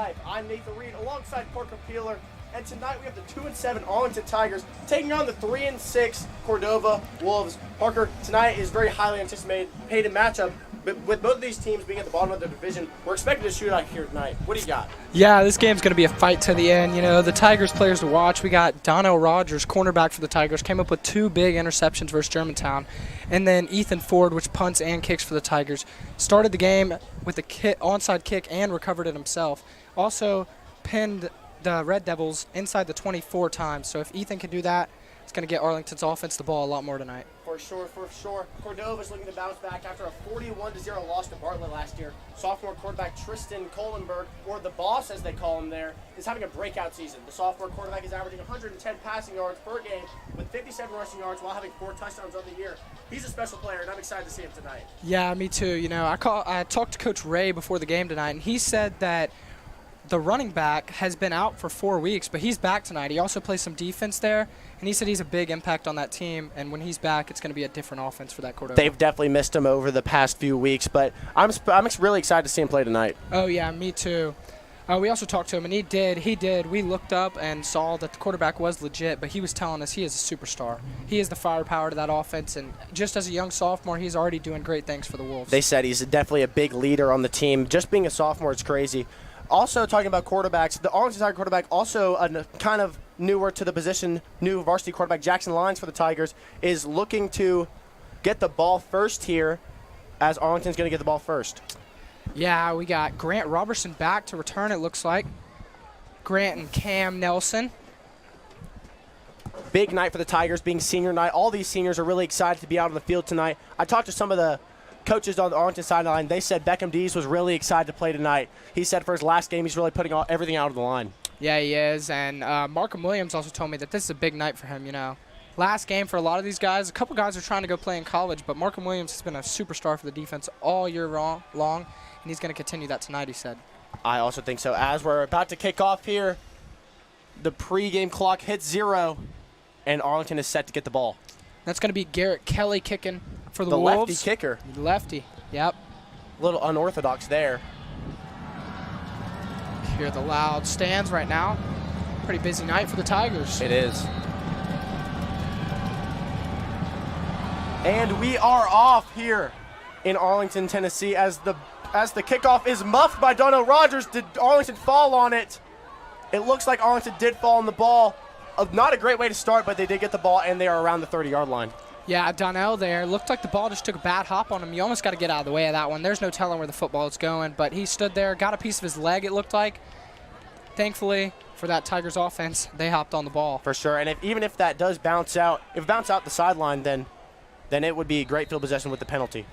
Live. I'm Nathan Reed alongside Parker Peeler, and tonight we have the 2-7 Arlington Tigers taking on the 3-6 Cordova Wolves. Parker, tonight is very highly anticipated matchup, but with both of these teams being at the bottom of their division, we're expecting a shootout here tonight. What do you got? Yeah, this game's going to be a fight to the end. You know, the Tigers players to watch, we got Donnell Rogers, cornerback for the Tigers, came up with 2 big interceptions versus Germantown. And then Ethan Ford, which punts and kicks for the Tigers, started the game with a onside kick and recovered it himself. Also pinned the Red Devils inside the 24 times. So if Ethan can do that, it's going to get Arlington's offense the ball a lot more tonight. For sure. Cordova's looking to bounce back after a 41-0 loss to Bartlett last year. Sophomore quarterback Tristan Kohlenberg, or the boss as they call him there, is having a breakout season. The sophomore quarterback is averaging 110 passing yards per game with 57 rushing yards while having 4 touchdowns on the year. He's a special player, and I'm excited to see him tonight. Yeah, me too. You know, I talked to Coach Ray before the game tonight, and he said that the running back has been out for 4 weeks, but he's back tonight. He also plays some defense there, and he said he's a big impact on that team, and when he's back, it's going to be a different offense for that Cordova. They've definitely missed him over the past few weeks, but I'm really excited to see him play tonight. Oh, yeah, me too. We also talked to him, and he did. We looked up and saw that the quarterback was legit, but he was telling us he is a superstar. He is the firepower to that offense, and just as a young sophomore, he's already doing great things for the Wolves. They said he's definitely a big leader on the team. Just being a sophomore is crazy. Also, talking about quarterbacks, the Arlington Tiger quarterback, also kind of newer to the position, new varsity quarterback Jackson Lyons for the Tigers, is looking to get the ball first here, as Arlington's going to get the ball first. Yeah, we got Grant Robertson back to return, it looks like. Grant and Cam Nelson. Big night for the Tigers, being senior night. All these seniors are really excited to be out on the field tonight. I talked to some of the coaches on the Arlington sideline. They said Beckham Dees was really excited to play tonight. He said for his last game, he's really putting everything out of the line. Yeah, he is. And Markham Williams also told me that this is a big night for him, you know. Last game for a lot of these guys. A couple guys are trying to go play in college, but Markham Williams has been a superstar for the defense all year long, and he's going to continue that tonight, he said. I also think so. As we're about to kick off here, the pregame clock hits 0, and Arlington is set to get the ball. That's going to be Garrett Kelly kicking for the Wolves. Wolves. Lefty kicker. Lefty, yep. A little unorthodox there. Hear the loud stands right now. Pretty busy night for the Tigers. It is. And we are off here in Arlington, Tennessee, as the kickoff is muffed by Donnell Rogers. Did Arlington fall on it? It looks like Arlington did fall on the ball. Not a great way to start, but they did get the ball, and they are around the 30-yard line. Yeah, Donnell there. Looked like the ball just took a bad hop on him. You almost got to get out of the way of that one. There's no telling where the football is going, but he stood there, got a piece of his leg, it looked like. Thankfully, for that Tigers offense, they hopped on the ball. For sure, and even if that does bounce out, if it bounces out the sideline, then it would be great field possession with the penalty.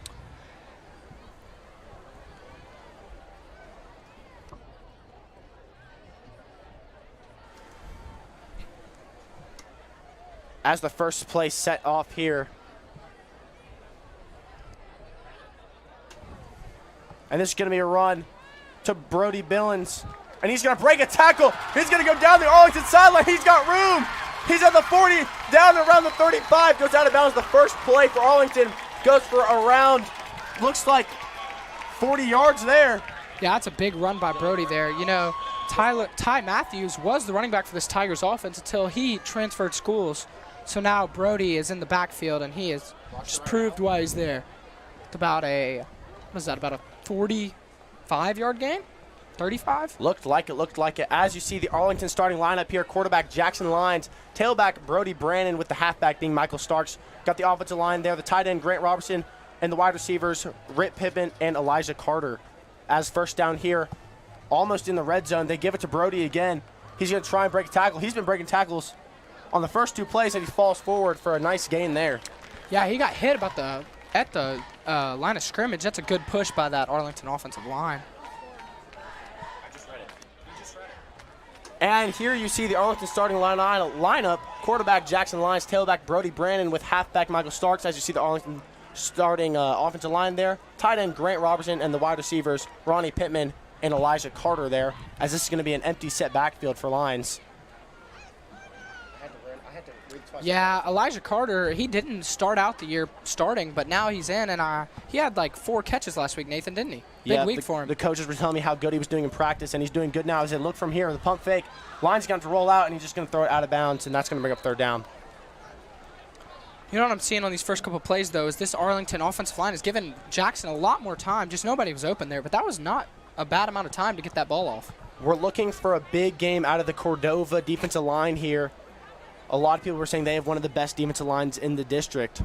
As the first play set off here. And this is going to be a run to Brody Billings. And he's going to break a tackle. He's going to go down the Arlington sideline. He's got room. He's at the 40, down around the 35. Goes out of bounds. The first play for Arlington goes for around, looks like 40 yards there. Yeah, that's a big run by Brody there. You know, Ty Matthews was the running back for this Tigers offense until he transferred schools. So now Brody is in the backfield, and he has just proved why he's there. It's about a 45-yard gain? 35? Looked like it. As you see the Arlington starting lineup here, quarterback Jackson Lyons, tailback Brody Brannon with the halfback being Michael Starks. Got the offensive line there, the tight end Grant Robertson, and the wide receivers Rip Pittman and Elijah Carter. As first down here, almost in the red zone, they give it to Brody again. He's going to try and break a tackle. He's been breaking tackles on the first 2 plays, and he falls forward for a nice gain there. Yeah, he got hit at the line of scrimmage. That's a good push by that Arlington offensive line. And here you see the Arlington starting lineup, quarterback Jackson Lyons, tailback Brody Brannon with halfback Michael Starks. As you see the Arlington starting offensive line there, tight end Grant Robertson, and the wide receivers Ronnie Pittman and Elijah Carter there, as this is going to be an empty set backfield for Lyons. I had to read twice. Yeah, Elijah Carter, he didn't start out the year starting, but now he's in, and he had like 4 catches last week, Nathan, didn't he? Big week for him. The coaches were telling me how good he was doing in practice, and he's doing good now. As they look from here, the pump fake, line's going to roll out, and he's just going to throw it out of bounds, and that's going to bring up third down. You know what I'm seeing on these first couple plays, though, is this Arlington offensive line has given Jackson a lot more time. Just nobody was open there, but that was not a bad amount of time to get that ball off. We're looking for a big game out of the Cordova defensive line here. A lot of people were saying they have one of the best defensive lines in the district.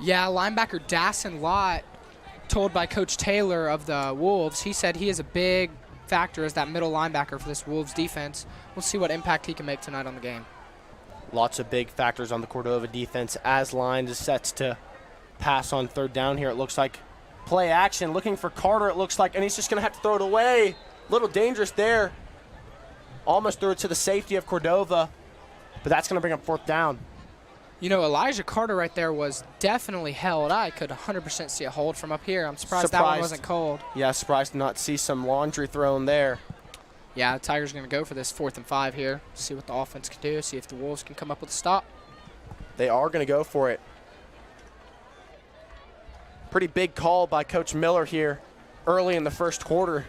Yeah, linebacker Dasson Lott, told by Coach Taylor of the Wolves, he said he is a big factor as that middle linebacker for this Wolves defense. We'll see what impact he can make tonight on the game. Lots of big factors on the Cordova defense as line is set to pass on third down here. It looks like play action, looking for Carter, it looks like, and he's just going to have to throw it away. A little dangerous there. Almost threw it to the safety of Cordova, but that's going to bring up fourth down. You know, Elijah Carter right there was definitely held. I could 100% see a hold from up here. I'm surprised that one wasn't called. Yeah, surprised to not see some laundry thrown there. Yeah, the Tigers are going to go for this 4th and 5 here. See what the offense can do. See if the Wolves can come up with a stop. They are going to go for it. Pretty big call by Coach Miller here early in the first quarter,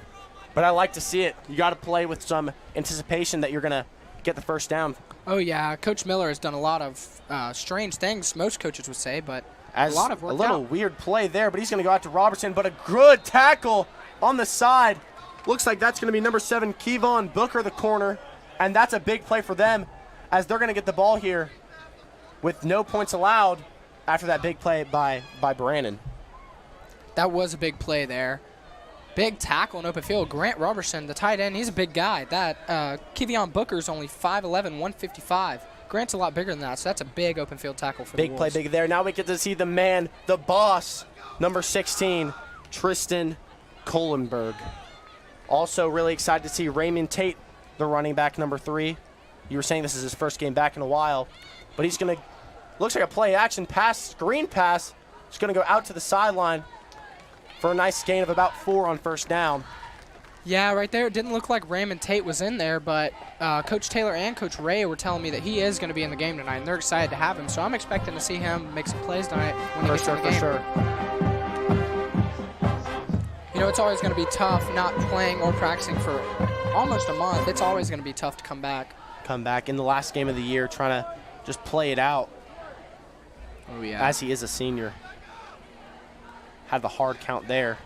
but I like to see it. You got to play with some anticipation that you're going to get the first down. Oh, yeah. Coach Miller has done a lot of strange things, most coaches would say, but a lot of work. A little weird play there, but he's going to go out to Robertson, but a good tackle on the side. Looks like that's going to be number 7, Kevon Booker, the corner, and that's a big play for them as they're going to get the ball here with no points allowed after that big play by Brannon. That was a big play there. Big tackle in open field. Grant Robertson, the tight end, he's a big guy. That Kevon Booker's only 5'11", 155. Grant's a lot bigger than that, so that's a big open field tackle for the Wolves. Big play, big there. Now we get to see the man, the boss, number 16, Tristan Kohlenberg. Also really excited to see Raymond Tate, the running back, number 3. You were saying this is his first game back in a while, but he's going to, looks like a play action pass, screen pass. He's going to go out to the sideline for a nice gain of about 4 on first down. Yeah, right there. It didn't look like Raymond Tate was in there, but Coach Taylor and Coach Ray were telling me that he is going to be in the game tonight, and they're excited to have him. So I'm expecting to see him make some plays tonight when he gets in the game. For sure. You know, it's always going to be tough not playing or practicing for almost a month. It's always going to be tough to come back. Come back in the last game of the year, trying to just play it out. Oh, yeah. As he is a senior. Had the hard count there.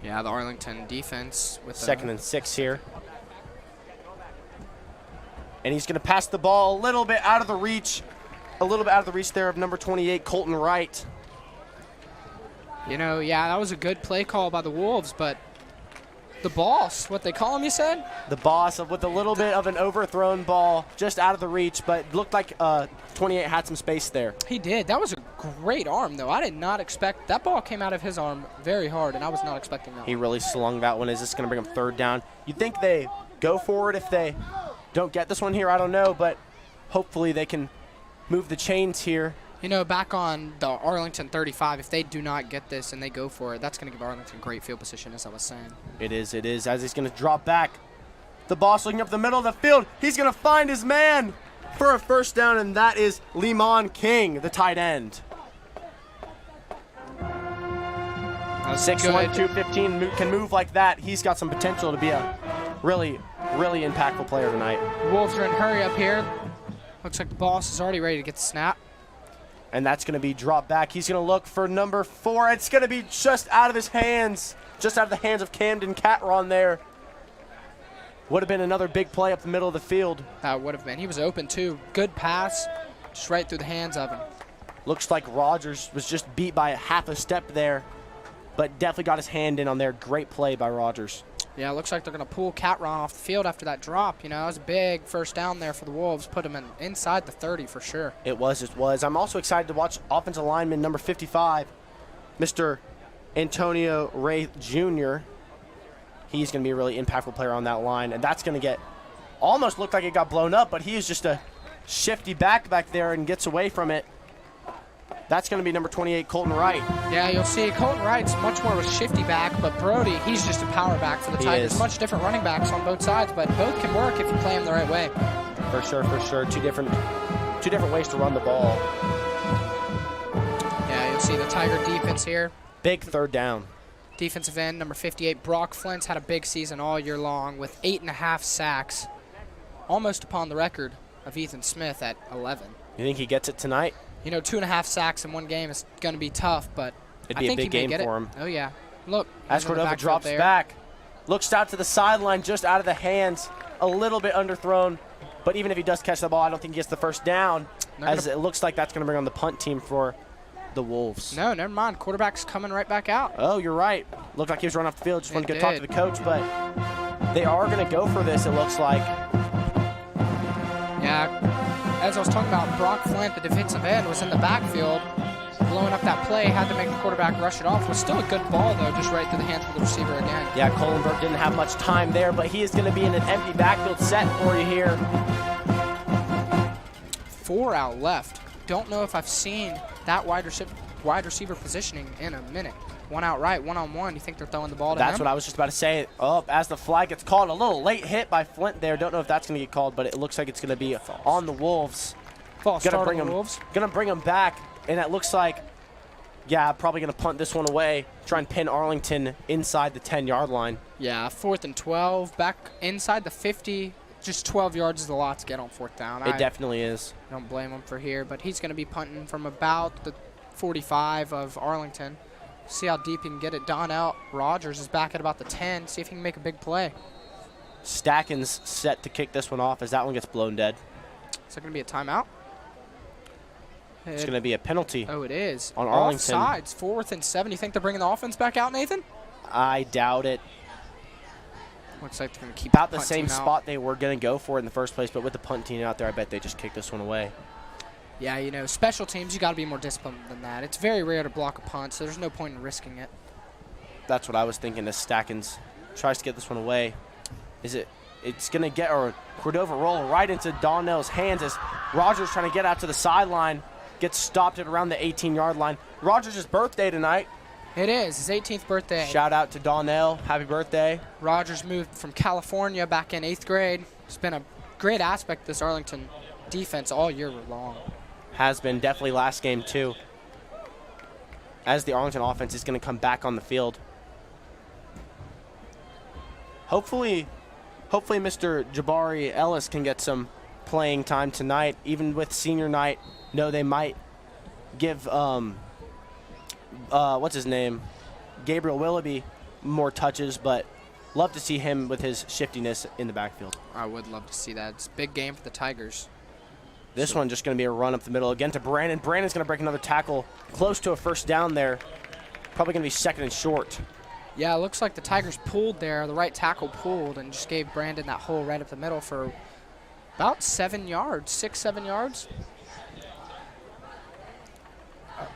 Yeah, the Arlington defense with 2nd and 6 here. And he's going to pass the ball a little bit out of the reach. A little bit out of the reach there of number 28, Colton Wright. You know, yeah, that was a good play call by the Wolves, but the boss, what they call him, you said? The boss with a little bit of an overthrown ball just out of the reach, but looked like 28 had some space there. He did. That was a great arm, though. I did not expect that ball came out of his arm very hard, and I was not expecting that. He really slung that one. Is this going to bring him third down? You'd think they go for it if they don't get this one here. I don't know, but hopefully they can move the chains here. You know, back on the Arlington 35, if they do not get this and they go for it, that's going to give Arlington great field position, as I was saying. It is, as he's going to drop back. The boss looking up the middle of the field. He's going to find his man for a first down, and that is Lemon King, the tight end. 6'1", 215, can move like that. He's got some potential to be a really, really impactful player tonight. Wolves are in hurry up here. Looks like the boss is already ready to get the snap. And that's going to be dropped back. He's going to look for number 4. It's going to be just out of his hands, just out of the hands of Camden Catron there. Would have been another big play up the middle of the field. That would have been. He was open, too. Good pass, just right through the hands of him. Looks like Rogers was just beat by half a step there, but definitely got his hand in on there. Great play by Rogers. Yeah, it looks like they're going to pull Catron off the field after that drop. You know, that was a big first down there for the Wolves. Put him inside the 30 for sure. It was. I'm also excited to watch offensive lineman number 55, Mr. Antonio Ray Jr. He's going to be a really impactful player on that line, and that's going to get almost looked like it got blown up, but he is just a shifty back there and gets away from it. That's going to be number 28, Colton Wright. Yeah, you'll see Colton Wright's much more of a shifty back, but Brody, he's just a power back for the Tigers. Is. Much different running backs on both sides, but both can work if you play them the right way. For sure, for sure. Two different ways to run the ball. Yeah, you'll see the Tiger defense here. Big third down. Defensive end, number 58, Brock Flint's had a big season all year long with 8.5 sacks, almost upon the record of Ethan Smith at 11. You think he gets it tonight? You know, 2.5 sacks in one game is going to be tough, but It'd be a big game for him. Oh, yeah. Look. As Cordova drops back, looks out to the sideline, just out of the hands, a little bit underthrown. But even if he does catch the ball, I don't think he gets the first down, as it looks like that's going to bring on the punt team for the Wolves. No, never mind. Quarterback's coming right back out. Oh, you're right. Looked like he was running off the field. Just wanted to go talk to the coach, but they are going to go for this, it looks like. Yeah, as I was talking about, Brock Flint, the defensive end, was in the backfield, blowing up that play, had to make the quarterback rush it off. It was still a good ball, though, just right through the hands of the receiver again. Yeah, Kohlenberg didn't have much time there, but he is going to be in an empty backfield set for you here. 4 out left. Don't know if I've seen that wide receiver positioning in a minute. 1 out right, 1-on-1. You think they're throwing the ball to him? That's what I was just about to say. Oh, as the flag gets called, a little late hit by Flint there. Don't know if that's going to get called, but it looks like it's going to be on the Wolves. False start on the Wolves. Going to bring him back, and it looks like, yeah, probably going to punt this one away, try and pin Arlington inside the 10-yard line. Yeah, 4th and 12, back inside the 50. Just 12 yards is a lot to get on 4th down. It definitely is. Don't blame him for here, but he's going to be punting from about the 45 of Arlington. See how deep he can get it. Donnell Rogers is back at about the 10. See if he can make a big play. Stackens set to kick this one off as that one gets blown dead. Is that going to be a timeout? It's going to be a penalty. Oh, it is. On Arlington. Offsides, 4th and 7. You think they're bringing the offense back out, Nathan? I doubt it. Looks like they're going to keep about the same spot they were going to go for in the first place, but with the punt team out there, I bet they just kick this one away. Yeah, you know, special teams, you got to be more disciplined than that. It's very rare to block a punt, so there's no point in risking it. That's what I was thinking as Stackens tries to get this one away. It's going to get, or Cordova roll right into Donnell's hands as Rogers trying to get out to the sideline, gets stopped at around the 18-yard line. Rogers' birthday tonight. It is his 18th birthday. Shout out to Donnell. Happy birthday. Rogers moved from California back in 8th grade. It's been a great aspect of this Arlington defense all year long. Has been definitely last game too. As the Arlington offense is going to come back on the field. Hopefully Mr. Jabari Ellis can get some playing time tonight. Even with senior night, no, they might give what's his name, Gabriel Willoughby, more touches, but love to see him with his shiftiness in the backfield. I would love to see that. It's a big game for the Tigers. This one just going to be a run up the middle again to Brandon. Brandon's going to break another tackle close to a first down there. Probably going to be 2nd and short. Yeah, it looks like the Tigers pulled there. The right tackle pulled and just gave Brandon that hole right up the middle for about 7 yards, 6, 7 yards.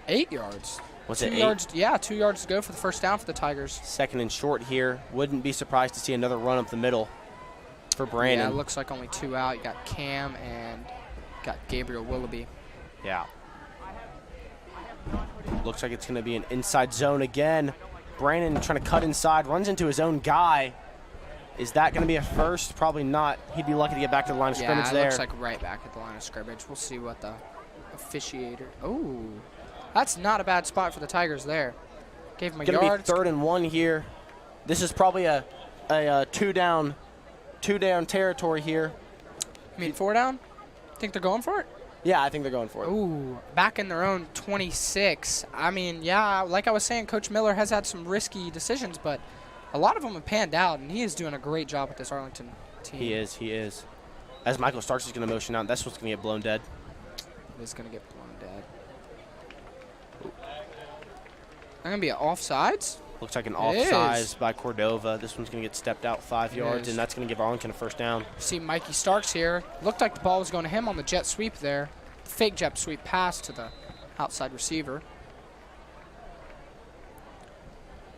8 yards. Was it 2 8? yards? Yeah, 2 yards to go for the first down for the Tigers. 2nd and short here. Wouldn't be surprised to see another run up the middle for Brandon. Yeah, it looks like only 2 out. You got Cam and got Gabriel Willoughby. Yeah. Looks like it's going to be an inside zone again. Brandon trying to cut inside, runs into his own guy. Is that going to be a first? Probably not. He'd be lucky to get back to the line of scrimmage there. Yeah, it looks like right back at the line of scrimmage. We'll see what the officiator. Oh, that's not a bad spot for the Tigers there. Gave him a yard. Going to be 3rd and 1 here. This is probably a two down territory here. You mean 4 down? Think they're going for it? Yeah, I think they're going for it. Ooh, back in their own 26. I mean, yeah, like I was saying, Coach Miller has had some risky decisions, but a lot of them have panned out, and he is doing a great job with this Arlington team. He is. As Michael Starks is going to motion out, that's what's going to get blown dead. It is going to get blown dead. Going to be an offsides? Looks like an offsides by Cordova. This one's going to get stepped out 5 yards, and that's going to give Arlington a first down. See Mikey Starks here. Looked like the ball was going to him on the jet sweep there. Fake jet sweep pass to the outside receiver.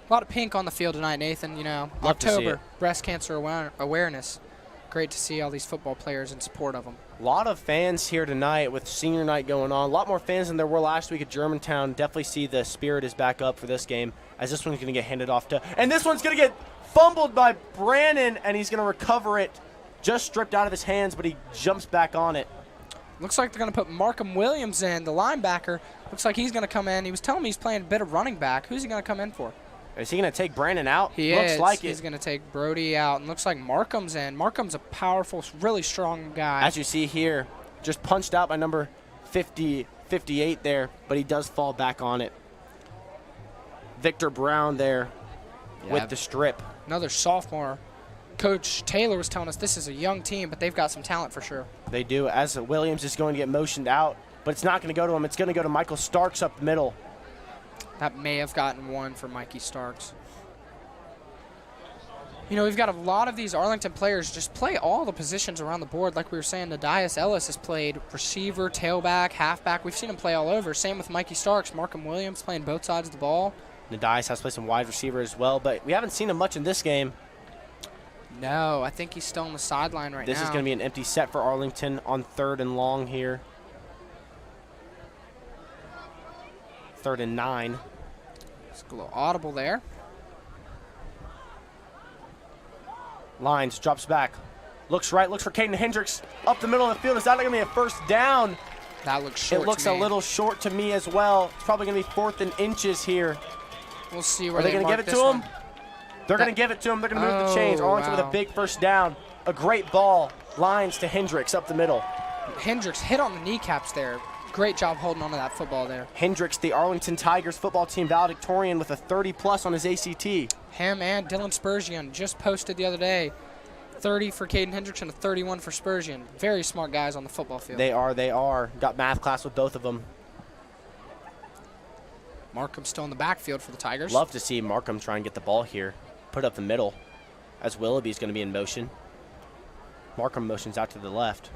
A lot of pink on the field tonight, Nathan. You know, Love to see October, it. breast cancer awareness. Great to see all these football players in support of them. A lot of fans here tonight with senior night going on. A lot more fans than there were last week at Germantown. Definitely see the spirit is back up for this game, as this one's going to get handed off to, and this one's going to get fumbled by Brannon, and he's going to recover it. Just stripped out of his hands, but he jumps back on it. Looks like they're going to put Markham Williams in, the linebacker. Looks like he's going to come in. He was telling me he's playing a bit of running back. Who's he going to come in for? Is he going to take Brannon out? He looks is. like it. He's going to take Brody out, and looks like Markham's in. Markham's a powerful, really strong guy. As you see here, just punched out by number 58 there, but he does fall back on it. Victor Brown there with the strip. Another sophomore. Coach Taylor was telling us this is a young team, but they've got some talent for sure. They do, as Williams is going to get motioned out, but it's not going to go to him. It's going to go to Michael Starks up the middle. That may have gotten one for Mikey Starks. You know, we've got a lot of these Arlington players just play all the positions around the board. Like we were saying, Nadias Ellis has played receiver, tailback, halfback. We've seen him play all over. Same with Mikey Starks. Markham Williams playing both sides of the ball. Nadias has played some wide receiver as well, but we haven't seen him much in this game. No, I think he's still on the sideline right now. This is going to be an empty set for Arlington on 3rd and long here. 3rd and 9. It's a little audible there. Lines, drops back. Looks right, looks for Caden Hendricks. Up the middle of the field. Is that going to be a first down? That looks short. It looks a little short to me as well. It's probably going to be 4th and inches here. We'll see where Are they going to give it to him? They're going to give it to him. They're going to move the chains. Arlington with a big first down. A great ball. Lines to Hendricks up the middle. Hendricks hit on the kneecaps there. Great job holding on to that football there. Hendricks, the Arlington Tigers football team valedictorian with a 30+ on his ACT. Him and Dylan Spurgeon just posted the other day. 30 for Caden Hendricks and a 31 for Spurgeon. Very smart guys on the football field. They are. Got math class with both of them. Markham's still in the backfield for the Tigers. Love to see Markham try and get the ball here. Put up the middle as Willoughby's going to be in motion. Markham motions out to the left.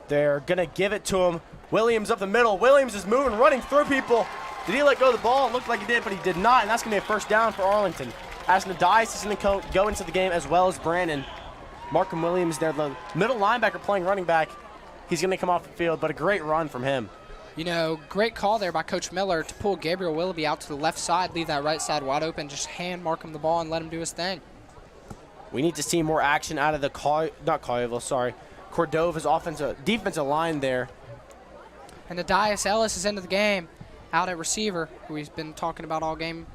They're going to give it to him. Williams up the middle. Williams is moving, running through people. Did he let go of the ball? It looked like he did, but he did not, and that's going to be a first down for Arlington. As Nadias is going to go into the game as well as Brannon. Markham Williams there, the middle linebacker playing running back. He's going to come off the field, but a great run from him. You know, great call there by Coach Miller to pull Gabriel Willoughby out to the left side, leave that right side wide open, just hand Markham the ball and let him do his thing. We need to see more action out of the Cordova's defensive line there. And Nadias Ellis is into the game, out at receiver, who he's been talking about all game.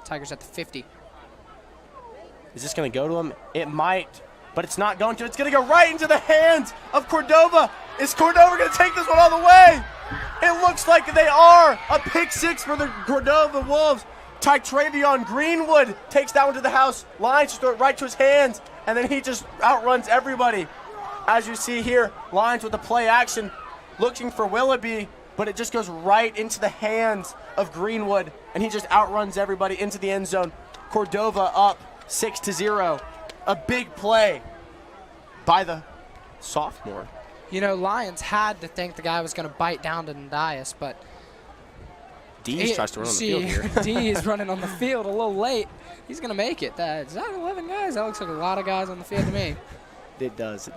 Tigers at the 50. Is this going to go to him? It might, but it's not going to. It's going to go right into the hands of Cordova. Is Cordova going to take this one all the way? It looks like they are. A pick 6 for the Cordova Wolves. Travion Greenwood takes that one to the house. Lines just throw it right to his hands, and then he just outruns everybody. As you see here, Lines with the play action, looking for Willoughby, but it just goes right into the hands of Greenwood, and he just outruns everybody into the end zone. Cordova up 6-0. A big play by the sophomore. You know, Lions had to think the guy was going to bite down to Nadias, but Dees tries to run on the field here. Dees running on the field a little late. He's going to make it. Is that 11 guys? That looks like a lot of guys on the field to me. It does.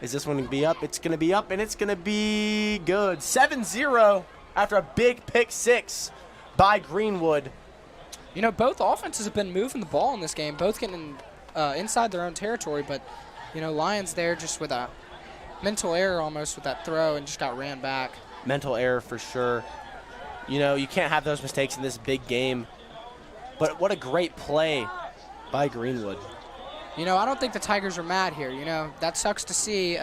Is this one going to be up? It's going to be up, and it's going to be good. 7-0 after a big pick 6 by Greenwood. You know, both offenses have been moving the ball in this game, both getting inside their own territory, but, you know, Lions there just with a mental error almost with that throw and just got ran back. Mental error for sure. You know, you can't have those mistakes in this big game, but what a great play by Greenwood. You know, I don't think the Tigers are mad here. You know, that sucks to see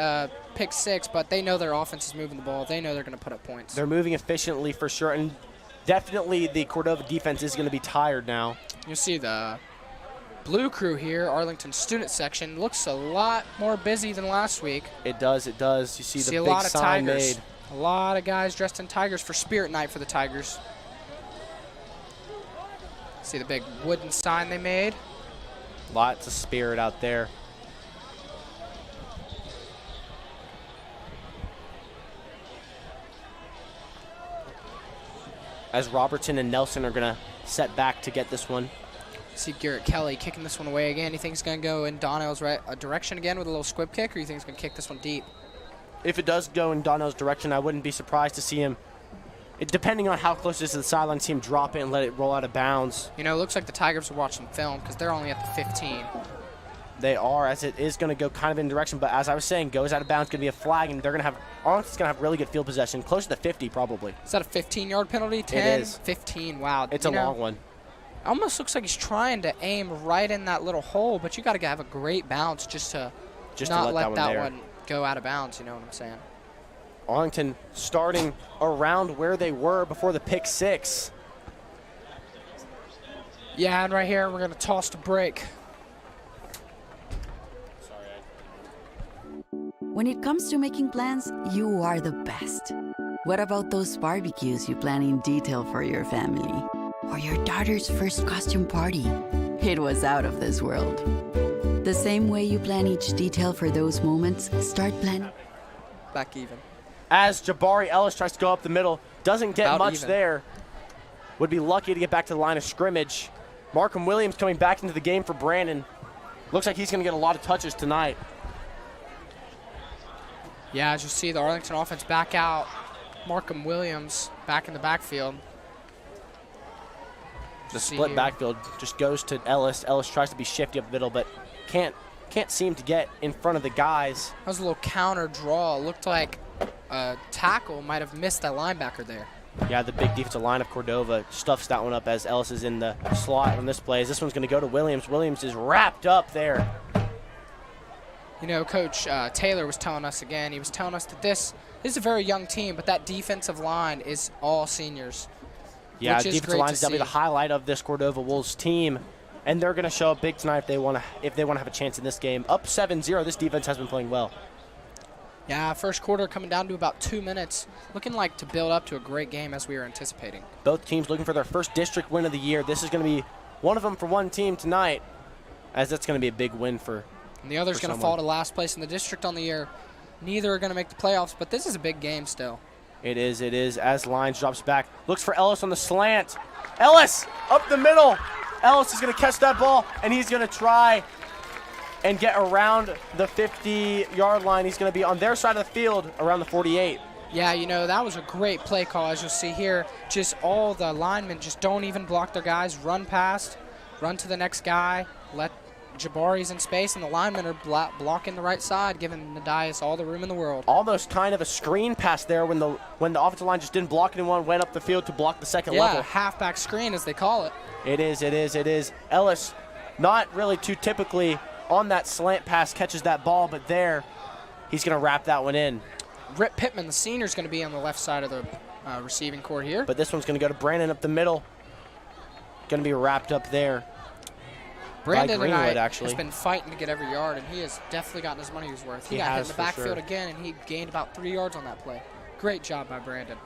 pick 6, but they know their offense is moving the ball. They know they're going to put up points. They're moving efficiently for sure, and definitely the Cordova defense is going to be tired now. You'll see the blue crew here, Arlington student section, looks a lot more busy than last week. It does. You see the a big lot of sign Tigers. made. A lot of guys dressed in Tigers for Spirit Night for the Tigers. See the big wooden sign they made. Lots of spirit out there. As Robertson and Nelson are going to set back to get this one. See Garrett Kelly kicking this one away again. You think he's going to go in Donnell's direction again with a little squib kick, or you think he's going to kick this one deep? if it does go in Donnell's direction, I wouldn't be surprised to see him, depending on how close it is to the sideline, see him drop it and let it roll out of bounds. You know, it looks like the Tigers are watching film because they're only at the 15. They are, as it is going to go kind of in direction, but as I was saying, goes out of bounds, going to be a flag, and they're going to have, Arlington's going to have really good field possession, closer to 50 probably. Is that a 15-yard penalty? 10? It is. 15, wow. It's a long one. Almost looks like he's trying to aim right in that little hole, but you got to have a great bounce just to not let that one go out of bounds, you know what I'm saying? Arlington starting around where they were before the pick six. Yeah, and right here we're going to toss to break. When it comes to making plans, you are the best. What about those barbecues you plan in detail for your family? Or your daughter's first costume party? It was out of this world. The same way you plan each detail for those moments, start planning. Back even. As Jabari Ellis tries to go up the middle, doesn't get much there. Would be lucky to get back to the line of scrimmage. Markham Williams coming back into the game for Brandon. Looks like he's going to get a lot of touches tonight. Yeah, as you see, the Arlington offense back out. Markham Williams back in the backfield. The split backfield just goes to Ellis. Ellis tries to be shifty up the middle, but can't seem to get in front of the guys. That was a little counter draw. It looked like a tackle might have missed that linebacker there. Yeah, the big defensive line of Cordova stuffs that one up as Ellis is in the slot on this play. As this one's going to go to Williams. Williams is wrapped up there. You know, Coach Taylor was telling us again, he was telling us that this is a very young team, but that defensive line is all seniors. Yeah, defensive line is definitely the highlight of this Cordova Wolves team, and they're going to show up big tonight if they want to have a chance in this game. Up 7-0, this defense has been playing well. Yeah, first quarter coming down to about 2 minutes, looking like to build up to a great game as we were anticipating. Both teams looking for their first district win of the year. This is going to be one of them for one team tonight, as that's going to be a big win for. And the other's going to fall to last place in the district on the year. Neither are going to make the playoffs, but this is a big game still. It is, as Lyons drops back. Looks for Ellis on the slant. Ellis, up the middle. Ellis is going to catch that ball, and he's going to try and get around the 50-yard line. He's going to be on their side of the field around the 48. Yeah, you know, that was a great play call. As you'll see here, just all the linemen just don't even block their guys, run past, run to the next guy, let Jabari's in space, and the linemen are blocking the right side, giving Nadias all the room in the world. Almost kind of a screen pass there when the offensive line just didn't block anyone, went up the field to block the second level. Yeah, halfback screen as they call it. It is. Ellis, not really too typically on that slant pass, catches that ball, but there, he's going to wrap that one in. Rip Pittman, the senior, is going to be on the left side of the receiving court here. But this one's going to go to Brandon up the middle. Going to be wrapped up there. Brandon Greenwood, has been fighting to get every yard, and he has definitely gotten his money's worth. He got hit in the backfield again, and he gained about 3 yards on that play. Great job by Brandon.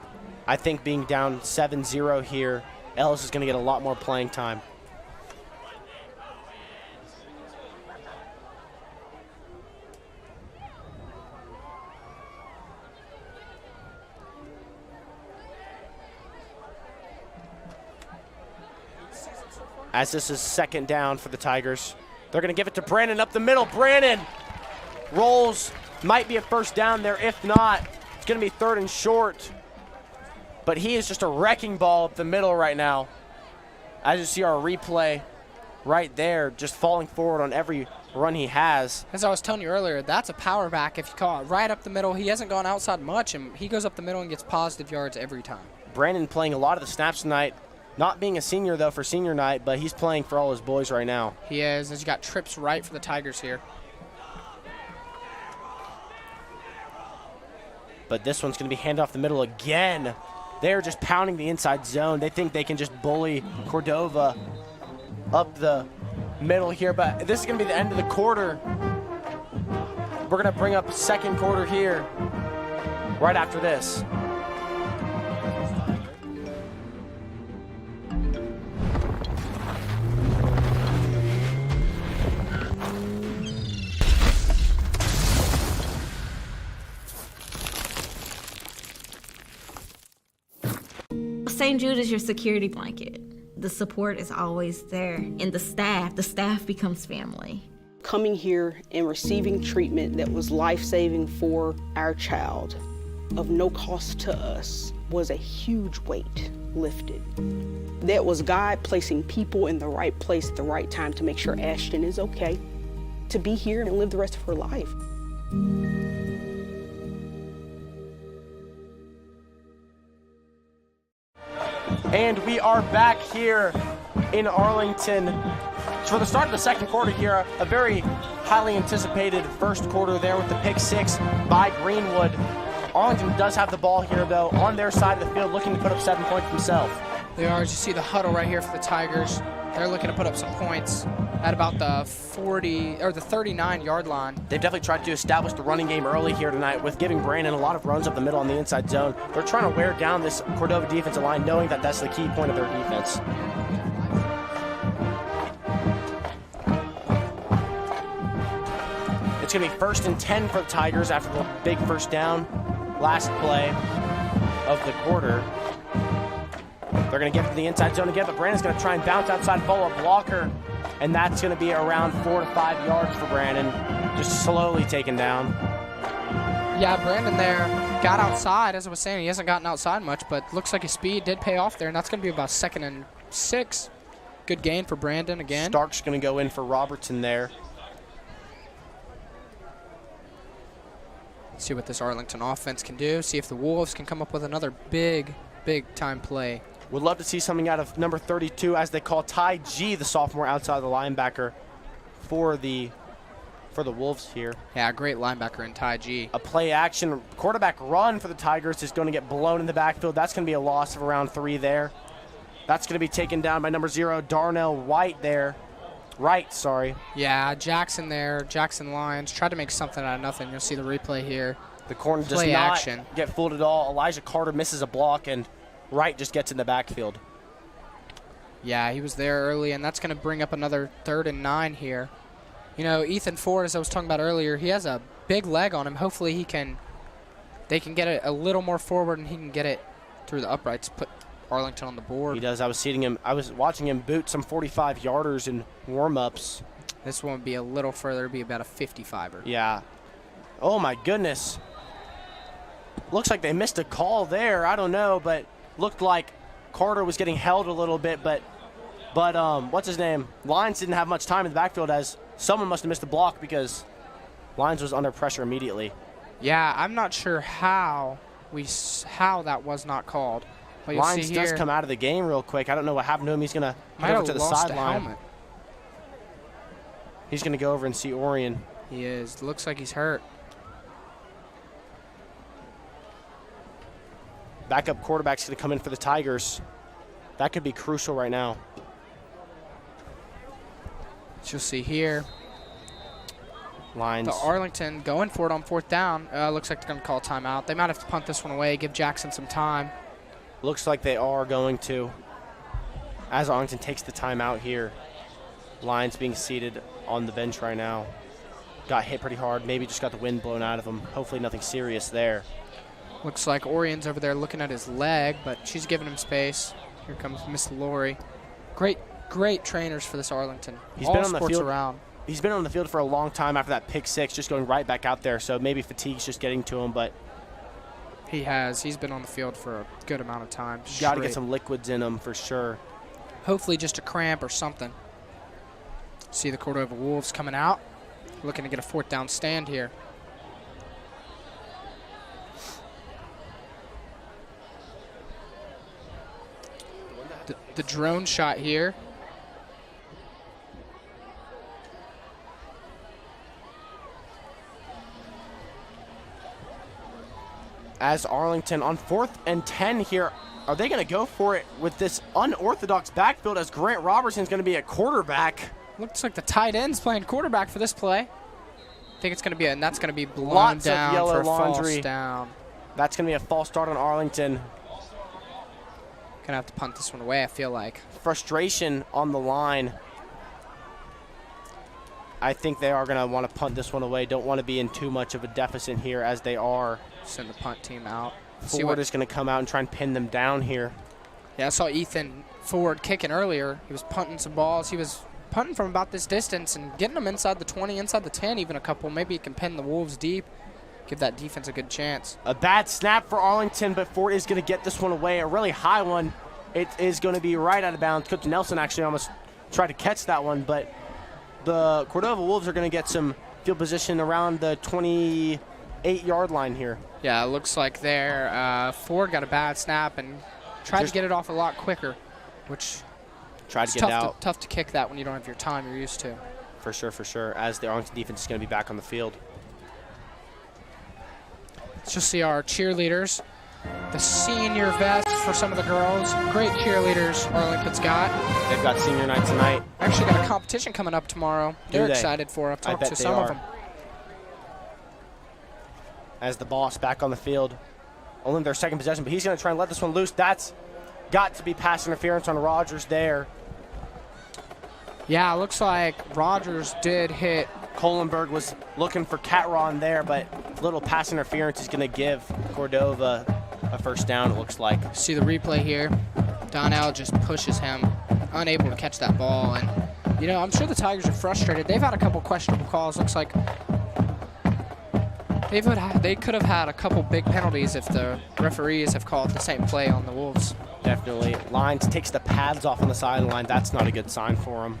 I think being down 7-0 here, Ellis is going to get a lot more playing time. As this is second down for the Tigers. They're going to give it to Brandon up the middle. Brandon rolls. Might be a first down there. If not, it's going to be third and short. But he is just a wrecking ball up the middle right now. As you see our replay right there, just falling forward on every run he has. As I was telling you earlier, that's a power back if you call it right up the middle. He hasn't gone outside much, and he goes up the middle and gets positive yards every time. Brandon playing a lot of the snaps tonight. Not being a senior, though, for senior night, but he's playing for all his boys right now. He is, as you got trips right for the Tigers here. But this one's going to be handed off the middle again. They're just pounding the inside zone. They think they can just bully Cordova up the middle here, but this is going to be the end of the quarter. We're going to bring up second quarter here right after this. St. Jude is your security blanket. The support is always there. And the staff becomes family. coming here and receiving treatment that was life-saving for our child of no cost to us was a huge weight lifted. That was God placing people in the right place at the right time to make sure Ashton is okay to be here and live the rest of her life. And we are back here in Arlington for the start of the second quarter here. A very highly anticipated first quarter there with the pick 6 by Greenwood. Arlington does have the ball here, though, on their side of the field, looking to put up 7 points themselves. They are. As you see the huddle right here for the Tigers, they're looking to put up some points at about the 40 or the 39-yard line. They've definitely tried to establish the running game early here tonight with giving Brandon a lot of runs up the middle on the inside zone. They're trying to wear down this Cordova defensive line, knowing that that's the key point of their defense. It's going to be 1st and 10 for the Tigers after the big first down last play of the quarter. They're going to get to the inside zone again, but Brandon's going to try and bounce outside, follow a blocker, and that's going to be around 4 to 5 yards for Brandon, just slowly taken down. Yeah, Brandon there got outside. As I was saying, he hasn't gotten outside much, but looks like his speed did pay off there, and that's going to be about 2nd and 6. Good gain for Brandon again. Stark's going to go in for Robertson there. See what this Arlington offense can do. See if the Wolves can come up with another big time play. Would love to see something out of number 32, as they call Ty G, the sophomore outside the linebacker for the Wolves here. Yeah, great linebacker in Ty G. A play action quarterback run for the Tigers is going to get blown in the backfield. That's going to be a loss of around 3 there. That's going to be taken down by number 0, Darnell White there. Right, sorry. Yeah, Jackson there. Jackson Lyons tried to make something out of nothing. You'll see the replay here. The corner does Play not action. get fooled at all. Elijah Carter misses a block, and Wright just gets in the backfield. Yeah, he was there early, and that's going to bring up another 3rd and 9 here. You know, Ethan Ford, as I was talking about earlier, he has a big leg on him. Hopefully they can get it a little more forward, and he can get it through the uprights, put Arlington on the board. He does. I was watching him boot some 45-yarders in warm-ups. This one would be a little further. It'd be about a 55er. Yeah. Oh, my goodness. Looks like they missed a call there. I don't know, but looked like Carter was getting held a little bit, but what's his name? Lyons didn't have much time in the backfield, as someone must have missed the block, because Lyons was under pressure immediately. Yeah, I'm not sure how that was not called. But Lyons does come out of the game real quick. I don't know what happened to him. He's going to head over to the sideline. He's going to go over and see Orion. He is. Looks like he's hurt. Backup quarterback's going to come in for the Tigers. That could be crucial right now. As you'll see here, Lyons. the Arlington going for it on 4th down. Looks like they're going to call timeout. They might have to punt this one away, give Jackson some time. Looks like they are going to, as Arlington takes the timeout here. Lyons being seated on the bench right now. Got hit pretty hard. Maybe just got the wind blown out of him. Hopefully nothing serious there. Looks like Orion's over there looking at his leg, but she's giving him space. Here comes Miss Lori. Great trainers for this Arlington. He's All been on the sports field around. He's been on the field for a long time after that pick 6, just going right back out there. So maybe fatigue's just getting to him, but He has. He's been on the field for a good amount of time. got to get some liquids in him for sure. Hopefully just a cramp or something. See the Cordova Wolves coming out, looking to get a 4th down stand here. The drone shot here. As Arlington on 4th and 10 here, are they going to go for it with this unorthodox backfield, as Grant Robertson's going to be a quarterback? Looks like the tight end's playing quarterback for this play. I think it's going to be, and that's going to be blown Lots down of yellow for a laundry. false down. That's going to be a false start on Arlington. Gonna have to punt this one away, I feel like. Frustration on the line. I think they are going to want to punt this one away. Don't want to be in too much of a deficit here, as they are. Send the punt team out. Ford is going to come out and try and pin them down here. Yeah, I saw Ethan Ford kicking earlier. He was punting some balls. He was punting from about this distance and getting them inside the 20, inside the 10, even a couple. Maybe he can pin the Wolves deep, give that defense a good chance. A bad snap for Arlington, but Ford is going to get this one away. A really high one. It is going to be right out of bounds. Coach Nelson actually almost tried to catch that one, but the Cordova Wolves are going to get some field position around the 28-yard line here. Yeah, it looks like there. Ford got a bad snap and tried to get it off a lot quicker, which tried to get it out. Tough to kick that when you don't have your time you're used to. For sure, as the Arlington defense is going to be back on the field. Let's just see our cheerleaders. The senior vests for some of the girls. Great cheerleaders Arlington's got. They've got senior night tonight. Actually got a competition coming up tomorrow. They're excited for it. I've talked to some of them. As the boss back on the field. Only their second possession, but he's going to try and let this one loose. That's got to be pass interference on Rogers there. Yeah, it looks like Rogers did hit. Kohlenberg was looking for Catron there, but little pass interference is going to give Cordova a first down, it looks like. See the replay here. Donnell just pushes him, unable to catch that ball. And, you know, I'm sure the Tigers are frustrated. They've had a couple questionable calls. Looks like they could have had a couple big penalties if the referees have called the same play on the Wolves. Definitely. Lyons takes the pads off on the sideline. That's not a good sign for him.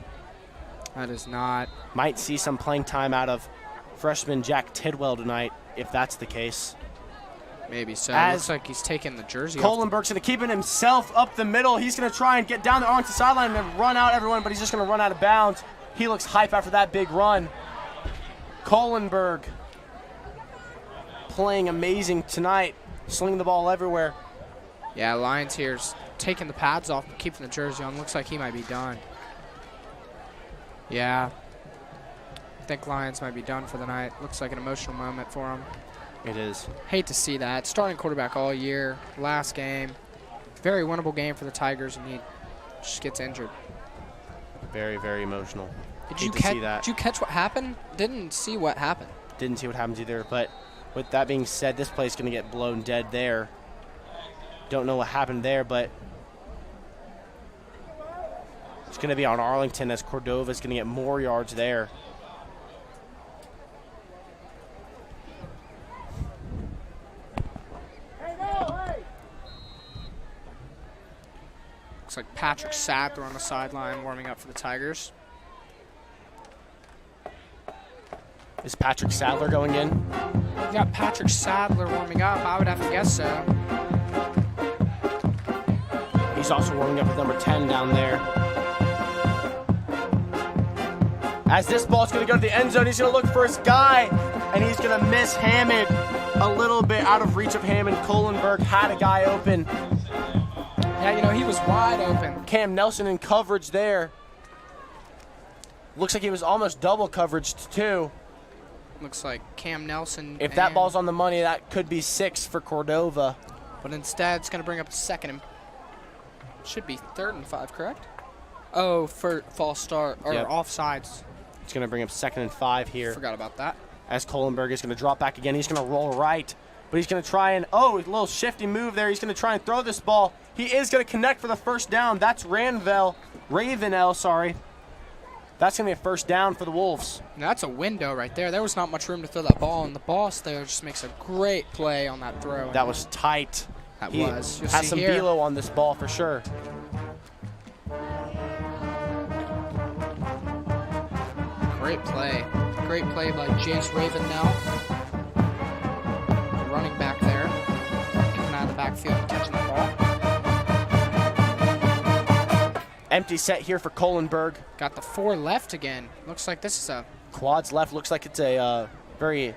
That is not. Might see some playing time out of freshman Jack Tidwell tonight, if that's the case. Maybe so. Looks like he's taking the jersey off. Kohlenberg's going to keep it himself up the middle. He's going to try and get down the Arlington sideline and then run out everyone, but he's just going to run out of bounds. He looks hype after that big run. Kohlenberg playing amazing tonight, slinging the ball everywhere. Yeah, Lyons here's taking the pads off, but keeping the jersey on. Looks like he might be done. Yeah. I think Lyons might be done for the night. Looks like an emotional moment for him. It is. Hate to see that. Starting quarterback all year, last game. Very winnable game for the Tigers, and he just gets injured. Very, very emotional. Did you catch what happened? Didn't see what happened. Didn't see what happened either, but with that being said, this play's going to get blown dead there. Don't know what happened there, but it's going to be on Arlington as Cordova's going to get more yards there. Looks like Patrick Sadler on the sideline warming up for the Tigers. Is Patrick Sadler going in? We got Patrick Sadler warming up. I would have to guess so. He's also warming up with number 10 down there. As this ball's going to go to the end zone, he's going to look for his guy, and he's going to miss Hammond a little bit out of reach of Hammond. Kohlenberg had a guy open. Yeah, you know, he was wide open. Cam Nelson in coverage there. Looks like he was almost double coverage too. Looks like Cam Nelson. If that ball's on the money, that could be 6 for Cordova. But instead, it's going to bring up second and should be 3rd and 5, correct? Oh, for false start or offsides. It's going to bring up 2nd and 5 here. Forgot about that. As Kohlenberg is going to drop back again, he's going to roll right, but he's going to try and a little shifty move there. He's going to try and throw this ball. He is going to connect for the first down. That's Ravenel, sorry. That's going to be a first down for the Wolves. And that's a window right there. There was not much room to throw that ball, and the boss there just makes a great play on that throw. That was tight. That was. You'll has some velo on this ball for sure. Great play. Great play by Jace Ravenel. The running back there. Coming out of the backfield and catching the ball. Empty set here for Kohlenberg. Got the 4 left again. Looks like this is a... Quads left. Looks like it's a very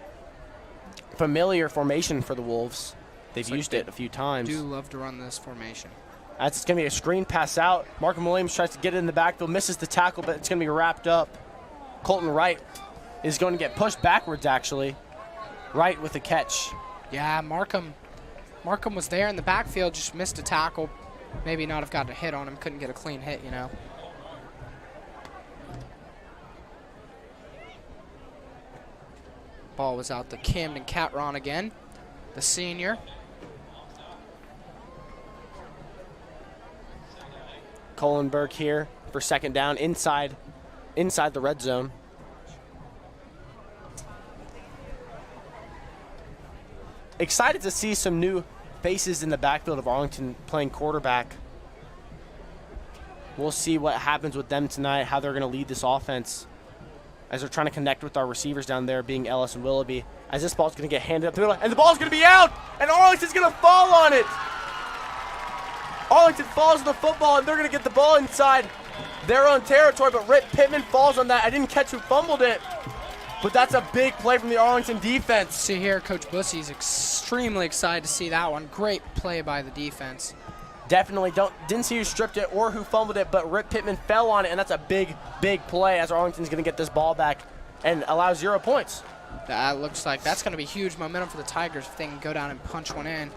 familiar formation for the Wolves. They've used it a few times. Do love to run this formation. That's going to be a screen pass out. Markham Williams tries to get it in the backfield, misses the tackle, but it's going to be wrapped up. Colton Wright is going to get pushed backwards, actually. Wright with the catch. Yeah, Markham was there in the backfield, just missed a tackle. Maybe not have gotten a hit on him. Couldn't get a clean hit, you know. Ball was out to Camden Catron again, the senior. Kohlenberg here for second down inside inside the red zone. Excited to see some new faces in the backfield of Arlington playing quarterback. We'll see what happens with them tonight, how they're going to lead this offense as they're trying to connect with our receivers down there, being Ellis and Willoughby, as this ball's going to get handed up the middle, and the ball's going to be out, and Arlington's going to fall on it. Arlington falls on the football, and they're going to get the ball inside their own territory, but Rip Pittman falls on that. I didn't catch who fumbled it, but that's a big play from the Arlington defense. See here, Coach Bussy's extremely excited to see that one. Great play by the defense. Definitely didn't see who stripped it or who fumbled it, but Rip Pittman fell on it, and that's a big, big play as Arlington's going to get this ball back and allow 0 points. That looks like that's going to be huge momentum for the Tigers if they can go down and punch one in.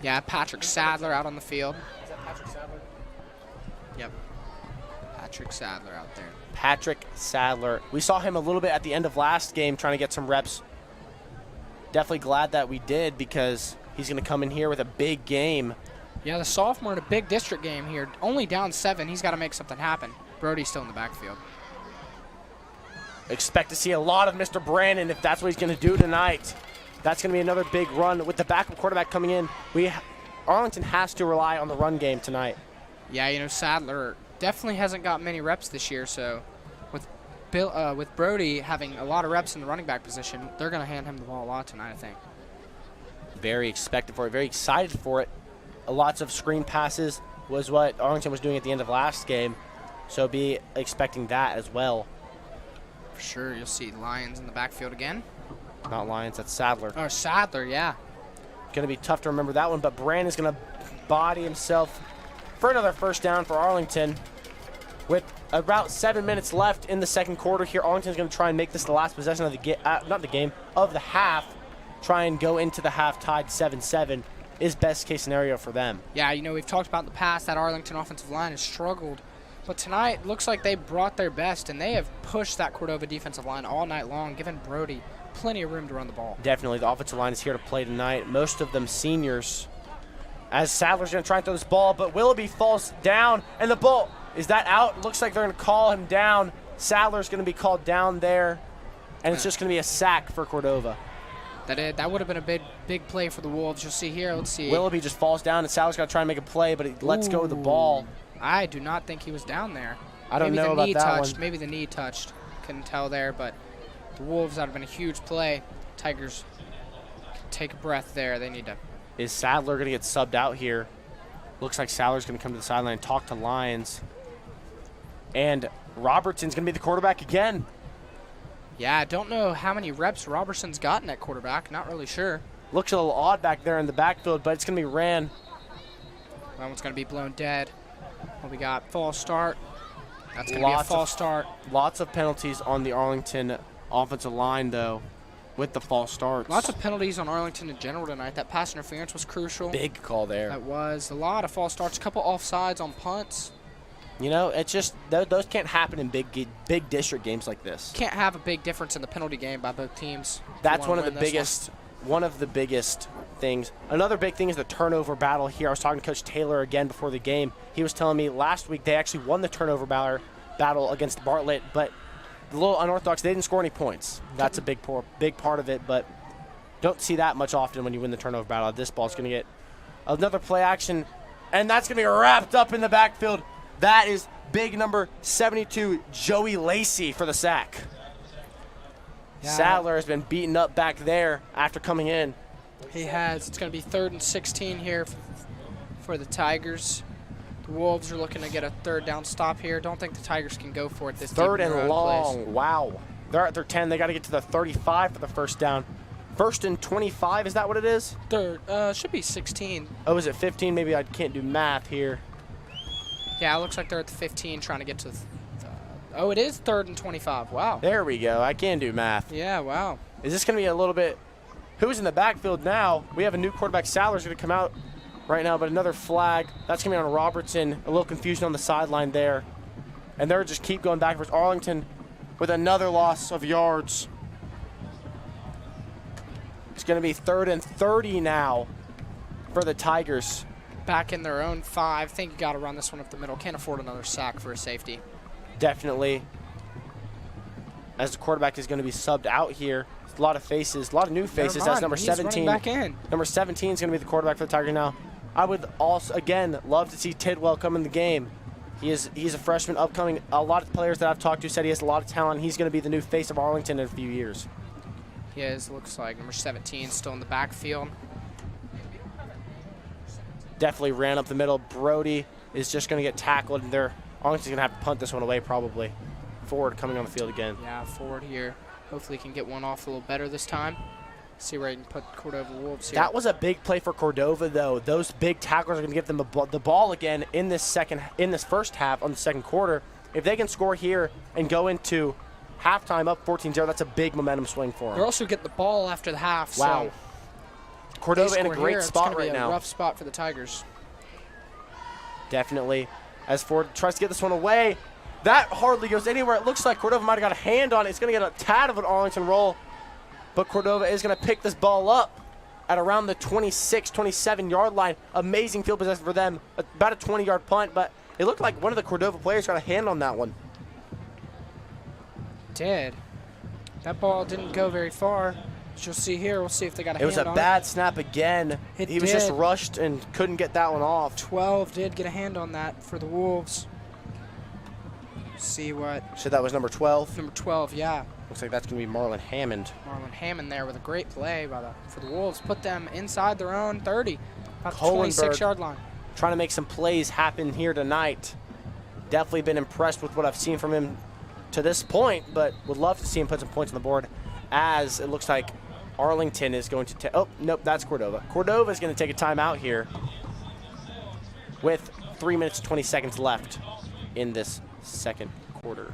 Yeah, Patrick Sadler out on the field. Is that Patrick Sadler? Yep. Patrick Sadler out there. Patrick Sadler. We saw him a little bit at the end of last game trying to get some reps. Definitely glad that we did because he's going to come in here with a big game. Yeah, the sophomore in a big district game here. Only down 7. He's got to make something happen. Brody's still in the backfield. Expect to see a lot of Mr. Brandon if that's what he's going to do tonight. That's going to be another big run with the backup quarterback coming in. Arlington has to rely on the run game tonight. Yeah, you know, Sadler definitely hasn't got many reps this year, so with Brody having a lot of reps in the running back position, they're going to hand him the ball a lot tonight, I think. Very expected for it, very excited for it. Lots of screen passes was what Arlington was doing at the end of last game, so be expecting that as well. For sure, you'll see Lions in the backfield again. Not Lions, that's Sadler. Oh, Sadler, yeah. Going to be tough to remember that one, but Brandon's going to body himself for another first down for Arlington. With about 7 minutes left in the second quarter here, Arlington's going to try and make this the last possession of the half. Try and go into the half tied 7-7 is best case scenario for them. Yeah, you know, we've talked about in the past that Arlington offensive line has struggled, but tonight looks like they brought their best, and they have pushed that Cordova defensive line all night long, giving Brody plenty of room to run the ball. Definitely, the offensive line is here to play tonight. Most of them seniors. As Sadler's going to try and throw this ball, but Willoughby falls down, and the ball, is that out? Looks like they're going to call him down. Sadler's going to be called down there, and it's just going to be a sack for Cordova. That would have been a big play for the Wolves. You'll see here. Let's see. Willoughby just falls down, and Sadler's got to try and make a play, but he lets go of the ball. I do not think he was down there. I don't know about that one. Maybe the knee touched. Couldn't tell there, but the Wolves, that would have been a huge play. Tigers take a breath there. They need to. Is Sadler going to get subbed out here? Looks like Sadler's going to come to the sideline and talk to Lyons. And Robertson's going to be the quarterback again. Yeah, I don't know how many reps Robertson's gotten at quarterback. Not really sure. Looks a little odd back there in the backfield, but it's going to be ran. That one's going to be blown dead. Well, we got false start. That's going to be a false start. Lots of penalties on the Arlington offensive line, though, with the false starts. Lots of penalties on Arlington in general tonight. That pass interference was crucial. Big call there. That was. A lot of false starts. A couple offsides on punts. You know, it's just those can't happen in big district games like this. Can't have a big difference in the penalty game by both teams. That's one of the biggest things. Another big thing is the turnover battle here. I was talking to Coach Taylor again before the game. He was telling me last week they actually won the turnover battle against Bartlett, but a little unorthodox. They didn't score any points. That's a big part of it, but don't see that much often when you win the turnover battle. This ball's going to get another play action, and that's going to be wrapped up in the backfield. That is big number 72, Joey Lacey, for the sack. Yeah. Sadler has been beaten up back there after coming in. He has. It's going to be 3rd and 16 here for the Tigers. The Wolves are looking to get a 3rd down stop here. Don't think the Tigers can go for it this 3rd and long. Place. Wow. They're at their 10. They got to get to the 35 for the first down. 1st and 25, is that what it is? Should be 16. Oh, is it 15? Maybe I can't do math here. Yeah, it looks like they're at the 15 trying to get to oh, it is 3rd and 25. Wow. There we go. I can do math. Yeah, wow. Is this going to be a little bit – who's in the backfield now? We have a new quarterback. Sadler's going to come out right now, but another flag. That's going to be on Robertson. A little confusion on the sideline there. And they're just keep going backwards. Arlington with another loss of yards. It's going to be 3rd and 30 now for the Tigers. Back in their own 5. Think you got to run this one up the middle. Can't afford another sack for a safety. definitely, as the quarterback is going to be subbed out here. A lot of faces, a lot of new faces. That's number 17. Back in. Number 17 is going to be the quarterback for the Tigers now. I would also, again, love to see Tidwell come in the game. He's a freshman upcoming. A lot of players that I've talked to said he has a lot of talent. He's going to be the new face of Arlington in a few years. He is, looks like. Number 17 still in the backfield. Definitely ran up the middle. Brody is just going to get tackled, and Arlington's going to have to punt this one away probably. Ford coming on the field again. Yeah, Ford here. Hopefully he can get one off a little better this time. See where he can put Cordova Wolves here. That was a big play for Cordova, though. Those big tackles are going to give them the ball again in this first half on the second quarter. If they can score here and go into halftime up 14-0, that's a big momentum swing for them. They're also getting the ball after the half. Wow. So Cordova in a great spot right now. It's going to be a rough spot for the Tigers. Definitely. As Ford tries to get this one away, that hardly goes anywhere. It looks like Cordova might have got a hand on it. It's going to get a tad of an Arlington roll. But Cordova is going to pick this ball up at around the 26, 27-yard line. Amazing field possession for them. About a 20-yard punt, but it looked like one of the Cordova players got a hand on that one. Did. That ball didn't go very far. As you'll see here, we'll see if they got a hand on it. It was a bad snap again. He was just rushed and couldn't get that one off. 12 did get a hand on that for the Wolves. See what? So that was number 12? Number 12, yeah. Looks like that's going to be Marlon Hammond. Marlon Hammond there with a great play for the Wolves. Put them inside their own 30, about the 26-yard line. Trying to make some plays happen here tonight. Definitely been impressed with what I've seen from him to this point, but would love to see him put some points on the board, as it looks like Arlington is going to take. Oh, nope, that's Cordova. Cordova is going to take a timeout here with 3 minutes, 20 seconds left in this second quarter.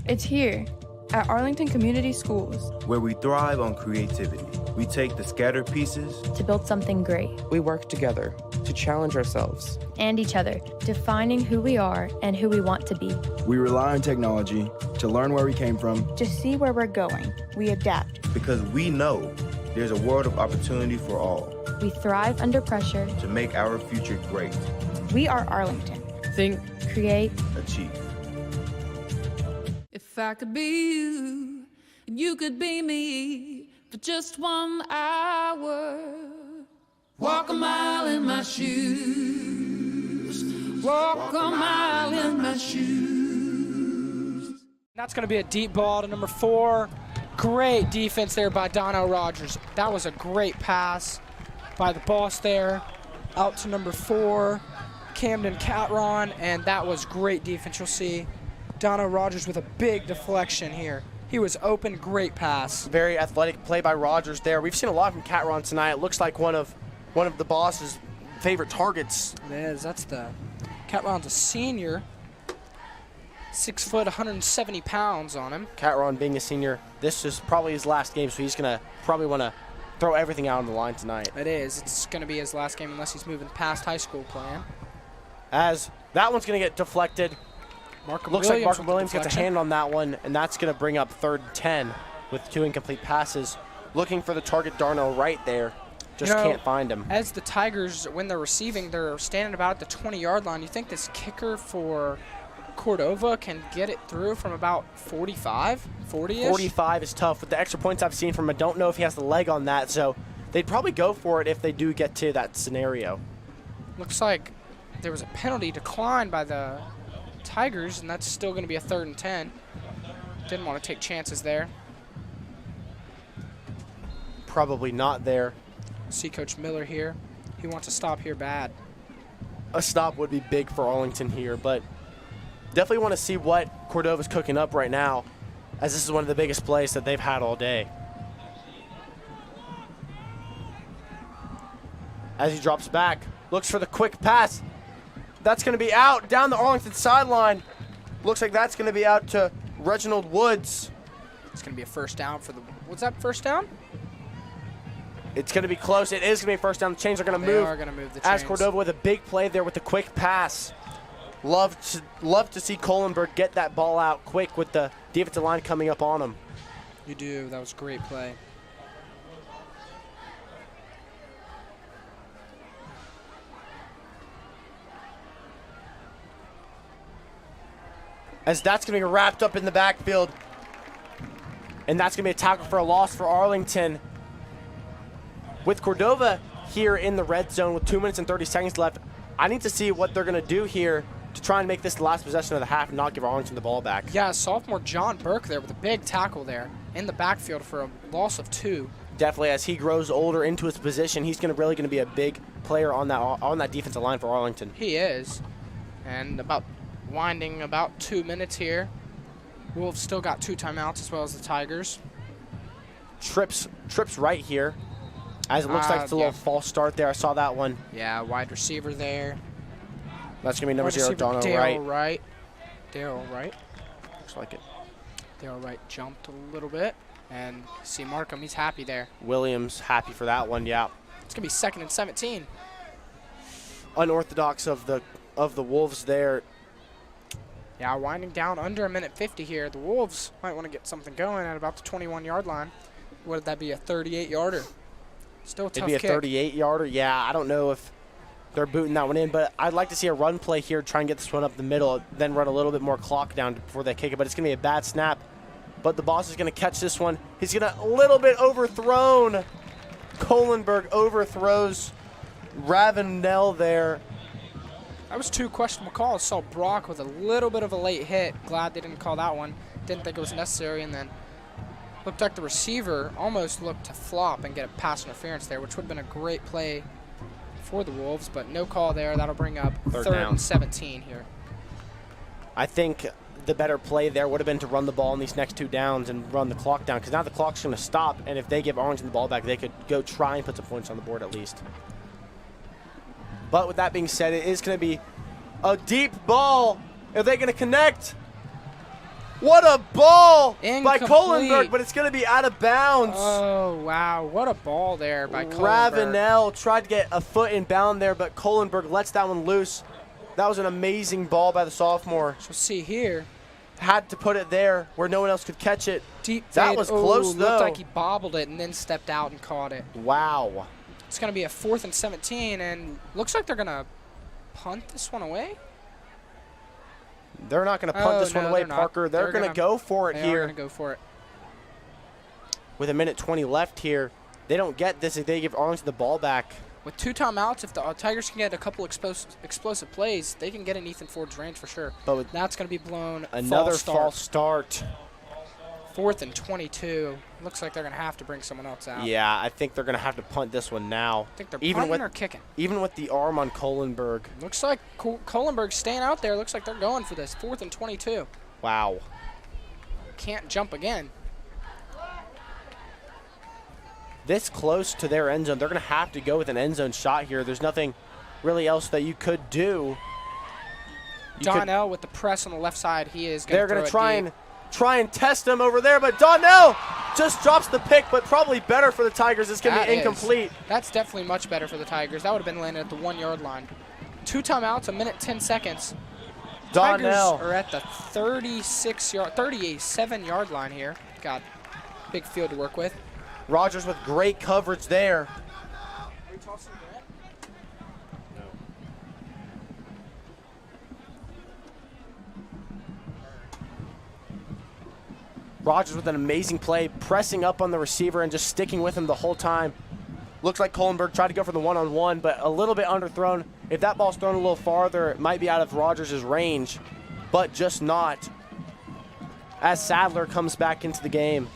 It's here, at Arlington Community Schools, where we thrive on creativity. We take the scattered pieces to build something great. We work together to challenge ourselves and each other, defining who we are and who we want to be. We rely on technology to learn where we came from, to see where we're going. We adapt because we know there's a world of opportunity for all. We thrive under pressure to make our future great. We are Arlington. Think, create, achieve. If I could be you, and you could be me for just 1 hour. Walk a mile in my shoes. Walk a mile in my shoes. That's going to be a deep ball to number 4. Great defense there by Dono Rogers. That was a great pass by the boss there. Out to number 4, Camden Catron, and that was great defense. You'll see Dono Rogers with a big deflection here. He was open, great pass. Very athletic play by Rogers there. We've seen a lot from Catron tonight. It looks like one of the boss's favorite targets. It is. That's the Catron's a senior. 6 foot, 170 pounds on him. Catron being a senior, this is probably his last game, so he's gonna probably want to throw everything out on the line tonight. It is. It's gonna be his last game unless he's moving past high school playing. As that one's gonna get deflected. Looks like Mark Williams gets a hand on that one, and that's going to bring up 3rd and 10 with 2 incomplete passes. Looking for the target, Darnell right there. Just can't find him. As the Tigers, when they're receiving, they're standing about at the 20-yard line. You think this kicker for Cordova can get it through from about 45, 40-ish? 45 is tough. With the extra points I've seen from him, I don't know if he has the leg on that, so they'd probably go for it if they do get to that scenario. Looks like there was a penalty declined by the Tigers, and that's still going to be a 3rd and 10. Didn't want to take chances there. Probably not there. See Coach Miller here. He wants to stop here bad. A stop would be big for Arlington here, but definitely want to see what Cordova's cooking up right now, as this is one of the biggest plays that they've had all day. As he drops back, looks for the quick pass. That's going to be out down the Arlington sideline. Looks like that's going to be out to Reginald Woods. It's going to be a first down for the. What's that, first down? It's going to be close. It is going to be first down. The chains are going to move. They are going to move the chains. As Cordova with a big play there with the quick pass. Love to see Kohlenberg get that ball out quick with the defensive line coming up on him. You do. That was a great play. As that's going to be wrapped up in the backfield. And that's going to be a tackle for a loss for Arlington. With Cordova here in the red zone with 2 minutes and 30 seconds left, I need to see what they're going to do here to try and make this the last possession of the half and not give Arlington the ball back. Yeah, sophomore John Burke there with a big tackle there in the backfield for a loss of 2. Definitely, as he grows older into his position, he's really going to be a big player on that defensive line for Arlington. He is. And winding about 2 minutes here. Wolves still got 2 timeouts as well as the Tigers. Trips right here. As it looks like it's a little false start there. I saw that one. Yeah, wide receiver there. That's going to be number 0, Donald Wright. Daryl Wright. Looks like it. Daryl Wright jumped a little bit. And see Markham, he's happy there. Williams happy for that one, yeah. It's going to be 2nd and 17. Unorthodox of the Wolves there. Yeah, winding down under 1:50 here. The Wolves might want to get something going at about the 21-yard line. Would that be a 38-yarder? Still a tough kick. It'd be a 38-yarder. Yeah, I don't know if they're booting that one in, but I'd like to see a run play here, try and get this one up the middle, then run a little bit more clock down before they kick it. But it's going to be a bad snap. But the boss is going to catch this one. He's going to a little bit overthrown. Kohlenberg overthrows Ravenel there. That was 2 questionable calls. Saw Brock with a little bit of a late hit. Glad they didn't call that one. Didn't think it was necessary. And then looked like the receiver almost looked to flop and get a pass interference there, which would have been a great play for the Wolves. But no call there. That'll bring up third and 17 here. I think the better play there would have been to run the ball in these next 2 downs and run the clock down, because now the clock's going to stop. And if they give Arlington the ball back, they could go try and put some points on the board at least. But with that being said, it is going to be a deep ball. Are they going to connect? What a ball by Kohlenberg, but it's going to be out of bounds. Oh, wow. What a ball there by Kohlenberg. Ravenel tried to get a foot in bound there, but Kohlenberg lets that one loose. That was an amazing ball by the sophomore. So see here. Had to put it there where no one else could catch it. Deep that fade. was close, though. Looked like he bobbled it and then stepped out and caught it. Wow. It's going to be a 4th and 17, and looks like they're going to punt this one away. They're not going to punt this one away, Parker. They're going to go for it here. They're going to go for it. With 1:20 left here, they don't get this if they give Arlington the ball back. With 2 timeouts, if the Tigers can get a couple explosive plays, they can get in Ethan Ford's range for sure. But that's going to be blown. Another false start. 4th and 22. Looks like they're going to have to bring someone else out. Yeah, I think they're going to have to punt this one now. I think they're punting or kicking. Even with the arm on Kohlenberg. Looks like Kohlenberg's staying out there. Looks like they're going for this. 4th and 22. Wow. Can't jump again. This close to their end zone, they're going to have to go with an end zone shot here. There's nothing really else that you could do. Donnell with the press on the left side. He is going to They're going to try and test him over there, but Donnell just drops the pick, but probably better for the Tigers. It's going to be incomplete. That's definitely much better for the Tigers. That would have been landed at the 1-yard line. 2 timeouts, 1:10. Donnell Tigers are at the 37-yard line here. Got big field to work with. Rogers with great coverage there. Rogers with an amazing play, pressing up on the receiver and just sticking with him the whole time. Looks like Kohlenberg tried to go for the one-on-one, but a little bit underthrown. If that ball's thrown a little farther, it might be out of Rogers' range, but just not. As Sadler comes back into the game.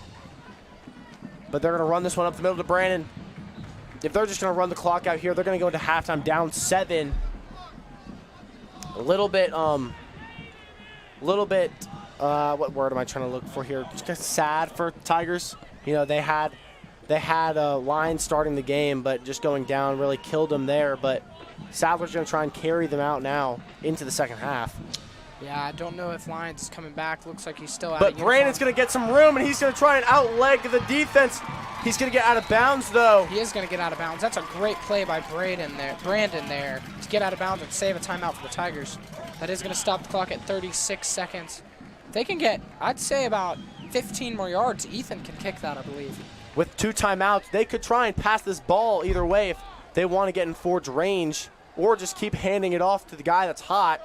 But they're going to run this one up the middle to Brandon. If they're just going to run the clock out here, they're going to go into halftime down 7. A little bit, what word am I trying to look for here? Just kind of sad for Tigers. You know, they had a line starting the game, but just going down really killed them there. But Sadler's going to try and carry them out now into the second half. Yeah, I don't know if Lyons is coming back. Looks like he's still out. But Brandon's going to get some room, and he's going to try and outleg the defense. He's going to get out of bounds, though. He is going to get out of bounds. That's a great play by Brandon there to get out of bounds and save a timeout for the Tigers. That is going to stop the clock at 36 seconds. They can get, I'd say, about 15 more yards. Ethan can kick that, I believe. With 2 timeouts, they could try and pass this ball either way if they want to get in Ford's range or just keep handing it off to the guy that's hot.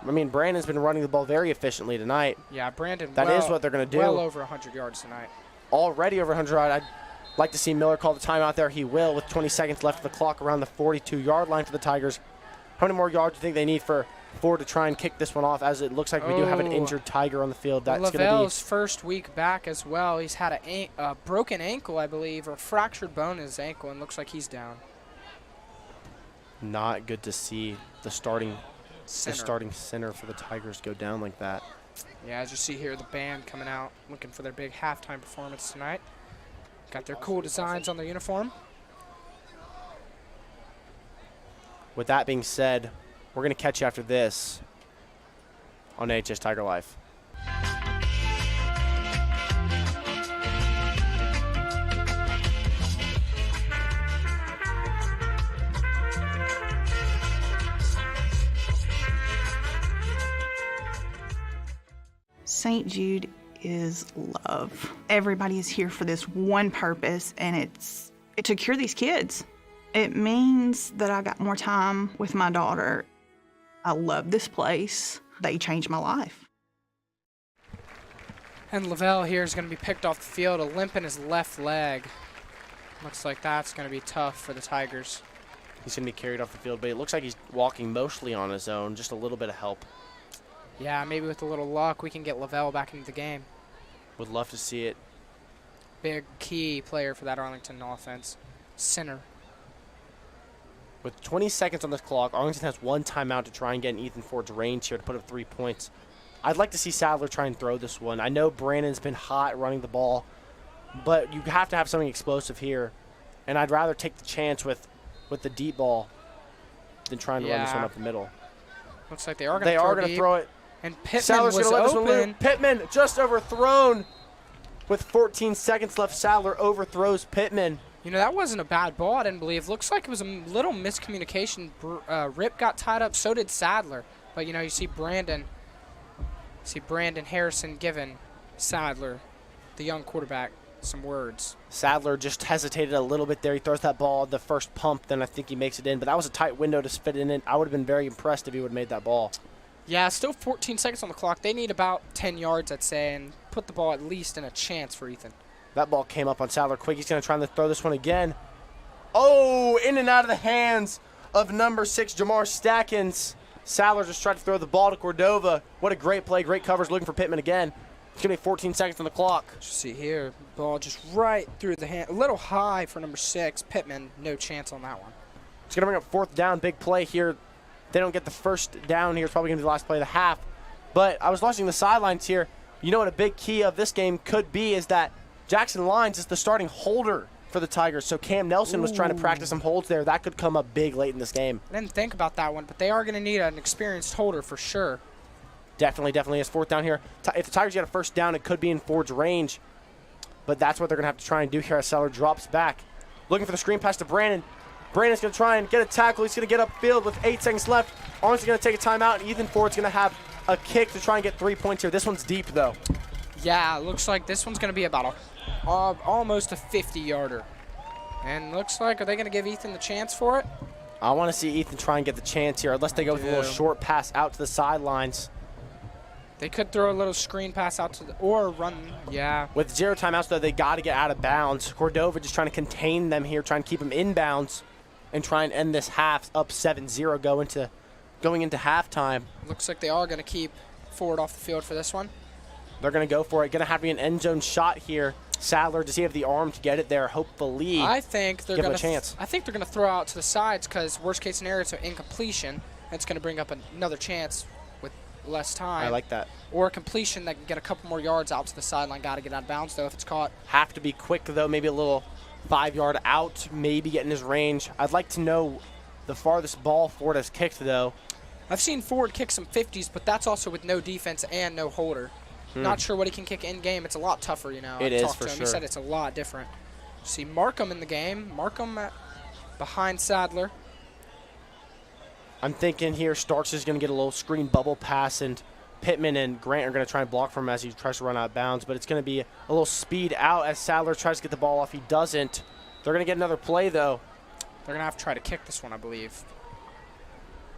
I mean, Brandon's been running the ball very efficiently tonight. Yeah, Brandon, That is what they're going to do. Well over 100 yards tonight. Already over 100 yards. I'd like to see Miller call the timeout there. He will with 20 seconds left of the clock around the 42-yard line for the Tigers. How many more yards do you think they need for Ford to try and kick this one off, as it looks like we do have an injured Tiger on the field? That's going to be Lavelle's first week back as well. He's had a broken ankle, I believe, or fractured bone in his ankle, and looks like he's down. not good to see the starting center for the Tigers go down like that. Yeah, as you see here, the band coming out looking for their big halftime performance tonight. Got their cool designs on their uniform. With that being said, we're going to catch you after this on AHS Tiger Life. St. Jude is love. Everybody is here for this one purpose, and it's to cure these kids. It means that I got more time with my daughter. I love this place. They changed my life. And Lavelle here is going to be picked off the field, a limp in his left leg. Looks like that's going to be tough for the Tigers. He's going to be carried off the field, but it looks like he's walking mostly on his own, just a little bit of help. Yeah, maybe with a little luck, we can get Lavelle back into the game. Would love to see it. Big key player for that Arlington offense. Center. With 20 seconds on the clock, Arlington has one timeout to try and get in Ethan Ford's range here to put up 3 points. I'd like to see Sadler try and throw this one. I know Brandon's been hot running the ball, but you have to have something explosive here. And I'd rather take the chance with the deep ball than trying to run this one up the middle. Looks like they are going to throw it. And Pittman Sadler's was gonna let open. This one Pittman just overthrown. With 14 seconds left, Sadler overthrows Pittman. You know, that wasn't a bad ball, I didn't believe. Looks like it was a little miscommunication. Rip got tied up, so did Sadler. But, you know, you see Brandon Harrison giving Sadler, the young quarterback, some words. Sadler just hesitated a little bit there. He throws that ball the first pump, then I think he makes it in. But that was a tight window to fit in it. I would have been very impressed if he would have made that ball. Yeah, still 14 seconds on the clock. They need about 10 yards, I'd say, and put the ball at least in a chance for Ethan. That ball came up on Sadler quick. He's going to try to throw this one again. Oh, in and out of the hands of number 6, Jamar Stackins. Sadler just tried to throw the ball to Cordova. What a great play, great coverage, looking for Pittman again. It's going to be 14 seconds on the clock. Just see here, ball just right through the hand. A little high for number 6, Pittman. No chance on that one. It's going to bring up 4th down, big play here. They don't get the first down here. It's probably going to be the last play of the half. But I was watching the sidelines here. You know what a big key of this game could be is that Jackson Lyons is the starting holder for the Tigers. So Cam Nelson was trying to practice some holds there. That could come up big late in this game. I didn't think about that one, but they are going to need an experienced holder for sure. Definitely is 4th down here. If the Tigers get a first down, it could be in Ford's range. But that's what they're going to have to try and do here as Sadler drops back. Looking for the screen pass to Brandon. Brandon's going to try and get a tackle. He's going to get upfield with 8 seconds left. Arlington's going to take a timeout, and Ethan Ford's going to have a kick to try and get 3 points here. This one's deep, though. Yeah, looks like this one's going to be about almost a 50-yarder. And looks like, are they going to give Ethan the chance for it? I want to see Ethan try and get the chance here, unless they go with a little short pass out to the sidelines. They could throw a little screen pass out to the, or run, yeah. With 0 timeouts, though, they got to get out of bounds. Cordova just trying to contain them here, trying to keep them inbounds and try and end this half up 7-0 going into halftime. Looks like they are going to keep Ford off the field for this one. They're going to go for it. Going to have to be an end zone shot here. Sadler, does he have the arm to get it there? Hopefully. I think they're going to chance. I think they're going to throw out to the sides because worst case scenario, it's an incompletion. It's going to bring up another chance with less time. I like that. Or a completion that can get a couple more yards out to the sideline. Got to get out of bounds though if it's caught. Have to be quick though. Maybe a little 5-yard out. Maybe get in his range. I'd like to know the farthest ball Ford has kicked though. I've seen Ford kick some 50s, but that's also with no defense and no holder. Not sure what he can kick in game. It's a lot tougher, you know. It is for sure. He said it's a lot different. See Markham in the game. Markham behind Sadler. I'm thinking here Starks is going to get a little screen bubble pass and Pittman and Grant are going to try and block for him as he tries to run out of bounds, but it's going to be a little speed out as Sadler tries to get the ball off. He doesn't. They're going to get another play, though. They're going to have to try to kick this one, I believe.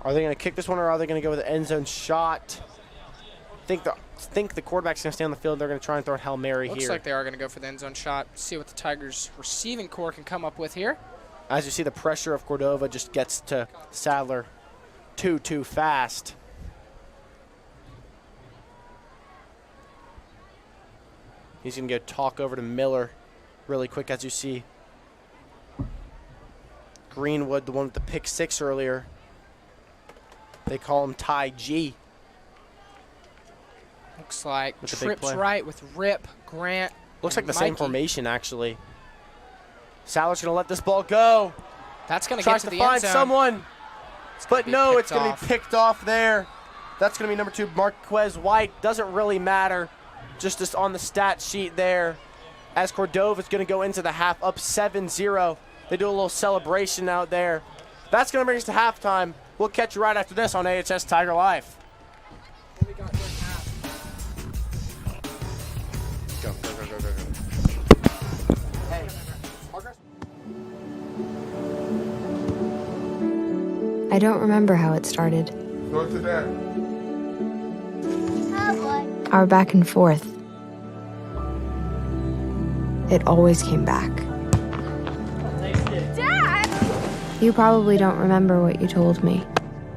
Are they going to kick this one, or are they going to go with an end zone shot? Think the quarterback's going to stay on the field. They're going to try and throw a Hail Mary here. Looks like they are going to go for the end zone shot. See what the Tigers receiving core can come up with here. As you see, the pressure of Cordova just gets to Sadler too fast. He's going to go talk over to Miller really quick, as you see. Greenwood, the one with the pick 6 earlier. They call him Ty G. Looks like With the big trips play. right with Rip, Grant. Looks like and the same Mikey. formation, actually. Sadler's going to let this ball go. That's going to get Tries to to the end find zone. someone. But be no, it's picked going to off. be picked off there. That's going to be number 2, Marquez White. Doesn't really matter. Just on the stat sheet there. As Cordova is going to go into the half up 7-0. They do a little celebration out there. That's going to bring us to halftime. We'll catch you right after this on AHS Tiger Life. Go. Hey, I don't remember how it started. Go to that. Our back and forth. It always came back. Dad! You probably don't remember what you told me,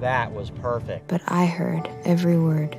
That was perfect. but I heard every word.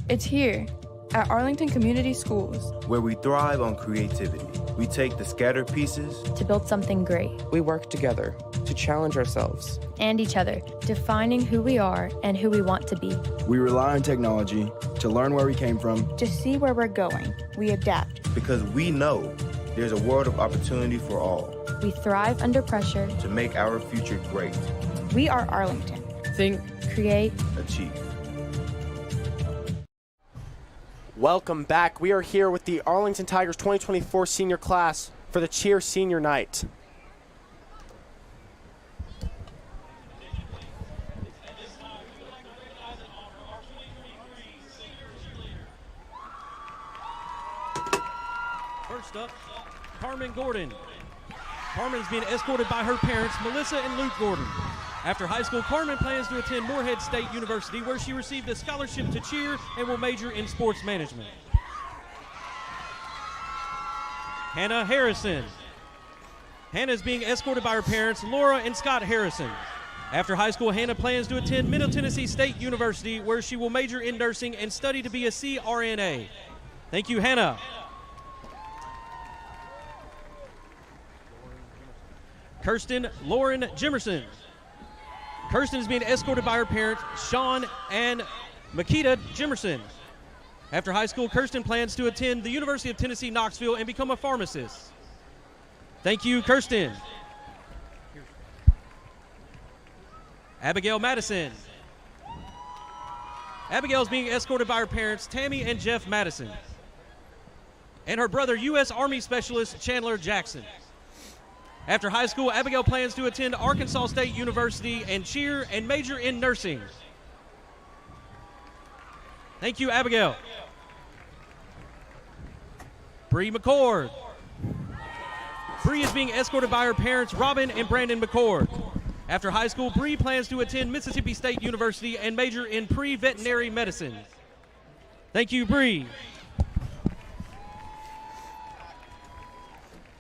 It's here, at Arlington Community Schools. Where we thrive on creativity. We take the scattered pieces To build something great. We work together to challenge ourselves. And each other. Defining who we are and who we want to be. We rely on technology to learn where we came from. To see where we're going, we adapt. because we know there's a world of opportunity for all We thrive under pressure. to make our future great. We are Arlington. Think, create, Achieve. Welcome back. We are here with the Arlington Tigers 2024 senior class for the Cheer Senior Night. First up, Carmen Gordon. Carmen is being escorted by her parents, Melissa and Luke Gordon. After high school, Carmen plans to attend Morehead State University, where she received a scholarship to cheer and will major in sports management. Hannah Harrison. Hannah is being escorted by her parents, Laura and Scott Harrison. After high school, Hannah plans to attend Middle Tennessee State University, where she will major in nursing and study to be a CRNA. Thank you, Hannah. Kirsten Lauren Jimerson. Kirsten is being escorted by her parents, Sean and Makita Jimerson. After high school, Kirsten plans to attend the University of Tennessee, Knoxville and become a pharmacist. Thank you, Kirsten. Abigail Madison. Abigail is being escorted by her parents, Tammy and Jeff Madison, and her brother, U.S. Army Specialist Chandler Jackson. After high school, Abigail plans to attend Arkansas State University and cheer and major in nursing. Thank you, Abigail. Bree McCord. Bree is being escorted by her parents, Robin and Brandon McCord. After high school, Bree plans to attend Mississippi State University and major in pre-veterinary medicine. Thank you, Bree.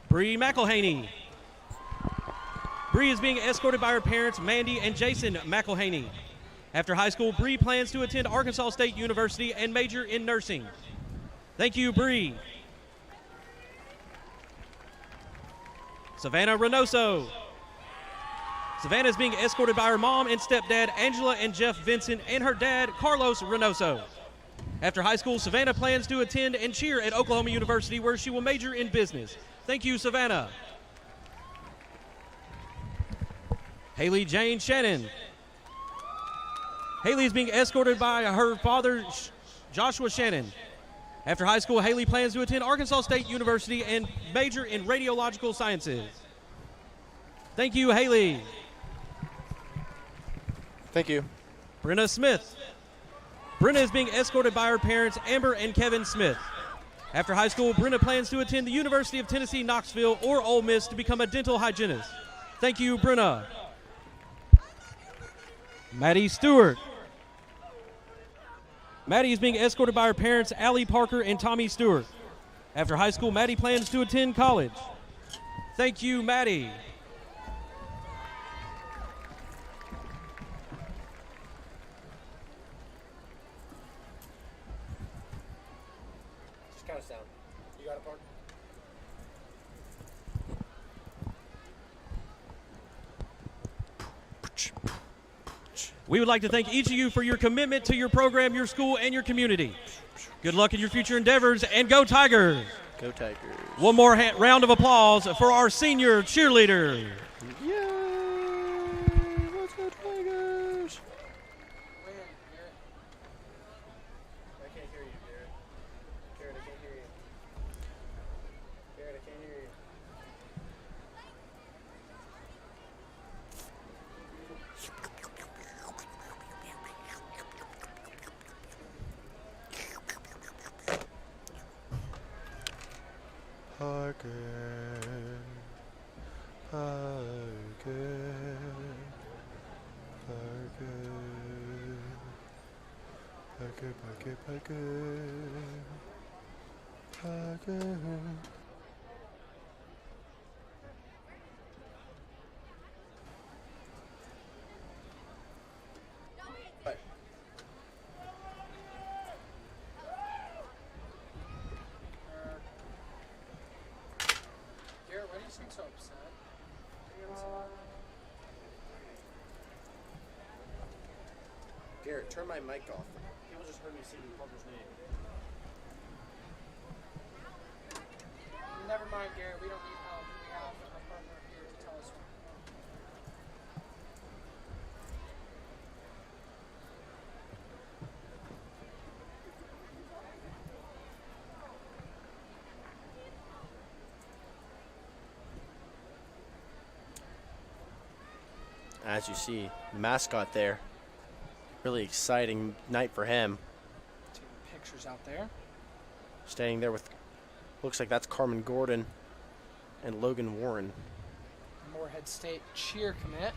Bree McElhaney. Bree is being escorted by her parents, Mandy and Jason McElhaney. After high school, Bree plans to attend Arkansas State University and major in nursing. Thank you, Bree. Savannah Reynoso. Savannah is being escorted by her mom and stepdad, Angela and Jeff Vincent, and her dad, Carlos Reynoso. After high school, Savannah plans to attend and cheer at Oklahoma University, where she will major in business. Thank you, Savannah. Haley Jane Shannon. Haley is being escorted by her father, Joshua Shannon. After high school, Haley plans to attend Arkansas State University and major in radiological sciences. Thank you, Haley. Thank you. Brenna Smith. Brenna is being escorted by her parents, Amber and Kevin Smith. After high school, Brenna plans to attend the University of Tennessee, Knoxville, or Ole Miss to become a dental hygienist. Thank you, Brenna. Maddie Stewart. Maddie is being escorted by her parents, Allie Parker and Tommy Stewart. After high school, Maddie plans to attend college. Thank you, Maddie. Just count us down. You got it, Park? We would like to thank each of you for your commitment to your program, your school, and your community. Good luck in your future endeavors, and go Tigers! Go Tigers. One more round of applause for our senior cheerleader. Yay! Let's go Tigers! I can't hear you, Garrett. Garrett, I can't hear you. Garrett, I can't hear you. Parker, Parker, Parker, Parker, Parker, Parker, Parker. Why do you seem so upset? Garrett, turn my mic off. People just heard me singing Parker's name. Never mind, Garrett. We don't need help. We have a partner here to tell us what. As you see, the mascot there. Really exciting night for him. Taking pictures out there. Staying there with, looks like that's Carmen Gordon and Logan Warren. Moorhead State cheer commit.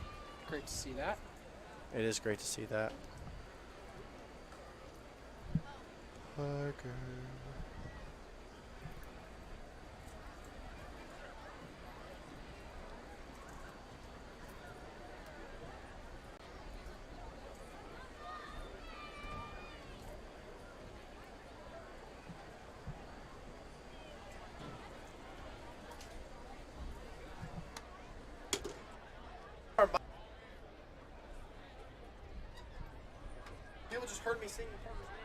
Great to see that. It is great to see that. Parker. People just heard me sing Parker's name.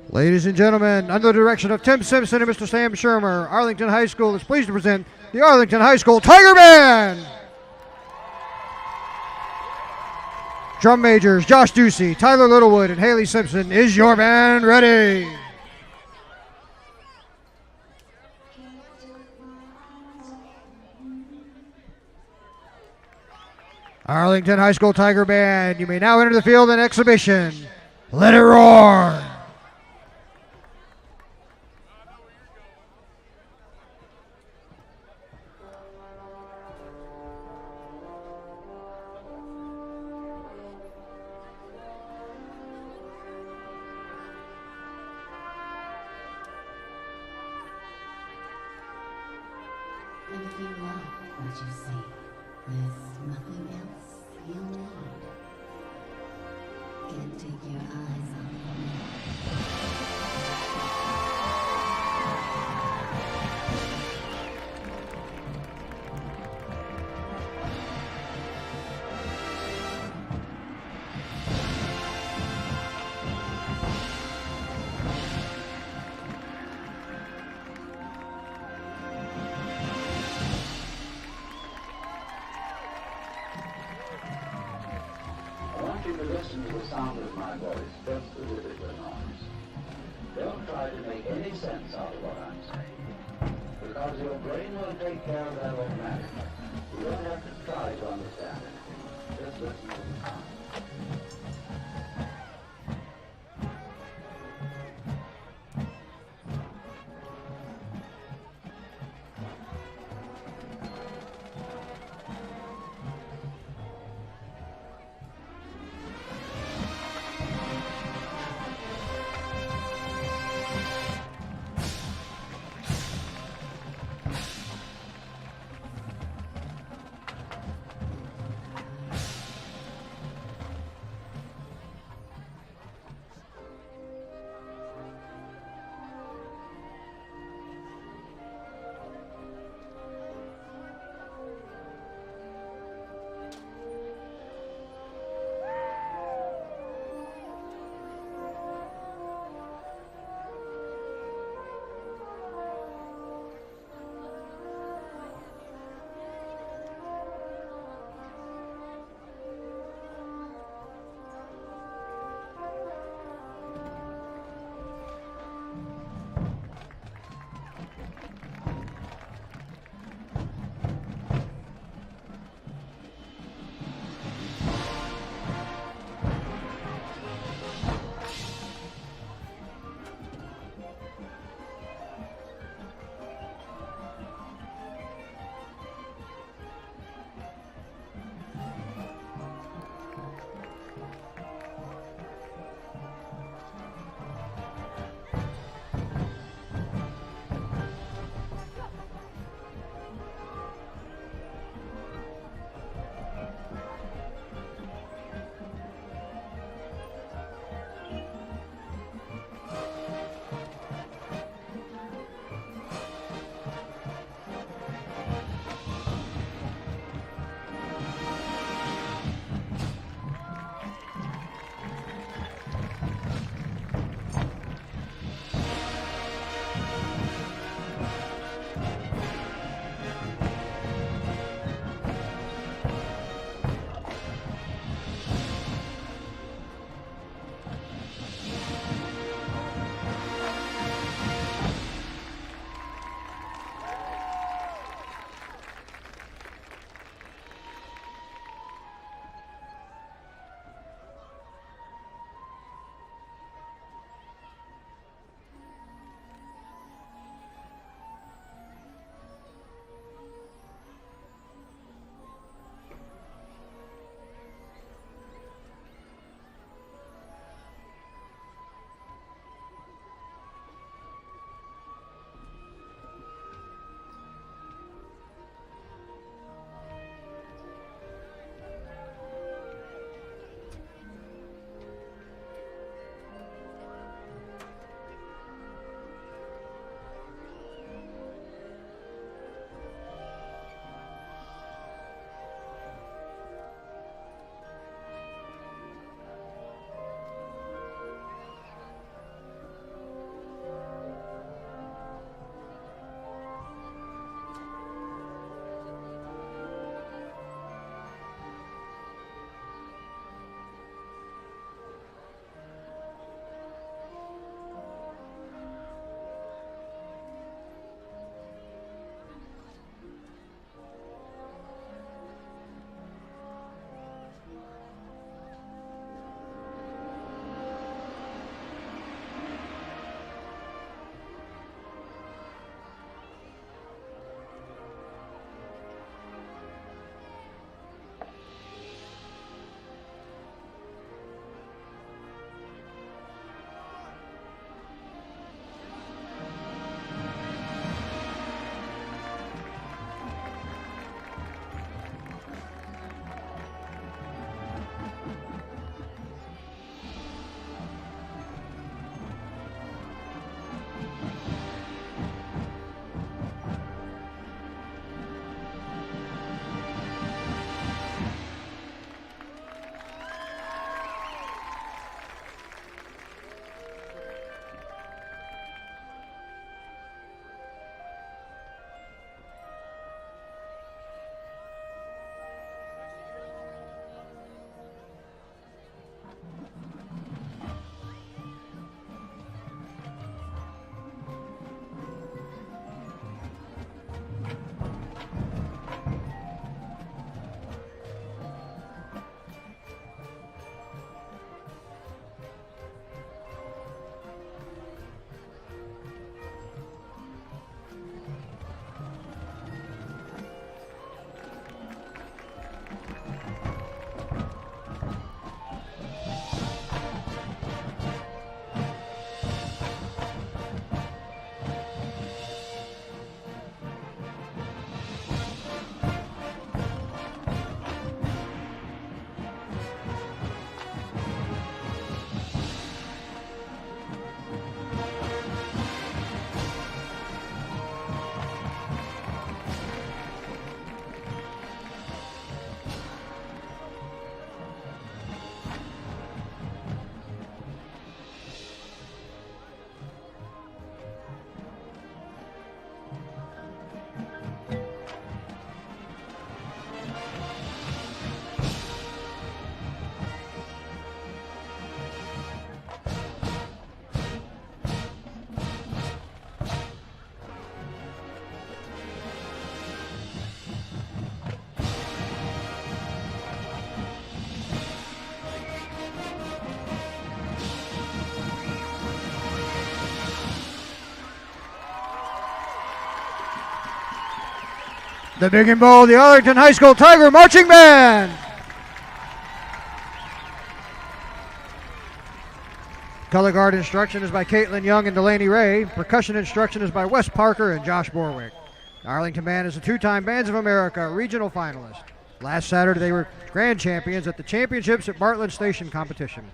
Ladies and gentlemen, under the direction of Tim Simpson and Mr. Sam Shermer, Arlington High School is pleased to present the Arlington High School Tiger Band. Drum majors Josh Ducey, Tyler Littlewood, and Haley Simpson. Is your band ready? Arlington High School Tiger Band, you may now enter the field in exhibition. Let it roar! And if you love what you see, there's nothing else you'll need. Can't take your eyes off of me. I want you to listen to the sound of my voice, just as if it were noise. Don't try to make any sense out of what I'm saying, because your brain will take care of that automatically. You don't have to try to understand it. Just listen to the sound. The big and bold, the Arlington High School Tiger Marching Band. Color guard instruction is by Caitlin Young and Delaney Ray. Percussion instruction is by Wes Parker and Josh Borwick. The Arlington Band is a two-time Bands of America regional finalist. Last Saturday, they were grand champions at the championships at Bartlett Station competition.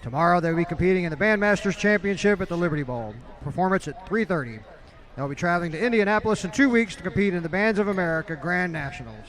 Tomorrow, they'll be competing in the Bandmasters Championship at the Liberty Bowl. Performance at 3:30. They'll be traveling to Indianapolis in 2 weeks to compete in the Bands of America Grand Nationals.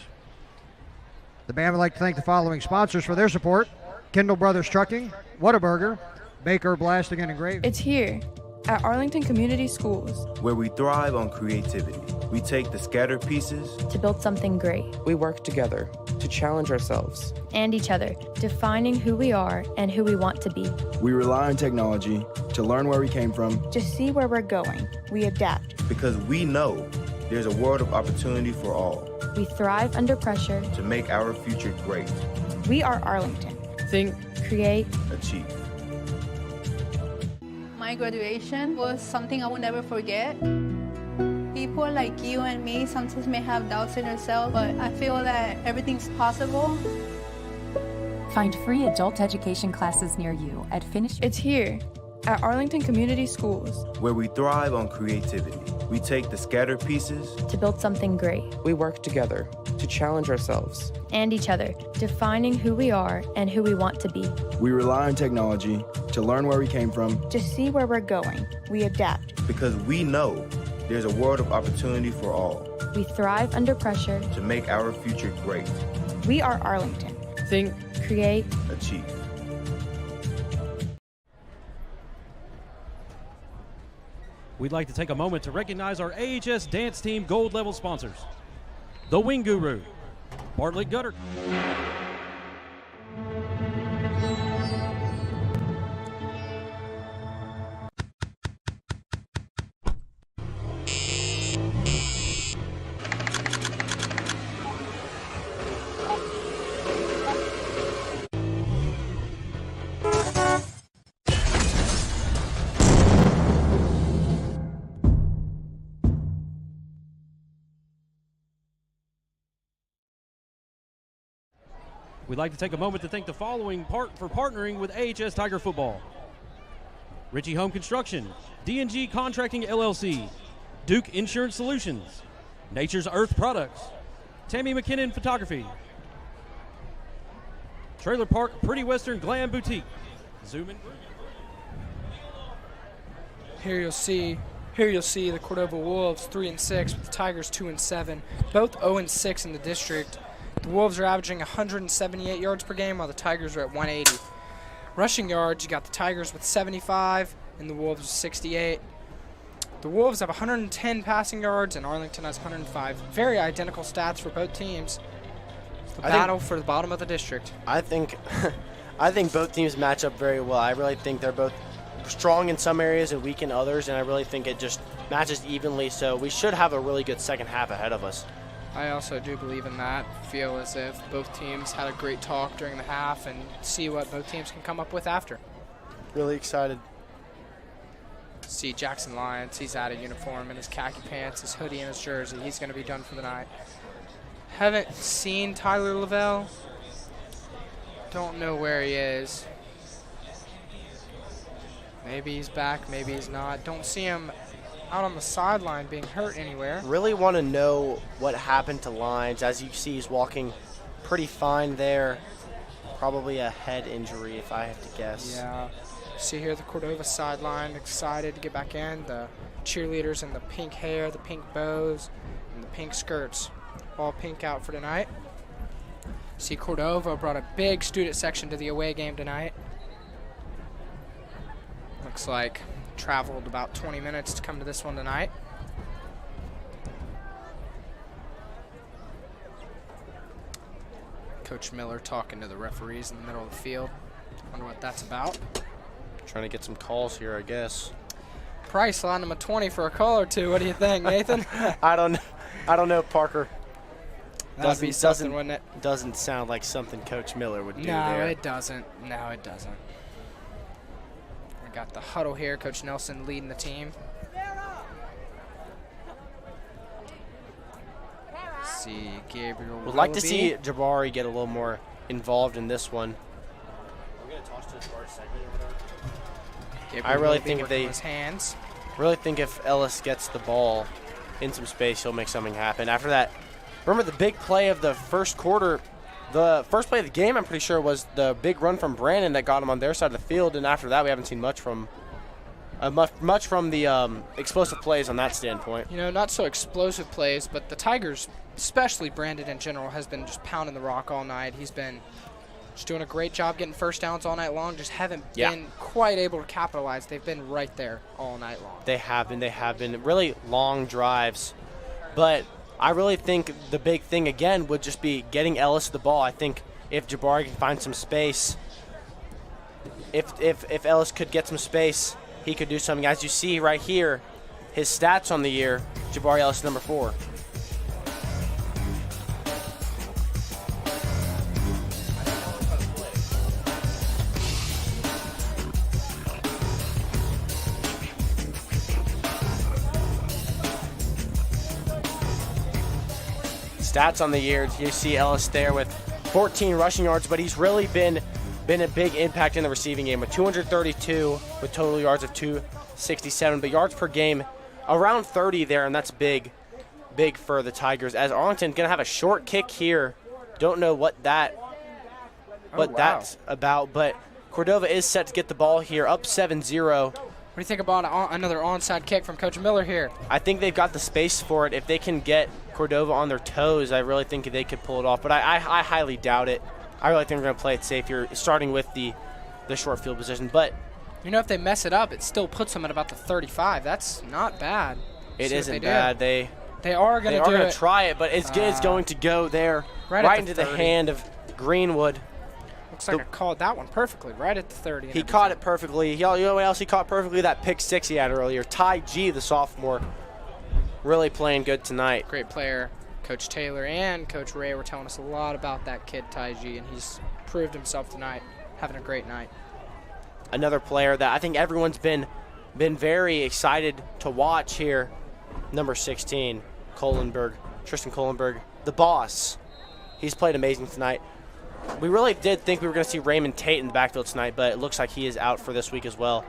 The band would like to thank the following sponsors for their support: Kendall Brothers Trucking, Whataburger, Baker Blasting and Engraving. It's here at Arlington Community Schools, where we thrive on creativity. We take the scattered pieces to build something great. We work together to challenge ourselves and each other, defining who we are and who we want to be. We rely on technology to learn where we came from, to see where we're going. We adapt. Because we know there's a world of opportunity for all. We thrive under pressure to make our future great. We are Arlington. Think, create, achieve. My graduation was something I will never forget. People like you and me sometimes may have doubts in ourselves, but I feel that everything's possible. Find free adult education classes near you at Finish. It's here at Arlington Community Schools, where we thrive on creativity. We take the scattered pieces to build something great. We work together to challenge ourselves and each other, defining who we are and who we want to be. We rely on technology to learn where we came from, to see where we're going. We adapt. Because we know there's a world of opportunity for all. We thrive under pressure to make our future great. We are Arlington. Think, create, achieve. We'd like to take a moment to recognize our AHS dance team gold level sponsors. The Wing Guru, Bartlett Gutter. We'd like to take a moment to thank the following for partnering with AHS Tiger Football. Ritchie Home Construction, D&G Contracting LLC, Duke Insurance Solutions, Nature's Earth Products, Tammy McKinnon Photography, Trailer Park Pretty Western Glam Boutique, Zoom in. Here you'll see the Cordova Wolves 3-6 with the Tigers 2-7, both 0-6 in the district. The Wolves are averaging 178 yards per game, while the Tigers are at 180. Rushing yards, you got the Tigers with 75 and the Wolves with 68. The Wolves have 110 passing yards and Arlington has 105. Very identical stats for both teams. It's the battle for the bottom of the district. I think both teams match up very well. I really think they're both strong in some areas and weak in others, and I really think it just matches evenly, so we should have a really good second half ahead of us. I also do believe in that. Feel as if both teams had a great talk during the half and see what both teams can come up with after. Really excited. See Jackson Lyons, he's out of uniform in his khaki pants, his hoodie, and his jersey. He's going to be done for the night. Haven't seen Tyler Lavelle. Don't know where he is. Maybe he's back, maybe he's not. Don't see him out on the sideline being hurt anywhere. Really want to know what happened to Lyons. As you see, he's walking pretty fine there. Probably a head injury, if I have to guess. Yeah. See here the Cordova sideline, excited to get back in. The cheerleaders in the pink hair, the pink bows, and the pink skirts. All pink out for tonight. See Cordova brought a big student section to the away game tonight. Looks like traveled about 20 minutes to come to this one tonight. Coach Miller talking to the referees in the middle of the field. Wonder what that's about. Trying to get some calls here, I guess. Price lined him a 20 for a call or two. What do you think, Nathan? I don't know, Parker. That'd be something, wouldn't it? Doesn't sound like something Coach Miller would do there. No, it doesn't. No, it doesn't. We got the huddle here. Coach Nelson leading the team. Let's see, Gabriel. Would like to see Jabari get a little more involved in this one. I really think if they if Ellis gets the ball in some space, he'll make something happen. After that, remember the big play of the first quarter, the first play of the game, I'm pretty sure, was the big run from Brandon that got him on their side of the field. And after that, we haven't seen much from the explosive plays on that standpoint. You know, not so explosive plays, but the Tigers, especially Brandon in general, has been just pounding the rock all night. He's been just doing a great job getting first downs all night long. Just haven't been quite able to capitalize. They've been right there all night long. They have been really long drives. But I really think the big thing, again, would just be getting Ellis the ball. I think if Jabari can find some space, if Ellis could get some space, he could do something. As you see right here, his stats on the year, Jabari Ellis is number 4. Stats on the year, you see Ellis there with 14 rushing yards, but he's really been a big impact in the receiving game with 232 with total yards of 267, but yards per game around 30 there, and that's big for the Tigers. As Arlington going to have a short kick here. Don't know what that's about, but Cordova is set to get the ball here, up 7-0. What do you think about another onside kick from Coach Miller here? I think they've got the space for it. If they can get Cordova on their toes, I really think they could pull it off, but I highly doubt it. I really think we're going to play it safe here, starting with the short field position. But you know, if they mess it up, it still puts them at about the 35. That's not bad. It isn't bad. They are going to try it, but it's going to go there right into the hand of Greenwood. Looks like I called that one perfectly, right at the 30. He caught it perfectly. You know what else he caught perfectly? That pick 6 he had earlier. Ty G, the sophomore, really playing good tonight. Great player. Coach Taylor and Coach Ray were telling us a lot about that kid, Ty G, and he's proved himself tonight, having a great night. Another player that I think everyone's been very excited to watch here, number 16, Tristan Kohlenberg, the boss. He's played amazing tonight. We really did think we were going to see Raymond Tate in the backfield tonight, but it looks like he is out for this week as well.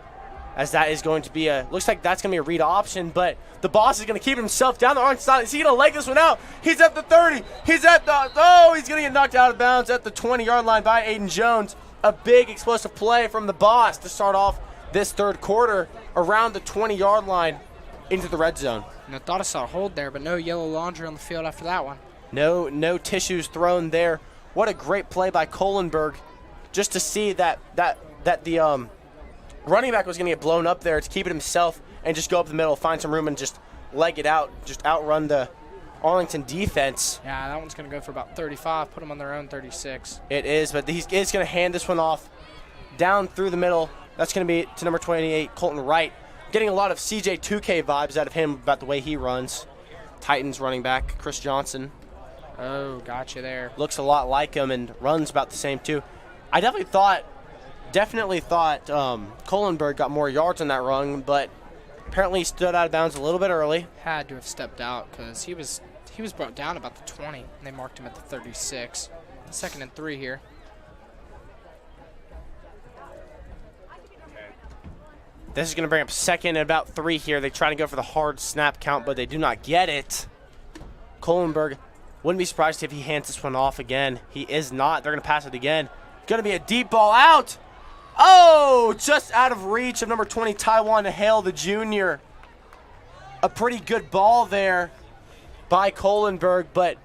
As that is going to be looks like that's going to be a read option, but the boss is going to keep himself down the orange side. Is he going to leg this one out? He's at the 30. He's at the, he's going to get knocked out of bounds at the 20-yard line by Aiden Jones. A big explosive play from the boss to start off this third quarter around the 20-yard line into the red zone. And I thought I saw a hold there, but no yellow laundry on the field after that one. No tissues thrown there. What a great play by Kohlenberg, just to see that the running back was going to get blown up there to keep it himself and just go up the middle, find some room, and just leg it out, just outrun the Arlington defense. Yeah, that one's going to go for about 35, put them on their own 36. It is, but he's going to hand this one off down through the middle. That's going to be to number 28, Colton Wright. Getting a lot of CJ 2K vibes out of him about the way he runs. Titans running back, Chris Johnson. Oh, gotcha there. Looks a lot like him and runs about the same too. I definitely thought Kohlenberg got more yards on that run, but apparently he stood out of bounds a little bit early. Had to have stepped out because he was brought down about the 20, and they marked him at the 36. 2nd and 3 here. This is going to bring up 2nd and about 3 here. They try to go for the hard snap count, but they do not get it. Kohlenberg, wouldn't be surprised if he hands this one off again. He is not. They're going to pass it again. Going to be a deep ball out. Oh, just out of reach of number 20, Taiwan Hale, the junior. A pretty good ball there by Kohlenberg, but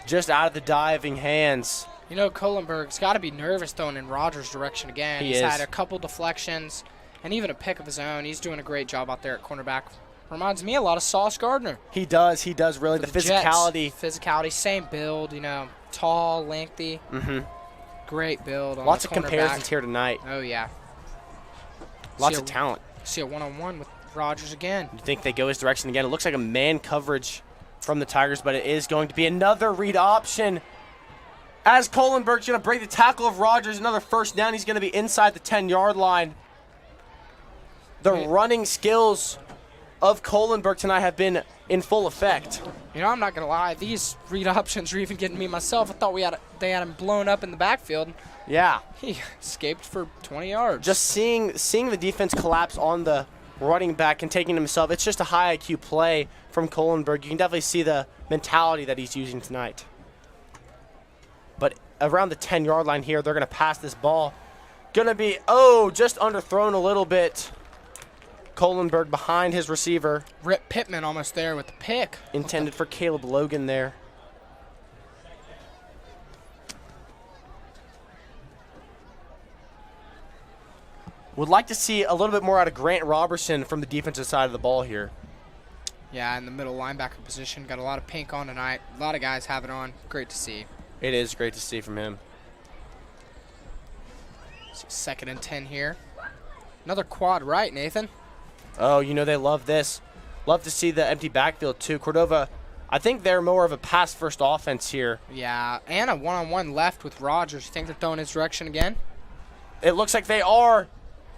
just out of the diving hands. You know, Kohlenberg's got to be nervous throwing in Rogers' direction again. He's had a couple deflections and even a pick of his own. He's doing a great job out there at cornerback. Reminds me a lot of Sauce Gardner. He does really. The physicality. Physicality, same build, you know, tall, lengthy. Mm-hmm. Great build on lots the of comparisons here tonight. Oh, yeah. Lots of talent. See a one-on-one with Rogers again. You think they go his direction again? It looks like a man coverage from the Tigers, but it is going to be another read option. As Kohlenberg's going to break the tackle of Rogers, another first down. He's going to be inside the 10-yard line. The running skills of Kohlenberg tonight have been in full effect. You know, I'm not going to lie. These read options are even getting me myself. I thought they had him blown up in the backfield. Yeah. He escaped for 20 yards. Just seeing the defense collapse on the running back and taking himself, it's just a high IQ play from Kohlenberg. You can definitely see the mentality that he's using tonight. But around the 10-yard line here, they're going to pass this ball. Going to be, just underthrown a little bit. Kohlenberg behind his receiver. Rip Pittman almost there with the pick. Intended for Caleb Logan there. Would like to see a little bit more out of Grant Robertson from the defensive side of the ball here. Yeah, in the middle linebacker position. Got a lot of pink on tonight. A lot of guys have it on. Great to see. It is great to see from him. 2nd and 10 here. Another quad right, Nathan. Oh, you know they love this. Love to see the empty backfield too. Cordova, I think they're more of a pass-first offense here. Yeah, and a one-on-one left with Rogers. You think they're throwing his direction again? It looks like they are.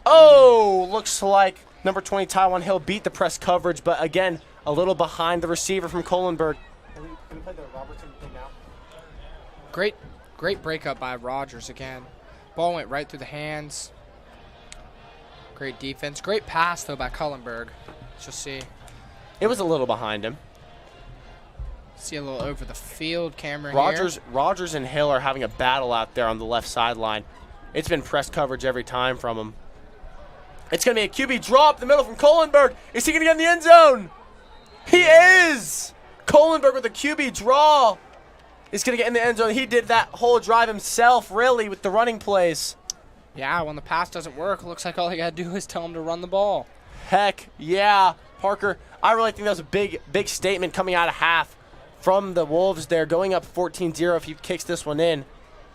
Oh, looks like number 20, Taiwan Hill, beat the press coverage, but again, a little behind the receiver from Kohlenberg. Can we play the Robertson thing now? Great breakup by Rogers again. Ball went right through the hands. Great defense. Great pass, though, by Kohlenberg. Let's just see. It was a little behind him. See a little over the field camera here. here. Rogers and Hill are having a battle out there on the left sideline. It's been press coverage every time from them. It's going to be a QB drop in the middle from Kohlenberg. Is he going to get in the end zone? He is! Kohlenberg with a QB draw. He's going to get in the end zone. He did that whole drive himself, really, with the running plays. Yeah, when the pass doesn't work, it looks like all you got to do is tell him to run the ball. Heck, yeah. Parker, I really think that was a big statement coming out of half from the Wolves there, going up 14-0 if he kicks this one in.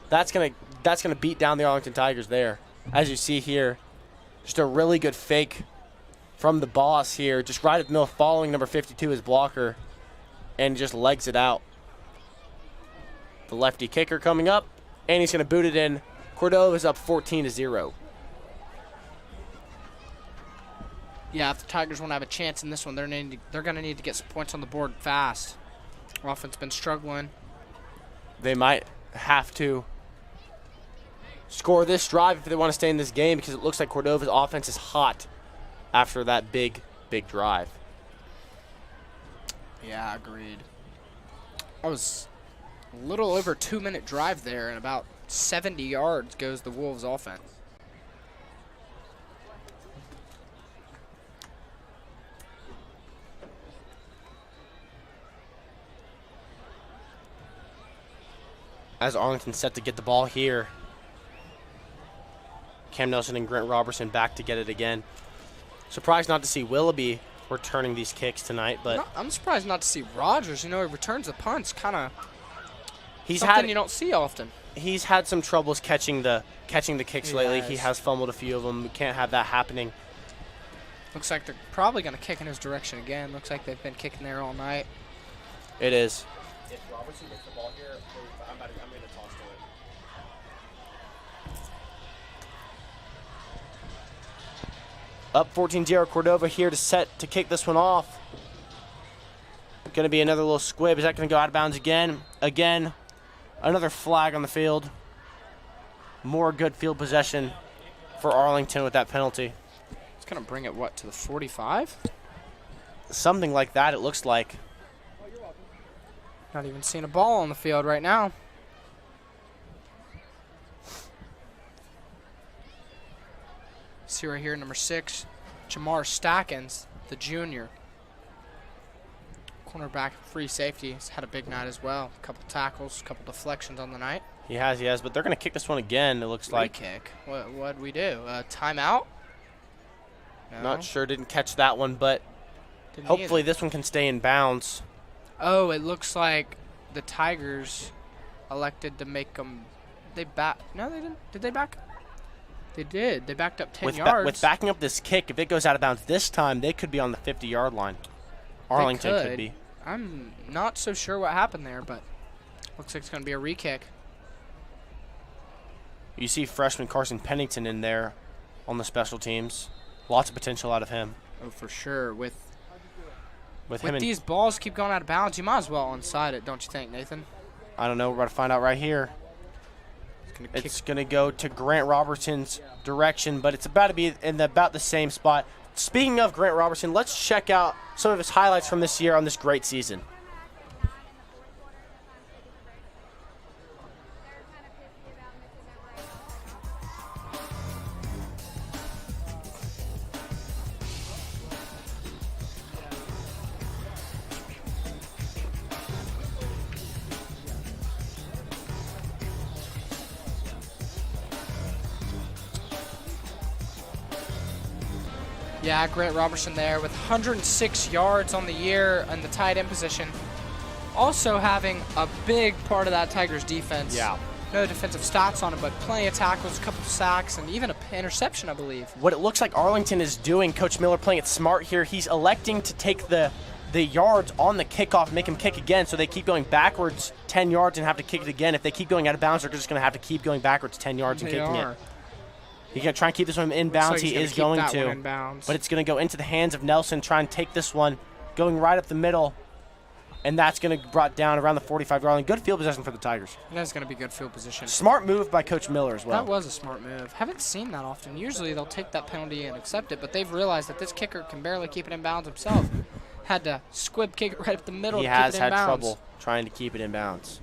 That's gonna beat down the Arlington Tigers there. As you see here, just a really good fake from the boss here, just right at the middle, following number 52, his blocker, and just legs it out. The lefty kicker coming up, and he's gonna boot it in. Cordova is up 14-0. Yeah, if the Tigers want to have a chance in this one, they're going to need to get some points on the board fast. Offense been struggling. They might have to score this drive if they want to stay in this game, because it looks like Cordova's offense is hot after that big drive. Yeah, agreed. I was a little over 2-minute drive there, and about 70 yards goes the Wolves offense. As Arlington's set to get the ball here. Cam Nelson and Grant Robertson back to get it again. Surprised not to see Willoughby returning these kicks tonight, but No, I'm surprised not to see Rogers. You know, he returns the punts, kind of he's something had you don't see often. He's had some troubles catching the kicks lately. He has fumbled a few of them. We can't have that happening. Looks like they're probably going to kick in his direction again. Looks like they've been kicking there all night. It is. If Robertson gets the ball here, I'm going to toss to it. Up 14-0, Cordova here to kick this one off. Going to be another little squib. Is that going to go out of bounds again? Again, another flag on the field. More good field possession for Arlington with that penalty. It's going to bring it, what, to the 45? Something like that, it looks like. Not even seeing a ball on the field right now. See right here, number 6, Jamar Stackens, the junior. Cornerback, free safety. He's had a big night as well. A couple tackles, a couple deflections on the night. He has, but they're going to kick this one again, it looks like. Kick. What'd we do? Timeout? No. Not sure, didn't catch that one, but hopefully this one can stay in bounds. Oh, it looks like the Tigers elected to make them. No, they didn't. Did they back? They did. They backed up 10 yards. With backing up this kick, if it goes out of bounds this time, they could be on the 50-yard line. Arlington could be. I'm not so sure what happened there, but looks like it's going to be a re-kick. You see freshman Carson Pennington in there on the special teams. Lots of potential out of him. Oh, for sure. With With these balls keep going out of bounds, you might as well onside it, don't you think, Nathan? I don't know. We're about to find out right here. It's going to go to Grant Robertson's direction, but it's about to be in about the same spot. Speaking of Grant Robertson, let's check out some of his highlights from this year on this great season. Yeah, Grant Robertson there with 106 yards on the year in the tight end position. Also having a big part of that Tigers defense. Yeah. No defensive stats on it, but plenty of tackles, a couple of sacks, and even an interception, I believe. What it looks like Arlington is doing, Coach Miller playing it smart here, he's electing to take the yards on the kickoff, make him kick again, so they keep going backwards 10 yards and have to kick it again. If they keep going out of bounds, they're just going to have to keep going backwards 10 yards and kicking it. He's going to try and keep this one in bounds. He is going to. But it's going to go into the hands of Nelson, try and take this one, going right up the middle. And that's going to be brought down around the 45-yard line. Good field possession for the Tigers. That's going to be good field position. Smart move by Coach Miller as well. That was a smart move. Haven't seen that often. Usually they'll take that penalty and accept it, but they've realized that this kicker can barely keep it in bounds himself. Had to squib kick it right up the middle to keep it in bounds. He has had trouble trying to keep it in bounds.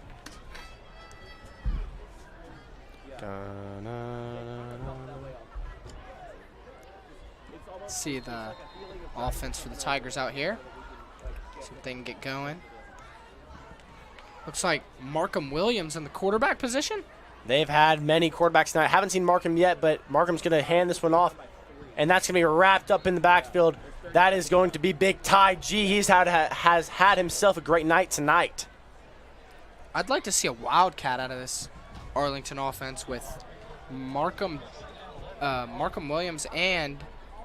See the offense for the Tigers out here. See if they can get going. Looks like Markham Williams in the quarterback position. They've had many quarterbacks tonight. Haven't seen Markham yet, but Markham's going to hand this one off, and that's going to be wrapped up in the backfield. That is going to be Big Ty G. Has had himself a great night tonight. I'd like to see a wildcat out of this Arlington offense with Markham Williams and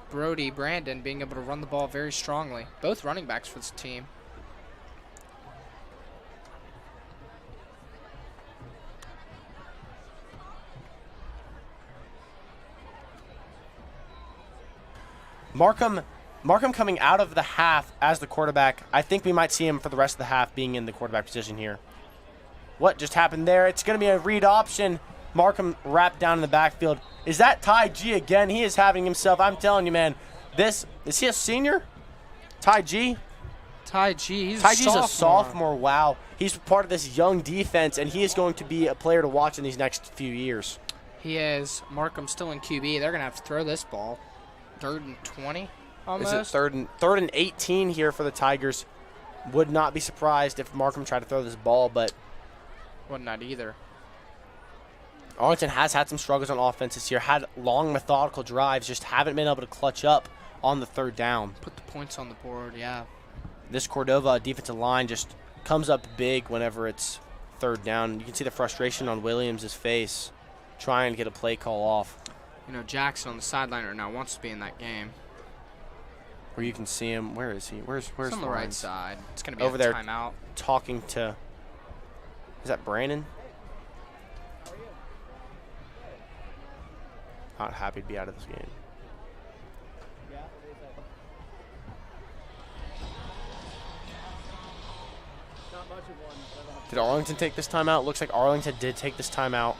Brody Brandon being able to run the ball very strongly. Both running backs for this team. Markham coming out of the half as the quarterback. I think we might see him for the rest of the half being in the quarterback position here. What just happened there? It's going to be a read option. Markham wrapped down in the backfield. Is that Ty G again? He is having himself, I'm telling you, man, is he a senior? Ty G? Ty G's a sophomore. Wow. He's part of this young defense, and he is going to be a player to watch in these next few years. He is. Markham still in QB. They're going to have to throw this ball. 3rd and 20 almost. Is it third and 18 here for the Tigers? Would not be surprised if Markham tried to throw this ball, but would not either. Arlington has had some struggles on offense this year, had long, methodical drives, just haven't been able to clutch up on the 3rd down. Put the points on the board, yeah. This Cordova defensive line just comes up big whenever it's 3rd down. You can see the frustration on Williams' face trying to get a play call off. You know, Jackson on the sideline right now wants to be in that game. Where you can see him. Where is he? Where's on the right side. It's going to be over there timeout. Talking to, is that Brandon? Not happy to be out of this game. Did Arlington take this timeout? Looks like Arlington did take this timeout.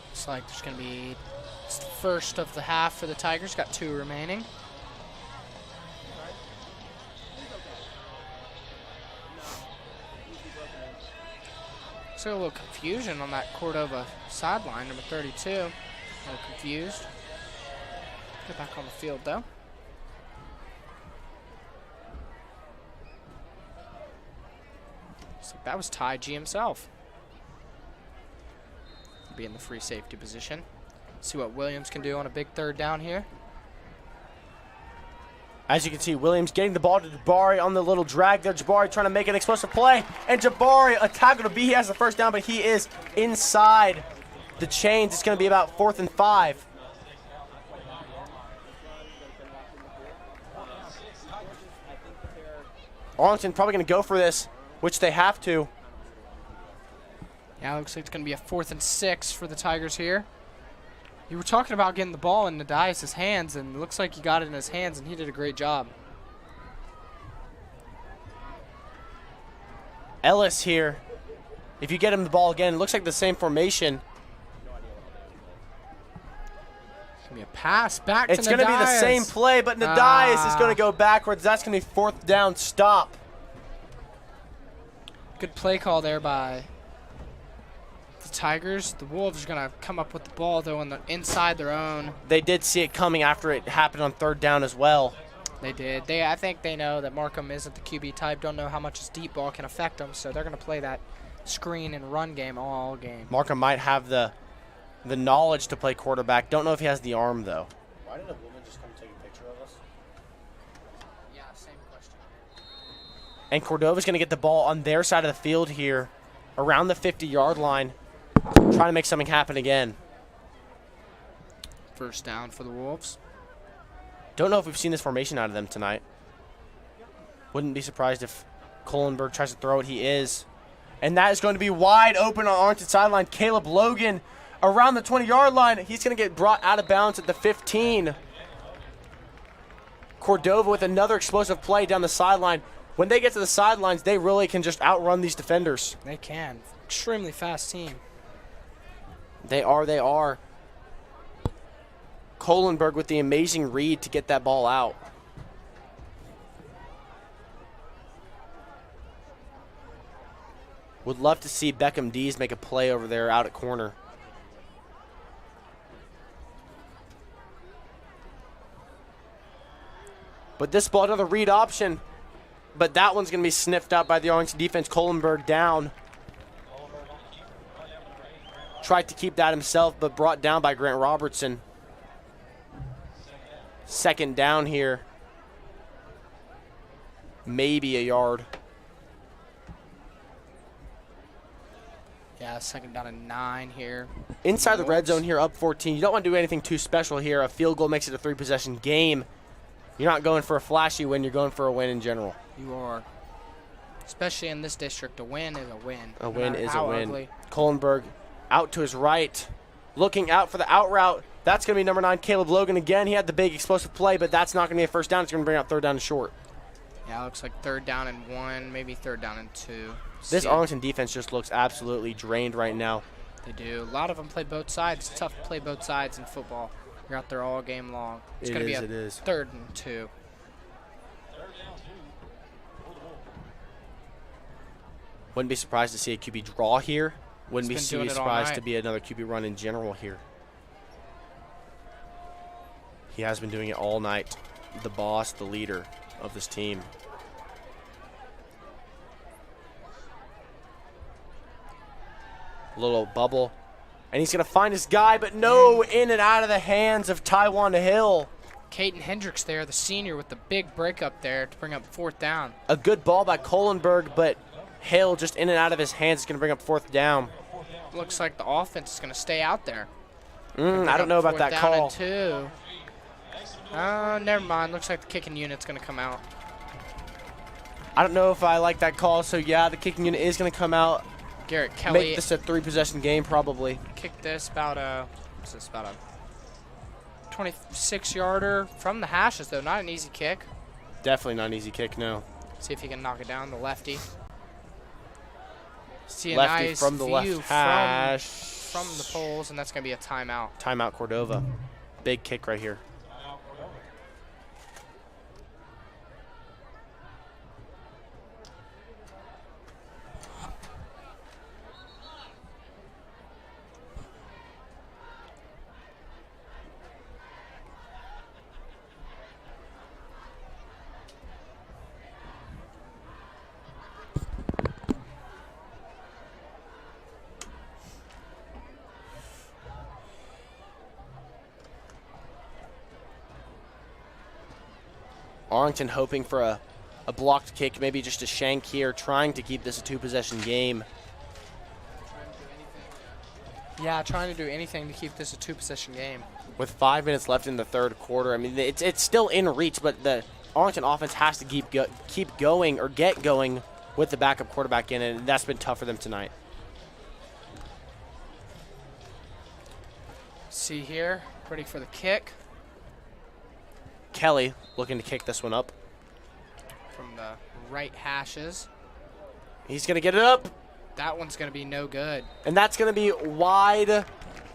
Looks like there's going to be it's the first of the half for the Tigers. Got 2 remaining. So a little confusion on that Cordova sideline, number 32. A little confused. Get back on the field, though. So that was Ty G himself. Be in the free safety position. See what Williams can do on a big 3rd down here. As you can see, Williams getting the ball to Jabari on the little drag there. Jabari trying to make an explosive play. And Jabari, a tackle to be. He has the 1st down, but he is inside the chains. It's going to be about 4th and 5. Arlington probably going to go for this, which they have to. Yeah, it looks like it's going to be a 4th and 6 for the Tigers here. You were talking about getting the ball in Nadias' hands, and it looks like he got it in his hands, and he did a great job. Ellis here. If you get him the ball again, it looks like the same formation. It's going to be a pass back to Nadias. It's going to be the same play, but Nadias is going to go backwards. That's going to be 4th down stop. Good play call there by the Tigers. The Wolves are going to come up with the ball, though, on the inside their own. They did see it coming after it happened on 3rd down as well. They did. I think they know that Markham isn't the QB type, don't know how much his deep ball can affect them, so they're going to play that screen and run game all game. Markham might have the knowledge to play quarterback. Don't know if he has the arm, though. Why did a woman just come take a picture of us? Yeah, same question. And Cordova's going to get the ball on their side of the field here around the 50-yard line, trying to make something happen again. 1st down for the Wolves. Don't know if we've seen this formation out of them tonight. Wouldn't be surprised if Kohlenberg tries to throw it. He is. And that is going to be wide open on Arlington sideline. Caleb Logan around the 20-yard line. He's going to get brought out of bounds at the 15. Cordova with another explosive play down the sideline. When they get to the sidelines, they really can just outrun these defenders. They can. Extremely fast team. They are. Kohlenberg with the amazing read to get that ball out. Would love to see Beckham Dees make a play over there out at corner. But this ball, another read option. But that one's going to be sniffed out by the Arlington defense. Kohlenberg down. Tried to keep that himself, but brought down by Grant Robertson. 2nd down here. Maybe a yard. Yeah, 2nd down and 9 here. Inside the red zone here, up 14. You don't want to do anything too special here. A field goal makes it a 3-possession game. You're not going for a flashy win. You're going for a win in general. You are. Especially in this district, a win is a win. A win is a win. Ugly. Kohlenberg out to his right. Looking out for the out route. That's going to be number 9, Caleb Logan again. He had the big explosive play, but that's not going to be a 1st down. It's going to bring out 3rd down and short. Yeah, it looks like 3rd down and 1, maybe 3rd down and 2. This Arlington defense just looks absolutely drained right now. They do. A lot of them play both sides. It's tough to play both sides in football. You're out there all game long. It's going to be a 3rd and 2. Wouldn't be surprised to see a QB draw here. Wouldn't be surprised to be another QB run in general here. He has been doing it all night. The boss, the leader of this team. Little bubble. And he's going to find his guy, but no, in and out of the hands of Taiwan Hill. Caden Hendricks there, the senior, with the big breakup there to bring up 4th down. A good ball by Kohlenberg, but Hill just in and out of his hands is going to bring up 4th down. Looks like the offense is going to stay out there. I don't know about that call. 4th down and 2. Never mind. Looks like the kicking unit's going to come out. I don't know if I like that call, so yeah, the kicking unit is going to come out. Garrett Kelly. Make this a 3-possession game, probably. Kicked this about a 26-yarder from the hashes, though. Not an easy kick. Definitely not an easy kick, no. See if he can knock it down, the lefty. See a lefty nice from the view left hash. From the poles, and that's going to be a timeout. Timeout, Cordova. Big kick right here. Arlington hoping for a blocked kick, maybe just a shank here, trying to keep this a 2-possession game. Yeah, trying to do anything to keep this a 2-possession game. With 5 minutes left in the 3rd quarter, I mean, it's still in reach, but the Arlington offense has to keep going or get going with the backup quarterback in, and that's been tough for them tonight. See here, ready for the kick. Kelly looking to kick this one up. From the right hashes. He's going to get it up. That one's going to be no good. And that's going to be wide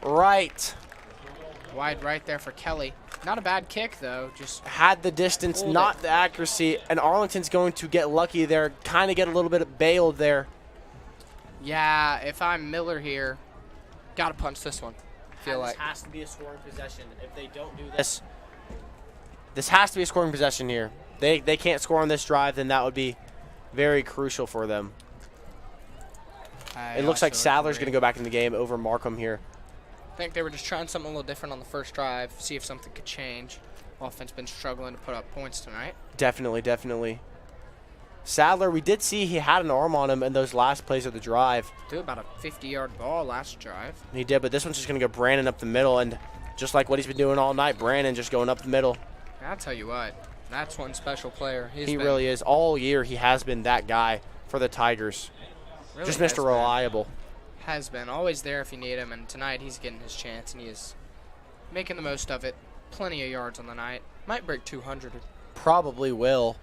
right. Wide right there for Kelly. Not a bad kick, though. Just had the distance, not the accuracy. And Arlington's going to get lucky there, kind of get a little bit bailed there. Yeah, if I'm Miller here, got to punch this one. This has to be a scoring possession. If they don't do this, this has to be a scoring possession here. They can't score on this drive, then that would be very crucial for them. It looks like Sadler's going to go back in the game over Markham here. I think they were just trying something a little different on the first drive, see if something could change. Offense been struggling to put up points tonight. Definitely, definitely. Sadler, we did see he had an arm on him in those last plays of the drive. Threw about a 50-yard ball last drive. He did, but this one's just going to go Brandon up the middle, and just like what he's been doing all night, Brandon just going up the middle. I'll tell you what, that's one special player. He really is. All year he has been that guy for the Tigers. Really just Mr. Reliable. Has been. Always there if you need him, and tonight he's getting his chance, and he is making the most of it. Plenty of yards on the night. Might break 200. Probably will.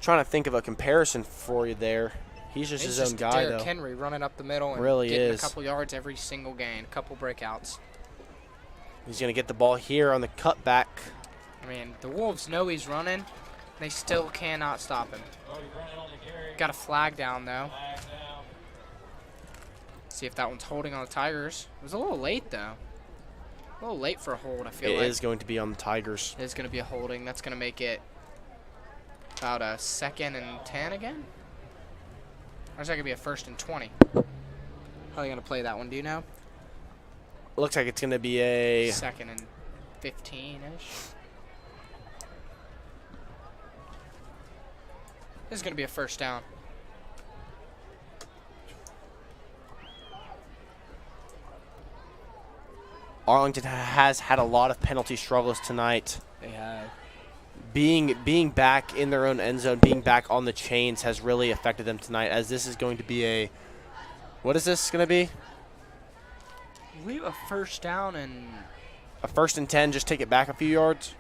Trying to think of a comparison for you there. He's just his own guy, Derrick though. Henry running up the middle and really getting is. a couple yards every single game, a couple breakouts. He's going to get the ball here on the cutback. I mean, the Wolves know he's running. They still cannot stop him. Got a flag down, though. See if that one's holding on the Tigers. It was a little late, though. A little late for a hold, I feel like. It is going to be on the Tigers. It is going to be a holding. That's going to make it about a 2nd and 10 again? Or is that going to be a 1st and 20? How are they going to play that one? Do you know? Looks like it's going to be a 2nd and 15-ish. This is going to be a 1st down. Arlington has had a lot of penalty struggles tonight. They have. Being back in their own end zone, being back on the chains has really affected them tonight, as this is going to be a, what is this going to be? I believe a 1st down and a 1st and 10, just take it back a few yards?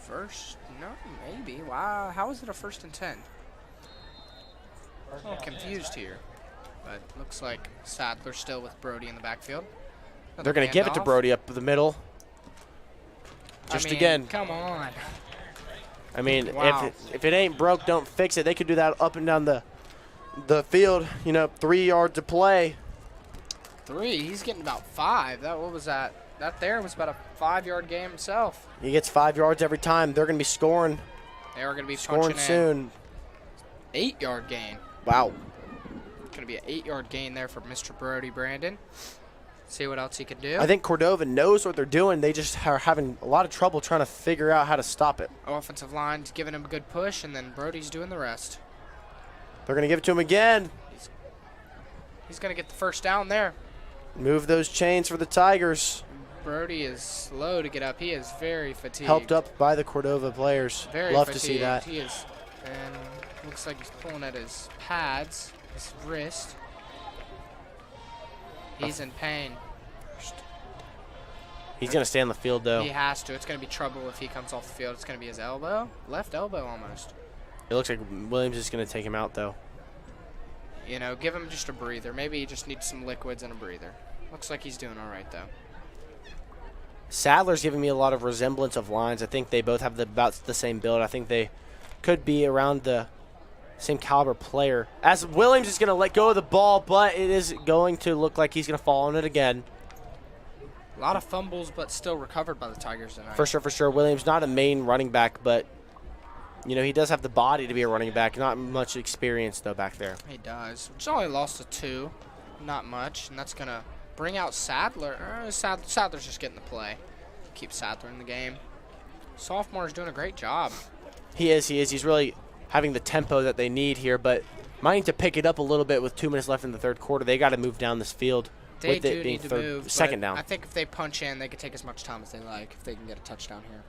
No, maybe. Wow, how is it a 1st and 10? I'm confused here. But looks like Sadler still with Brody in the backfield. They're going to give it to Brody up the middle. Again. Come on. I mean, wow. if it ain't broke, don't fix it. They could do that up and down the field, 3 yards to play. 3? He's getting about 5. What was that? That there was about a 5-yard game himself. He gets 5 yards every time. They're going to be scoring. They are going to be scoring soon. 8-yard gain. Wow. Going to be an 8-yard gain there for Mr. Brody Brandon. See what else he can do. I think Cordova knows what they're doing. They just are having a lot of trouble trying to figure out how to stop it. Offensive line's giving him a good push, and then Brody's doing the rest. They're going to give it to him again. He's going to get the 1st down there. Move those chains for the Tigers. Brody is slow to get up. He is very fatigued. Helped up by the Cordova players. Very Love fatigued. to see that. He is. And looks like he's pulling at his pads, his wrist. He's in pain. He's going to stay on the field, though. He has to. It's going to be trouble if he comes off the field. It's going to be his elbow. Left elbow almost. It looks like Williams is going to take him out, though. Give him just a breather. Maybe he just needs some liquids and a breather. Looks like he's doing all right, though. Sadler's giving me a lot of resemblance of lines. I think they both have about the same build. I think they could be around the same caliber player. As Williams is going to let go of the ball, but it is going to look like he's going to fall on it again. A lot of fumbles, but still recovered by the Tigers tonight. For sure, for sure. Williams, not a main running back, but, he does have the body to be a running back. Not much experience, though, back there. He does. Which only lost to 2. Not much, and that's going to bring out Sadler. Sadler's just getting the play. Keep Sadler in the game. Sophomore's doing a great job. He is. He's really having the tempo that they need here, but might need to pick it up a little bit with 2 minutes left in the third quarter. They got to move down this field. They with do it being need to move. 2nd down. I think if they punch in, they could take as much time as they like if they can get a touchdown here.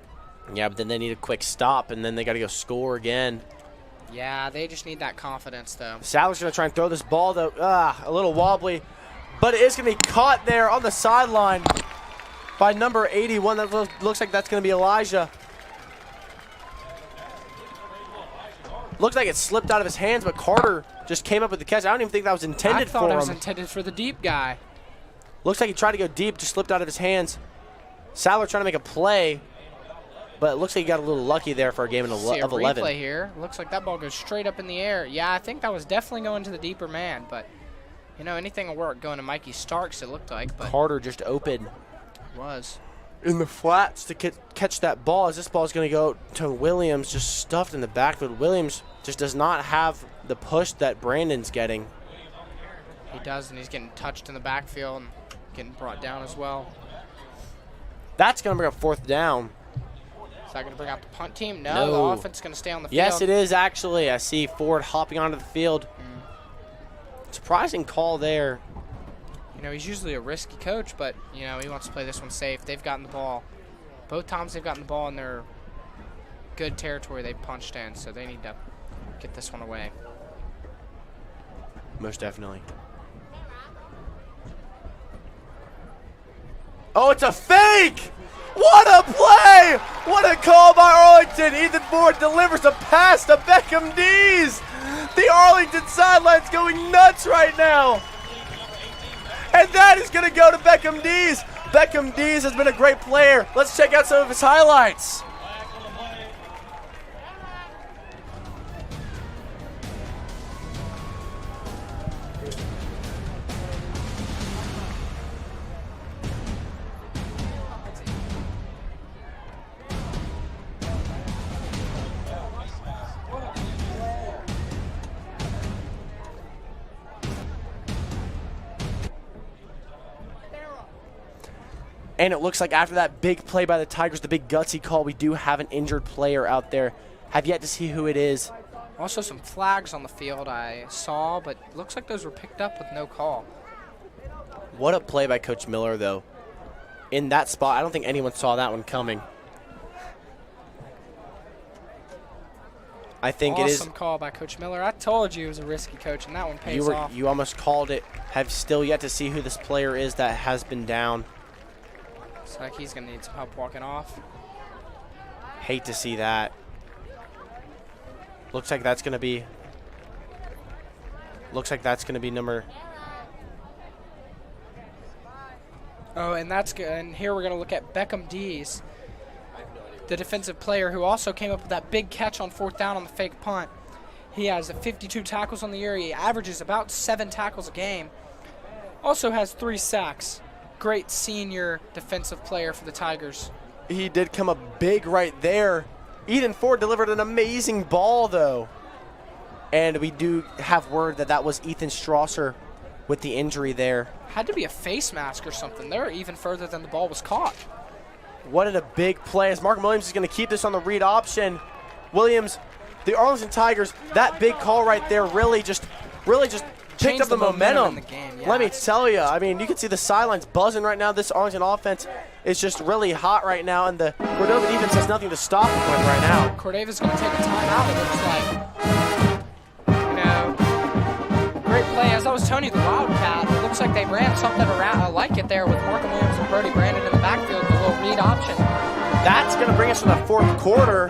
Yeah, but then they need a quick stop, and then they got to go score again. Yeah, they just need that confidence, though. Sadler's going to try and throw this ball, though. A little wobbly. But it is going to be caught there on the sideline by number 81. That looks like that's going to be Elijah. Looks like it slipped out of his hands, but Carter just came up with the catch. I don't even think that was intended for him. I thought it was intended for the deep guy. Looks like he tried to go deep, just slipped out of his hands. Sadler trying to make a play, but it looks like he got a little lucky there for a game of 11. Replay here. Looks like that ball goes straight up in the air. Yeah, I think that was definitely going to the deeper man, but you know, anything will work. Going to Mikey Starks, it looked like. But Carter just open. Was. In the flats to catch that ball, as this ball is going to go to Williams, just stuffed in the backfield. Williams just does not have the push that Brandon's getting. He does, and he's getting touched in the backfield and getting brought down as well. That's going to bring up 4th down. Is that going to bring out the punt team? No, the offense is going to stay on the field. Yes, it is actually. I see Ford hopping onto the field. Surprising call there. You know, he's usually a risky coach, but, you know, he wants to play this one safe. They've gotten the ball. Both times they've gotten the ball in their good territory they've punched in, so they need to get this one away. Most definitely. Oh, it's a fake! What a play! What a call by Arlington. Ethan Ford delivers a pass to Beckham Dees. The Arlington sideline's going nuts right now. And that is going to go to Beckham Dees. Beckham Dees has been a great player. Let's check out some of his highlights. And it looks like after that big play by the Tigers, the big gutsy call, we do have an injured player out there. Have yet to see who it is. Also some flags on the field I saw, but it looks like those were picked up with no call. What a play by Coach Miller, though. In that spot, I don't think anyone saw that one coming. I think it is. Awesome call by Coach Miller. I told you he was a risky coach, and that one pays off. You almost called it. Have still yet to see who this player is that has been down. Looks like he's going to need some help walking off. Hate to see that. Looks like that's going to be number. Oh, and that's good. And here we're going to look at Beckham Dees, the defensive player who also came up with that big catch on 4th down on the fake punt. He has 52 tackles on the year. He averages about 7 tackles a game. Also has 3 sacks. Great senior defensive player for the Tigers. He did come up big right there. Ethan Ford delivered an amazing ball, though. And we do have word that that was Ethan Strasser with the injury there. Had to be a face mask or something. They're even further than the ball was caught. What a big play as Mark Williams is going to keep this on the read option. Williams, the Arlington Tigers, that big call right there really just picked up the momentum in the game. Yeah. Let me tell you, I mean, you can see the sidelines buzzing right now. This Arlington offense is just really hot right now, and the Cordova defense has nothing to stop them with right now. Cordova's going to take a timeout, it looks like. You know, great play. As I was telling you, the Wildcat, it looks like they ran something around like it there with Markham Williams and Brody Brandon in the backfield, the little read option. That's going to bring us to the 4th quarter.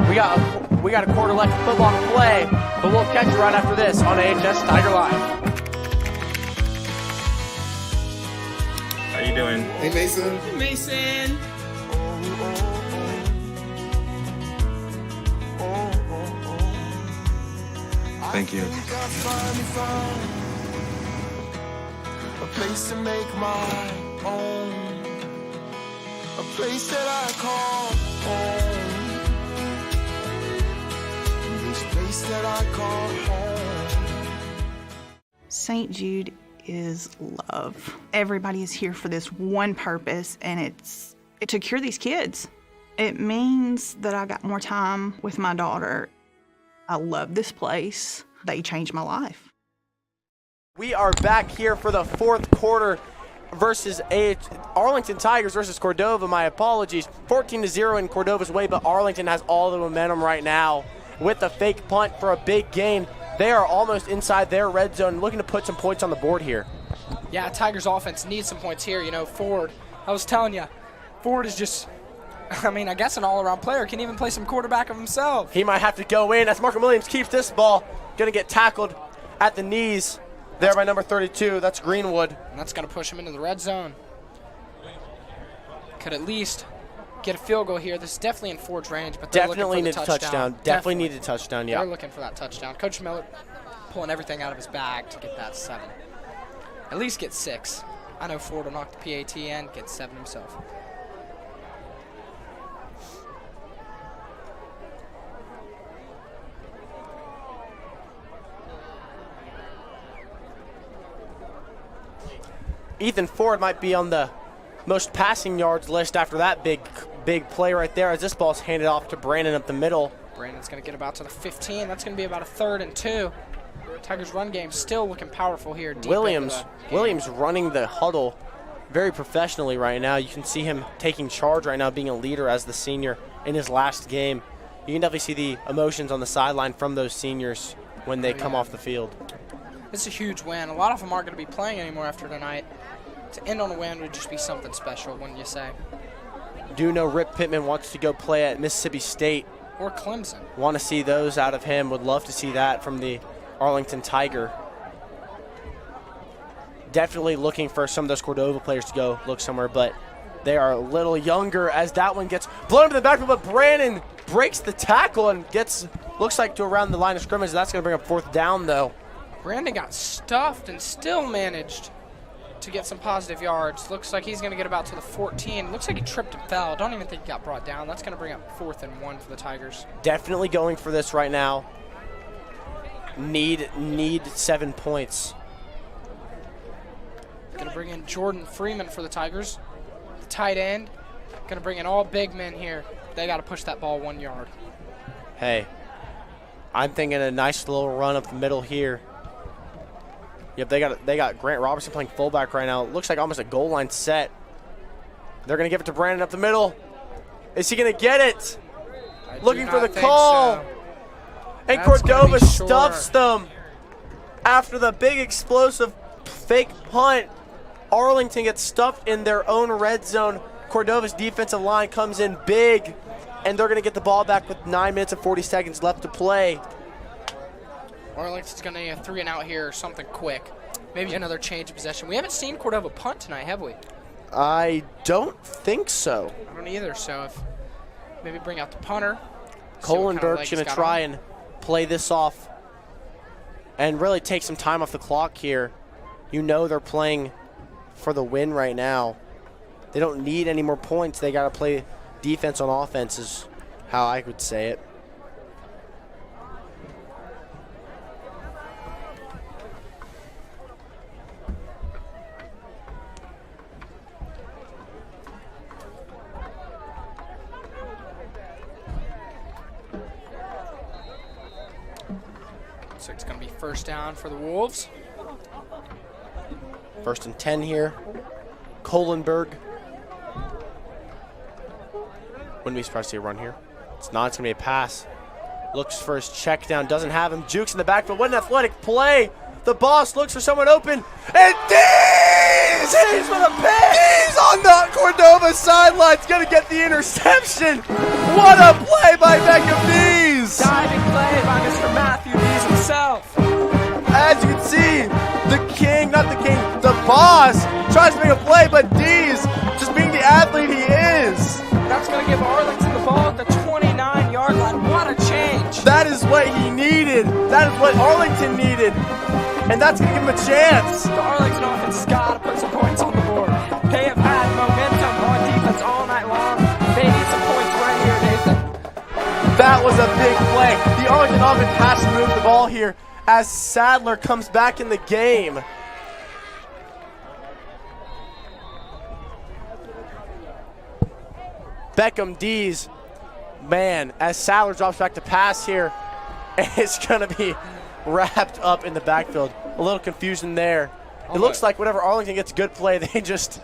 We got a quarter left of football to play, but we'll catch you right after this on AHS Tiger Live. How you doing? Hey, Mason. Hey, Mason. Thank you. A place to make my own. A place that I call home. This place that I call home. St. Jude is love. Everybody is here for this one purpose, and it's to cure these kids. It means that I got more time with my daughter. I love this place. They changed my life. We are back here for the 4th quarter versus Arlington Tigers versus Cordova. My apologies. 14-0 in Cordova's way, but Arlington has all the momentum right now with the fake punt for a big gain. They are almost inside their red zone, looking to put some points on the board here. Yeah, Tigers offense needs some points here. You know, Ford, I was telling you, Ford is just I mean, I guess an all-around player can even play some quarterback of himself. He might have to go in as Markham Williams keeps this ball. Going to get tackled at the knees there by number 32. That's Greenwood. And that's going to push him into the red zone. Could at least get a field goal here. This is definitely in Ford's range, but they're definitely looking for the touchdown. Definitely needed a touchdown, yeah. They're looking for that touchdown. Coach Miller pulling everything out of his bag to get that 7. At least get 6. I know Ford will knock the PAT and get 7 himself. Ethan Ford might be on the most passing yards list after that big play right there as this ball's handed off to Brandon up the middle. Brandon's going to get about to the 15. That's going to be about a 3rd and 2. Tigers' run game still looking powerful here. Williams running the huddle very professionally right now. You can see him taking charge right now, being a leader as the senior in his last game. You can definitely see the emotions on the sideline from those seniors when they come off the field. This is a huge win. A lot of them aren't going to be playing anymore after tonight. To end on a win would just be something special, wouldn't you say? Do know Rip Pittman wants to go play at Mississippi State. Or Clemson. Want to see those out of him. Would love to see that from the Arlington Tiger. Definitely looking for some of those Cordova players to go look somewhere, but they are a little younger as that one gets blown to the backfield, but Brandon breaks the tackle and gets, looks like, to around the line of scrimmage. That's going to bring up 4th down, though. Brandon got stuffed and still managed to get some positive yards. Looks like he's going to get about to the 14. Looks like he tripped and fell. Don't even think he got brought down. That's going to bring up 4th and 1 for the Tigers. Definitely going for this right now. Need 7 points. Going to bring in Jordan Freeman for the Tigers. The tight end. Going to bring in all big men here. They got to push that ball 1 yard. Hey, I'm thinking a nice little run up the middle here. Yep, they got Grant Robertson playing fullback right now. It looks like almost a goal line set. They're going to give it to Brandon up the middle. Is he going to get it? Looking for the call. So. And Cordova stuffs them after the big explosive fake punt. Arlington gets stuffed in their own red zone. Cordova's defensive line comes in big, and they're going to get the ball back with 9 minutes and 40 seconds left to play. Arlington's going to need a 3 and out here or something quick. Maybe another change of possession. We haven't seen Cordova punt tonight, have we? I don't think so. I don't either, so if maybe bring out the punter. Kohlenberg's going to try and play this off and really take some time off the clock here. You know they're playing for the win right now. They don't need any more points. They got to play defense on offense is how I would say it. So it's going to be 1st down for the Wolves. 1st and 10 here. Kohlenberg. Wouldn't be surprised to see a run here. It's not. It's going to be a pass. Looks for his check down. Doesn't have him. Jukes in the backfield. What an athletic play. The boss looks for someone open. And Dees! Dees with a pick! Dees on the Cordova sideline. It's going to get the interception. What a play by Beckham Dees! Diving play by Mr. Matthew Dees himself. As you can see, the boss tries to make a play, but Dees, just being the athlete he is. That's going to give Arlington the ball at the 29-yard line. What a change. That is what he needed. That is what Arlington needed. And that's going to give him a chance. The Arlington offense has got to put some points on the board. They have had momentum on defense all night long. They need some points right here, Nathan. That was a big play. The Arlington offense has to move the ball here as Sadler comes back in the game. Beckham Dees, man, as Sadler drops back to pass here, it's going to be wrapped up in the backfield. A little confusion there. It looks like whenever Arlington gets a good play, they just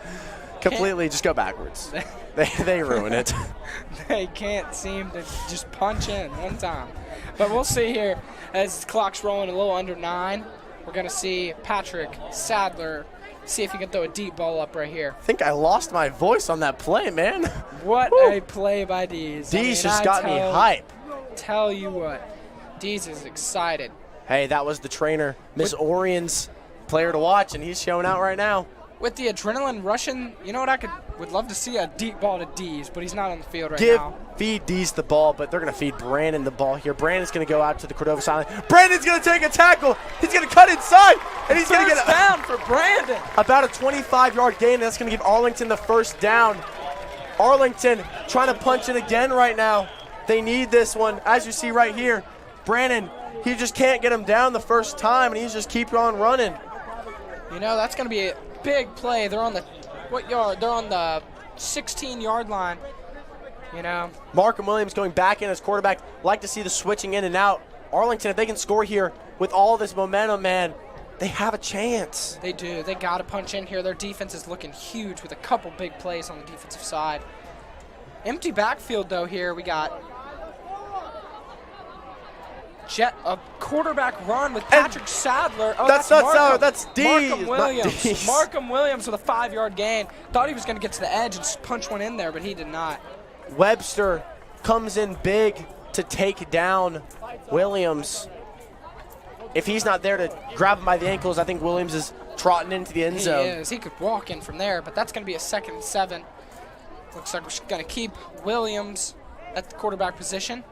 completely just go backwards. They ruin it. They can't seem to just punch in one time. But we'll see here as the clock's rolling a little under 9. We're going to see Patrick Sadler See if he can throw a deep ball up right here. I think I lost my voice on that play, man. What Woo. a play by Dees. Dees just got me hype. Tell you what, Dees is excited. Hey, that was the trainer, Miss Orion's player to watch, and he's showing out right now. With the adrenaline rushing, you know what, would love to see a deep ball to Dees, but he's not on the field right now. Feed Dees the ball, but they're going to feed Brandon the ball here. Brandon's going to go out to the Cordova sideline. Brandon's going to take a tackle. He's going to cut inside, and he's going to get down for Brandon. About a 25-yard gain. That's going to give Arlington the first down. Arlington trying to punch it again right now. They need this one. As you see right here, Brandon, he just can't get him down the first time, and he's just keep on running. You know, that's going to be a big play. They're on the what yard? They're on the 16-yard line. You know, Markham Williams going back in as quarterback. Like to see the switching in and out. Arlington, if they can score here with all this momentum, man, they have a chance. They do. They got to punch in here. Their defense is looking huge with a couple big plays on the defensive side. Empty backfield, though, here. We got a quarterback run with Patrick Sadler. Oh, that's not Sadler. That's Dees. Markham Williams. Markham Williams with a 5-yard gain. Thought he was going to get to the edge and punch one in there, but he did not. Webster comes in big to take down Williams. If he's not there to grab him by the ankles, I think Williams is trotting into the end zone. He is. He could walk in from there, but that's going to be a 2nd and 7. Looks like we're going to keep Williams at the quarterback position.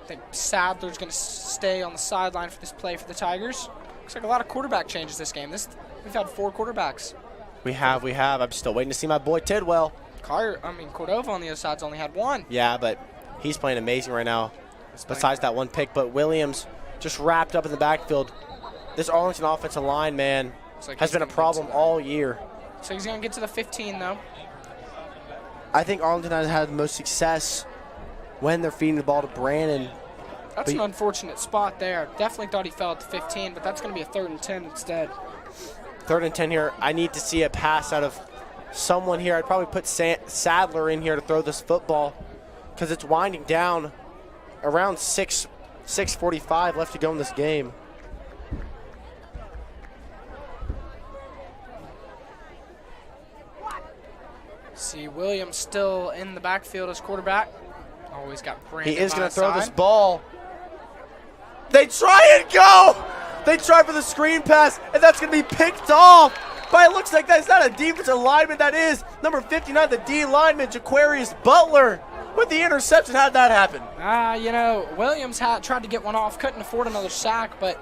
I think Sadler's going to stay on the sideline for this play for the Tigers. Looks like a lot of quarterback changes this game. We've had 4 quarterbacks. We have. I'm still waiting to see my boy Tidwell. Cordova on the other side's only had 1. Yeah, but he's playing amazing right now, besides that 1 pick. But Williams just wrapped up in the backfield. This Arlington offensive line, man, has been a problem all year. So he's going to get to the 15, though. I think Arlington has had the most success when they're feeding the ball to Brandon. That's an unfortunate spot there. Definitely thought he fell at the 15, but that's going to be a 3rd and 10 instead. 3rd and 10 here. I need to see a pass out of someone here. I'd probably put Sadler in here to throw this football because it's winding down around 6:45 left to go in this game. See Williams still in the backfield as quarterback. Always got Brandon. He is going to throw this ball. They try and go. They try for the screen pass, and that's going to be picked off. But it looks like that's not a defensive lineman. That is number 59, the D lineman, Jaquarius Butler, with the interception. How'd that happen? You know, Williams tried to get one off, couldn't afford another sack, but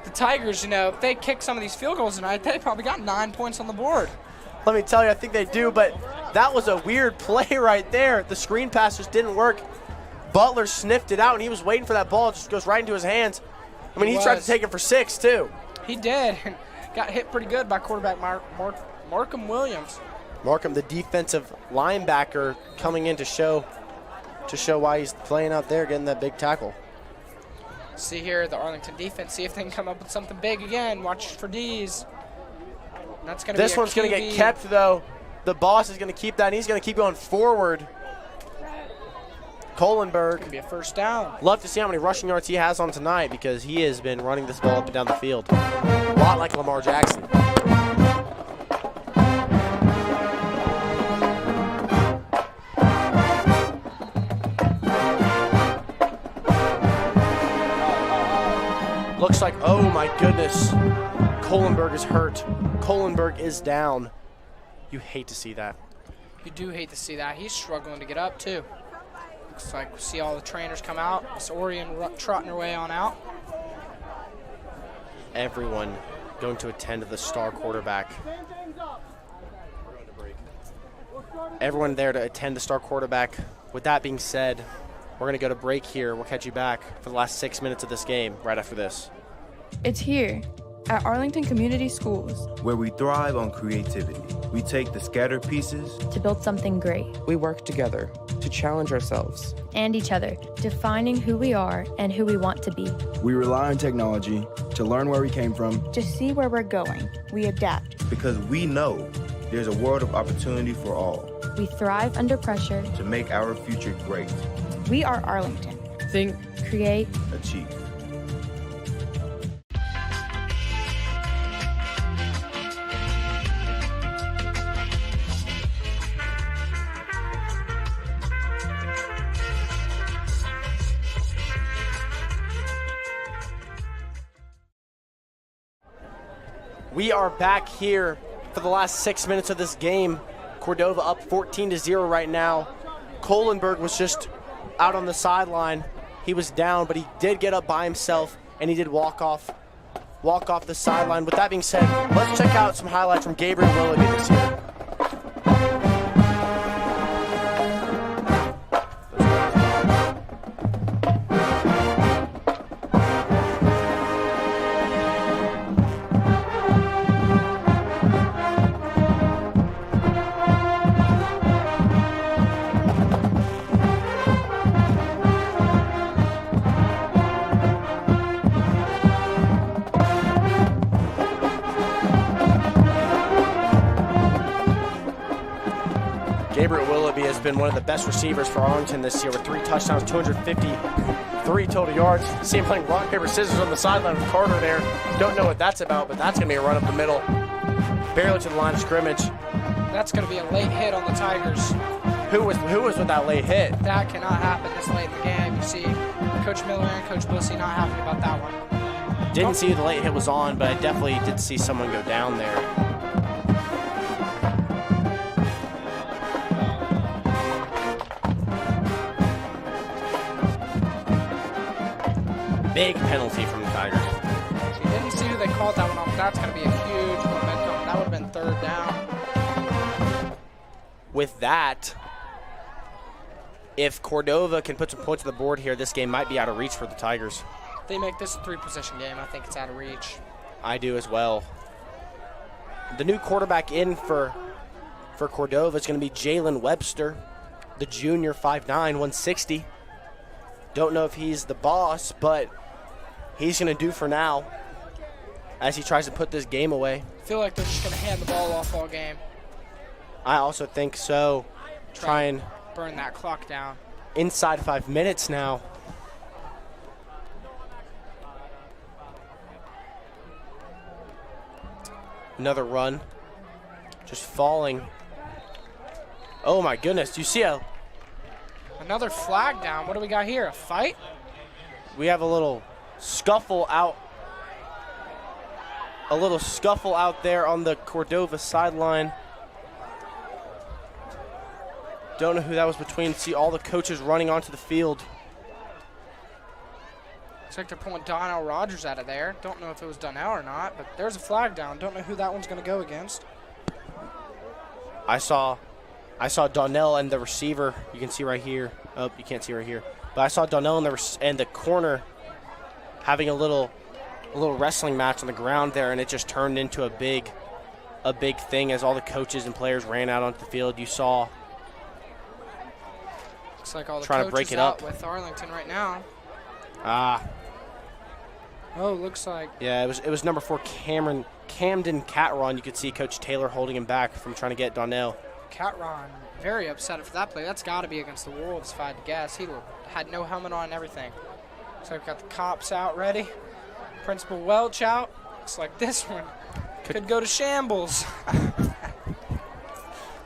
the Tigers, you know, if they kick some of these field goals tonight, they probably got 9 points on the board. Let me tell you, I think they do, but that was a weird play right there. The screen pass just didn't work. Butler sniffed it out, and he was waiting for that ball. It just goes right into his hands. I mean, he tried to take it for 6, too. He did. Got hit pretty good by quarterback Markham Williams. Markham, the defensive linebacker, coming in to show why he's playing out there, getting that big tackle. See here, the Arlington defense, see if they can come up with something big again. Watch for D's. That's gonna this one's going to get kept, though. The boss is going to keep that, and he's going to keep going forward. Kohlenberg. Could be a 1st down. Love to see how many rushing yards he has on tonight because he has been running this ball up and down the field. A lot like Lamar Jackson. Looks like, oh my goodness, Kohlenberg is hurt. Kohlenberg is down. You hate to see that. You do hate to see that. He's struggling to get up, too. Looks like we see all the trainers come out. Miss Orion trotting her way on out. Everyone going to attend to the star quarterback. Everyone there to attend the star quarterback. With that being said, we're going to go to break here. We'll catch you back for the last 6 minutes of this game right after this. It's here at Arlington Community Schools, where we thrive on creativity. We take the scattered pieces to build something great. We work together to challenge ourselves and each other, defining who we are and who we want to be. We rely on technology to learn where we came from, to see where we're going. We adapt because we know there's a world of opportunity for all. We thrive under pressure to make our future great. We are Arlington. Think, create, achieve. We are back here for the last 6 minutes of this game. Cordova up 14-0 right now. Kohlenberg was just out on the sideline. He was down, but he did get up by himself, and he did walk off the sideline. With that being said, let's check out some highlights from Gabriel Willoughby this year. Gabriel Willoughby has been one of the best receivers for Arlington this year with 3 touchdowns, 253 total yards. See him playing rock, paper, scissors on the sideline with Carter there. Don't know what that's about, but that's going to be a run up the middle. Barely to the line of scrimmage. That's going to be a late hit on the Tigers. Who was with that late hit? That cannot happen this late in the game. You see Coach Miller and Coach Bussey not happy about that one. Didn't see who the late hit was on, but I definitely did see someone go down there. Big penalty from the Tigers. So you didn't see who they called that one off. That's going to be a huge momentum. That would have been 3rd down. With that, if Cordova can put some points on the board here, this game might be out of reach for the Tigers. If they make this a 3-possession game, I think it's out of reach. I do as well. The new quarterback in for Cordova is going to be Jalen Webster, the junior, 5'9", 160. Don't know if he's the boss, but he's going to do for now as he tries to put this game away. I feel like they're just going to hand the ball off all game. I also think so. Try and burn that clock down. Inside 5 minutes now. Another run. Just falling. Oh my goodness. Do you see another flag down? What do we got here? A fight? We have a little scuffle out. A little scuffle out there on the Cordova sideline. Don't know who that was between. See all the coaches running onto the field. Looks like they're pulling Donnell Rogers out of there. Don't know if it was Donnell or not, but there's a flag down. Don't know who that one's going to go against. I saw Donnell and the receiver. You can see right here. Oh, you can't see right here. But I saw Donnell and the corner having a little wrestling match on the ground there, and it just turned into a big thing as all the coaches and players ran out onto the field. You saw. Looks like all the trying coaches to break it out up with Arlington right now. Oh, looks like. Yeah, it was number 4 Camden Catron. You could see Coach Taylor holding him back from trying to get Donnell. Catron very upset for that play. That's got to be against the Wolves, if I had to guess. He had no helmet on and everything. So we've got the cops out ready. Principal Welch out. Looks like this one could go to shambles.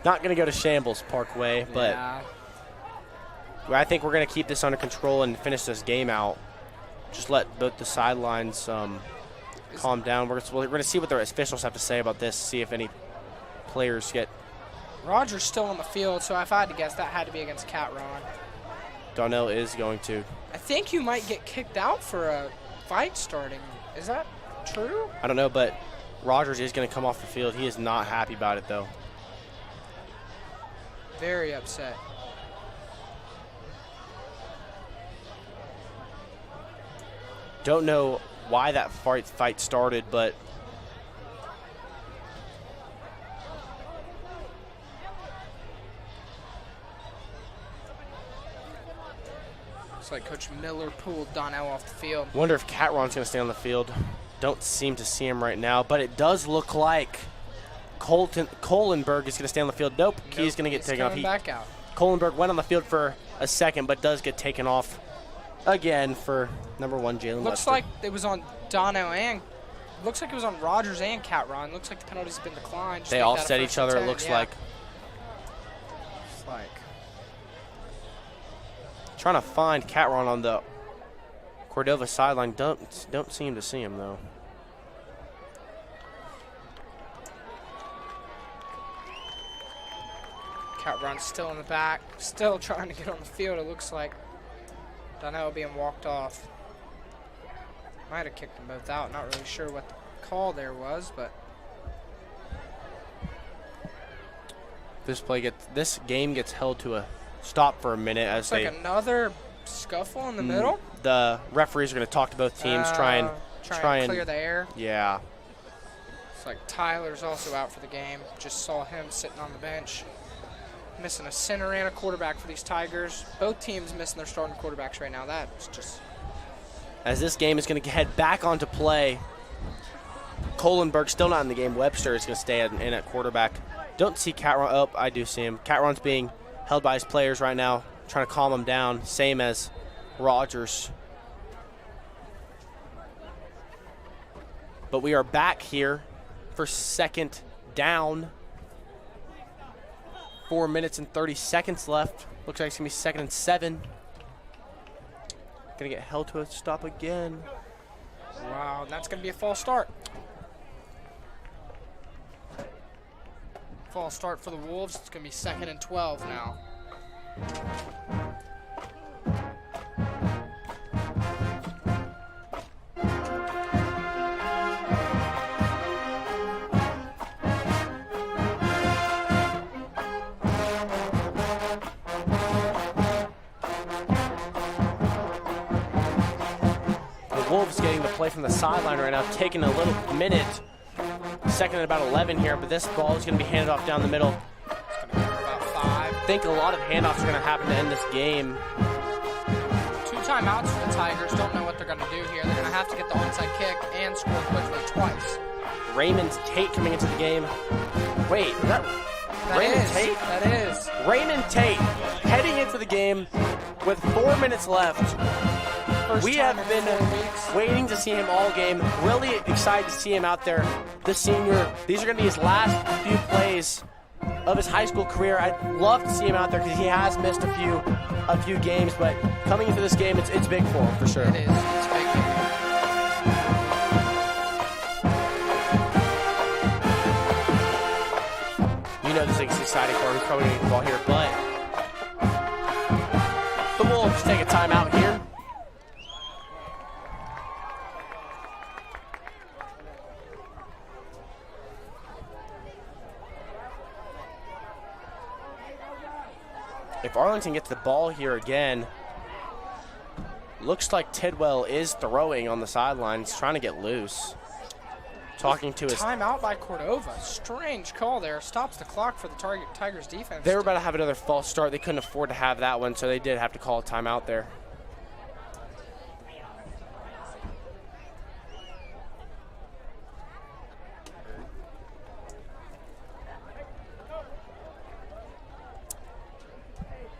Not going to go to shambles, Parkway, but yeah. I think we're going to keep this under control and finish this game out. Just let both the sidelines calm down. We're going to see what the officials have to say about this, see if any players get. Rogers still on the field, so if I had to guess, that had to be against Catron. Donnell is going to. I think you might get kicked out for a fight starting. Is that true? I don't know, but Rogers is going to come off the field. He is not happy about it, though. Very upset. Don't know why that fight started, but looks like Coach Miller pulled Donnell off the field. Wonder if Catron's going to stay on the field. Don't seem to see him right now, but it does look like Kohlenberg is going to stay on the field. Nope, he's going to get taken off. Back out. Kohlenberg went on the field for a second, but does get taken off again for number 1, Jalen Webster. Looks like it was on Donnell and looks like it was on Rogers and Catron. Looks like the penalties have been declined. Just they all set each other, it looks like. It's like. Trying to find Catron on the Cordova sideline. Don't seem to see him, though. Cat Run's still in the back, still trying to get on the field, it looks like. Donnell being walked off. Might have kicked them both out. Not really sure what the call there was, but this game gets held to a stop for a minute as it's like another scuffle in the middle. The referees are going to talk to both teams, try and clear the air. Yeah. It's like Tyler's also out for the game. Just saw him sitting on the bench. Missing a center and a quarterback for these Tigers. Both teams missing their starting quarterbacks right now. That's just... As this game is going to head back onto play, Kohlenberg still not in the game. Webster is going to stay in at quarterback. Don't see Catron. Oh, I do see him. Catron's being held by his players right now, trying to calm him down, same as Rogers. But we are back here for second down. 4 minutes and 30 seconds left. Looks like it's going to be 2nd and 7. Going to get held to a stop again. Wow, and that's going to be a false start. False start for the Wolves. It's going to be 2nd and 12 now. Wolves getting the play from the sideline right now, taking a little minute. 2nd and about 11 here, but this ball is going to be handed off down the middle. It's going to be about 5. I think a lot of handoffs are going to happen to end this game. 2 timeouts for the Tigers. Don't know what they're going to do here. They're going to have to get the onside kick and score quickly twice. Raymond Tate coming into the game. Wait, is that Raymond Tate? That is. Raymond Tate heading into the game with 4 minutes left. We have been waiting to see him all game. Really excited to see him out there. The senior. These are going to be his last few plays of his high school career. I'd love to see him out there because he has missed a few games. But coming into this game, it's big for him for sure. It is. It's big. You know this is exciting for him. He's probably going to get the ball here, but the Wolves take a timeout here. If Arlington gets the ball here again, looks like Tidwell is throwing on the sidelines, trying to get loose. Talking to his... Timeout by Cordova. Strange call there. Stops the clock for the Tigers defense. They were about to have another false start. They couldn't afford to have that one, so they did have to call a timeout there.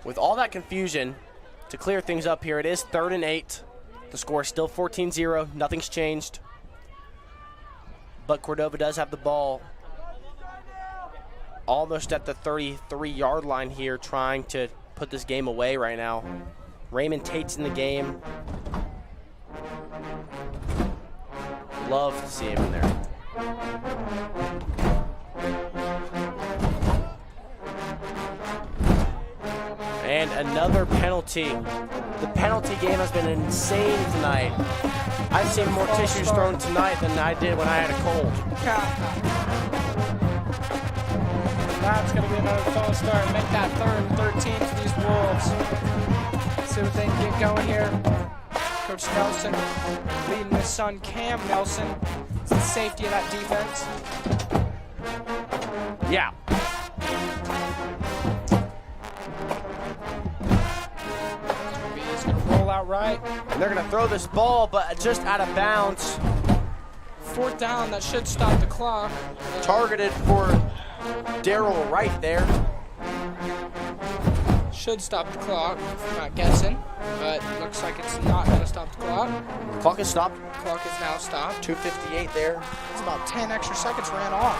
With all that confusion, to clear things up here, it is 3rd and 8. The score is still 14-0. Nothing's changed. But Cordova does have the ball almost at the 33-yard line here, trying to put this game away right now. Raymond Tate's in the game. Love to see him in there. And another penalty. The penalty game has been insane tonight. I've seen more tissues thrown tonight than I did when I had a cold. That's going to be another false start. Make that 3rd and 13 for these Wolves. See what they can get going here. Coach Nelson leading his son Cam Nelson. It's the safety of that defense. Yeah. He's going to roll out right. And they're going to throw this ball, but just out of bounds. 4th down, that should stop the clock. Targeted for Darryl right there. Should stop the clock, I'm not guessing, but looks like it's not going to stop the clock. The clock is stopped. The clock is now stopped. 2:58 there. It's about 10 extra seconds ran off.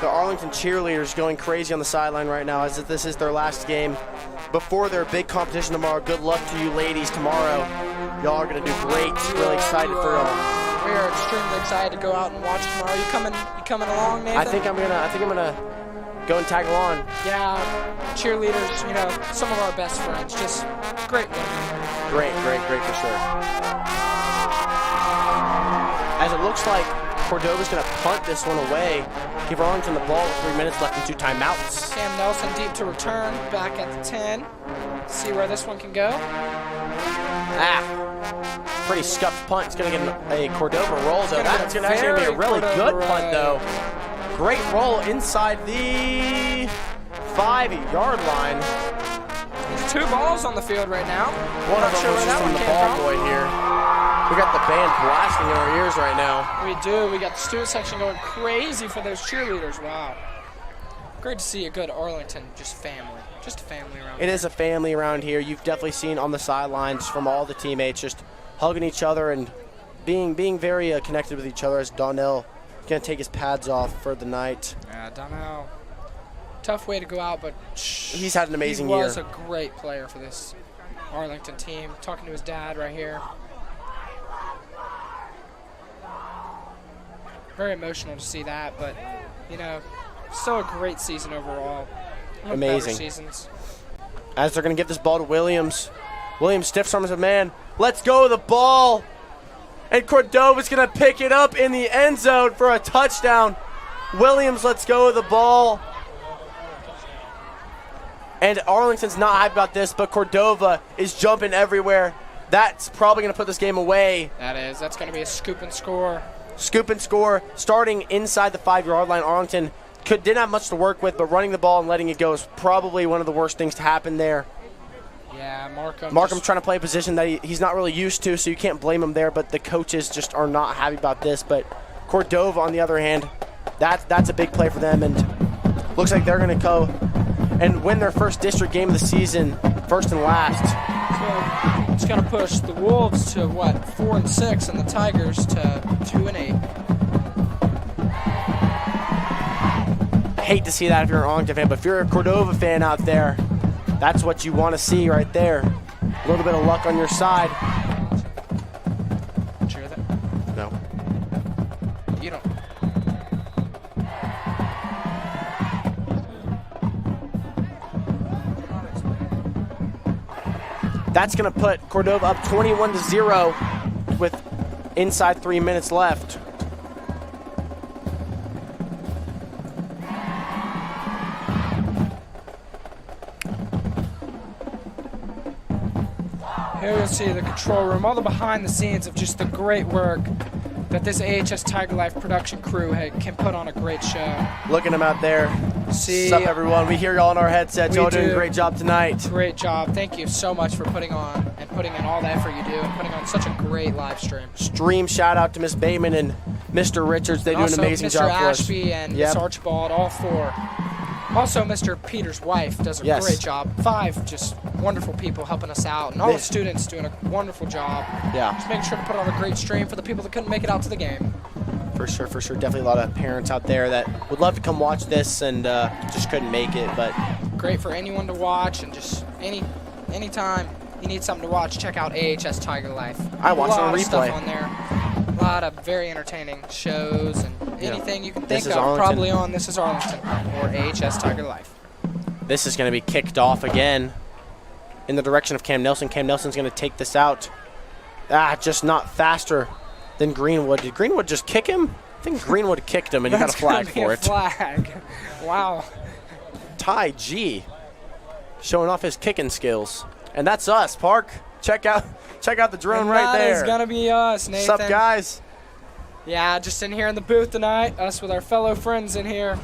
The Arlington cheerleaders going crazy on the sideline right now as if this is their last game before their big competition tomorrow. Good luck to you ladies tomorrow. Y'all are going to do great. Really excited for y'all. We are extremely excited to go out and watch tomorrow. You coming along, Nathan? I think I'm gonna go and tag along. Yeah, cheerleaders, you know, some of our best friends. Just great women. Great for sure. As it looks like Cordova's gonna punt this one away. Give Arlington the ball with 3 minutes left and 2 timeouts. Cam Nelson deep to return, back at the 10. See where this one can go. Pretty scuffed punt. It's going to get a Cordova roll, though. That's going to actually be a really good punt, though. Great roll inside the 5-yard line. There's 2 balls on the field right now. One of them was just from the ball boy here. We got the band blasting in our ears right now. We do. We got the student section going crazy for those cheerleaders. Wow. Great to see a good Arlington, just family. Just a family around here. It is a family around here. You've definitely seen on the sidelines from all the teammates just hugging each other and being very connected with each other as Donnell is going to take his pads off for the night. Yeah, Donnell. Tough way to go out, but he's had an amazing year. He was a great player for this Arlington team. Talking to his dad right here. Very emotional to see that, but, you know, still a great season overall. Amazing. Better seasons. As they're going to give this ball to Williams. Williams stiff arms a man. Let's go with the ball. And Cordova's going to pick it up in the end zone for a touchdown. Williams lets go of the ball. And Arlington's not hyped about this, but Cordova is jumping everywhere. That's probably going to put this game away. That is. That's going to be a scoop and score. Scoop and score. Starting inside the 5-yard line, Arlington didn't have much to work with, but running the ball and letting it go is probably one of the worst things to happen there. Yeah, Markham trying to play a position that he's not really used to, so you can't blame him there, but the coaches just are not happy about this. But Cordova, on the other hand, that's a big play for them, and looks like they're going to go and win their first district game of the season, first and last. So it's going to push the Wolves to, 4-6, and the Tigers to 2-8. Hate to see that if you're an Arlington fan, but if you're a Cordova fan out there, that's what you want to see right there. A little bit of luck on your side. Did you hear that? No. You don't. That's going to put Cordova up 21-0 with inside 3 minutes left. Here you'll see the control room, all the behind the scenes of just the great work that this AHS Tiger Life production crew can put on a great show. Look at them out there. See, what's up, everyone? We hear y'all in our headsets. Y'all doing a great job tonight. Great job. Thank you so much for putting on and putting in all the effort you do and putting on such a great live stream. Stream shout out to Miss Bateman and Mr. Richards. They do an amazing job for us. Mr. Ashby and Miss Archibald, all 4. Also, Mr. Peter's wife does a great job. 5 just wonderful people helping us out, and all the students doing a wonderful job. Yeah. Just making sure to put on a great stream for the people that couldn't make it out to the game. For sure. Definitely a lot of parents out there that would love to come watch this and just couldn't make it. But great for anyone to watch, and just anytime you need something to watch, check out AHS Tiger Life. I watch it on replay. A lot of stuff on there. A lot of very entertaining shows and anything you can think of probably on This is Arlington or AHS Tiger Life. This is going to be kicked off again in the direction of Cam Nelson. Cam Nelson's going to take this out. Just not faster than Greenwood. Did Greenwood just kick him? I think Greenwood kicked him, and he got a flag for it. Flag. Wow. Ty G showing off his kicking skills. And that's us, Park. Check out the drone right there. That is going to be us, Nathan. What's up, guys? Yeah, just in here in the booth tonight, us with our fellow friends in here.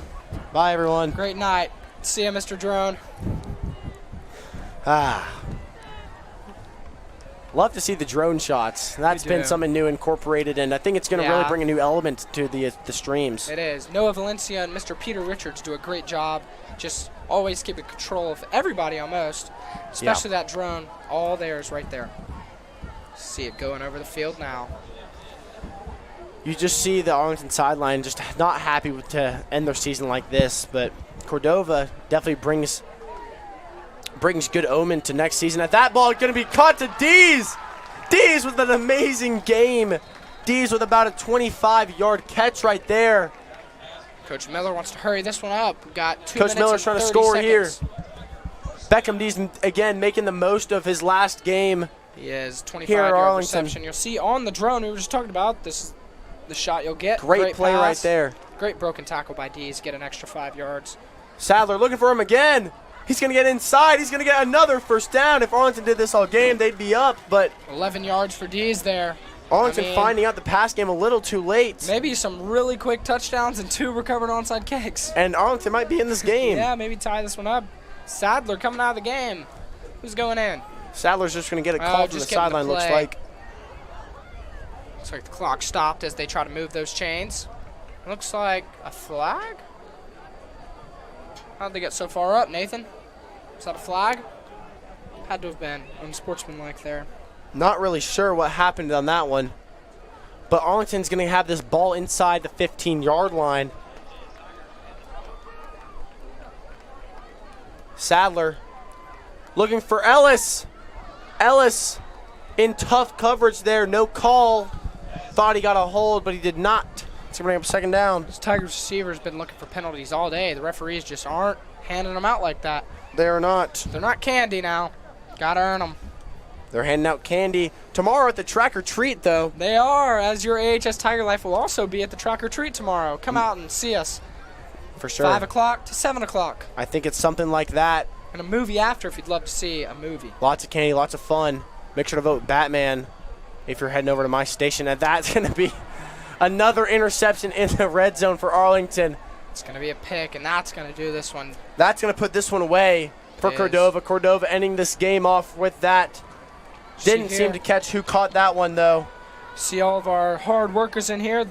Bye, everyone. Great night. See you, Mr. Drone. Love to see the drone shots. That's been something new incorporated, and I think it's going to really bring a new element to the streams. It is. Noah Valencia and Mr. Peter Richards do a great job, just always keeping control of everybody almost, especially that drone. All theirs right there. See it going over the field now. You just see the Arlington sideline just not happy to end their season like this, but Cordova definitely brings good omen to next season. That ball is going to be caught to Dees. Dees with an amazing game. Dees with about a 25-yard catch right there. Coach Miller wants to hurry this one up. We've got 2 Coach minutes Miller's and trying to 30 score seconds. here. Beckham Dees, again, making the most of his last game. He is Here at 25-yard Arlington. reception. You'll see on the drone we were just talking about, this is the shot you'll get. Great play pass. right there. Great broken tackle by Dees. Get an extra 5 yards. Sadler looking for him again. He's going to get inside. He's going to get another first down. If Arlington did this all game, they'd be up. But 11 yards for Dees there. Arlington finding out the pass game a little too late. Maybe some really quick touchdowns and 2 recovered onside kicks. And Arlington might be in this game. Yeah, maybe tie this one up. Sadler coming out of the game. Who's going in? Sadler's just going to get a call from the sideline, looks like. Looks like the clock stopped as they try to move those chains. Looks like a flag? How'd they get so far up, Nathan? Is that a flag? Had to have been unsportsmanlike there. Not really sure what happened on that one. But Arlington's going to have this ball inside the 15-yard line. Sadler looking for Ellis. Ellis in tough coverage there. No call. Thought he got a hold, but he did not. It's going to bring up 2nd down. This Tigers receiver's been looking for penalties all day. The referees just aren't handing them out like that. They're not. They're not candy now. Gotta earn them. They're handing out candy tomorrow at the Track or Treat, though. They are, as your AHS Tiger Life will also be at the Track or Treat tomorrow. Come out and see us. For sure. 5 o'clock to 7 o'clock. I think it's something like that. And a movie after if you'd love to see a movie. Lots of candy, lots of fun. Make sure to vote Batman if you're heading over to my station. And that's going to be another interception in the red zone for Arlington. It's going to be a pick, and that's going to do this one. That's going to put this one away for Cordova. Cordova ending this game off with that. Didn't seem to catch who caught that one, though. See all of our hard workers in here.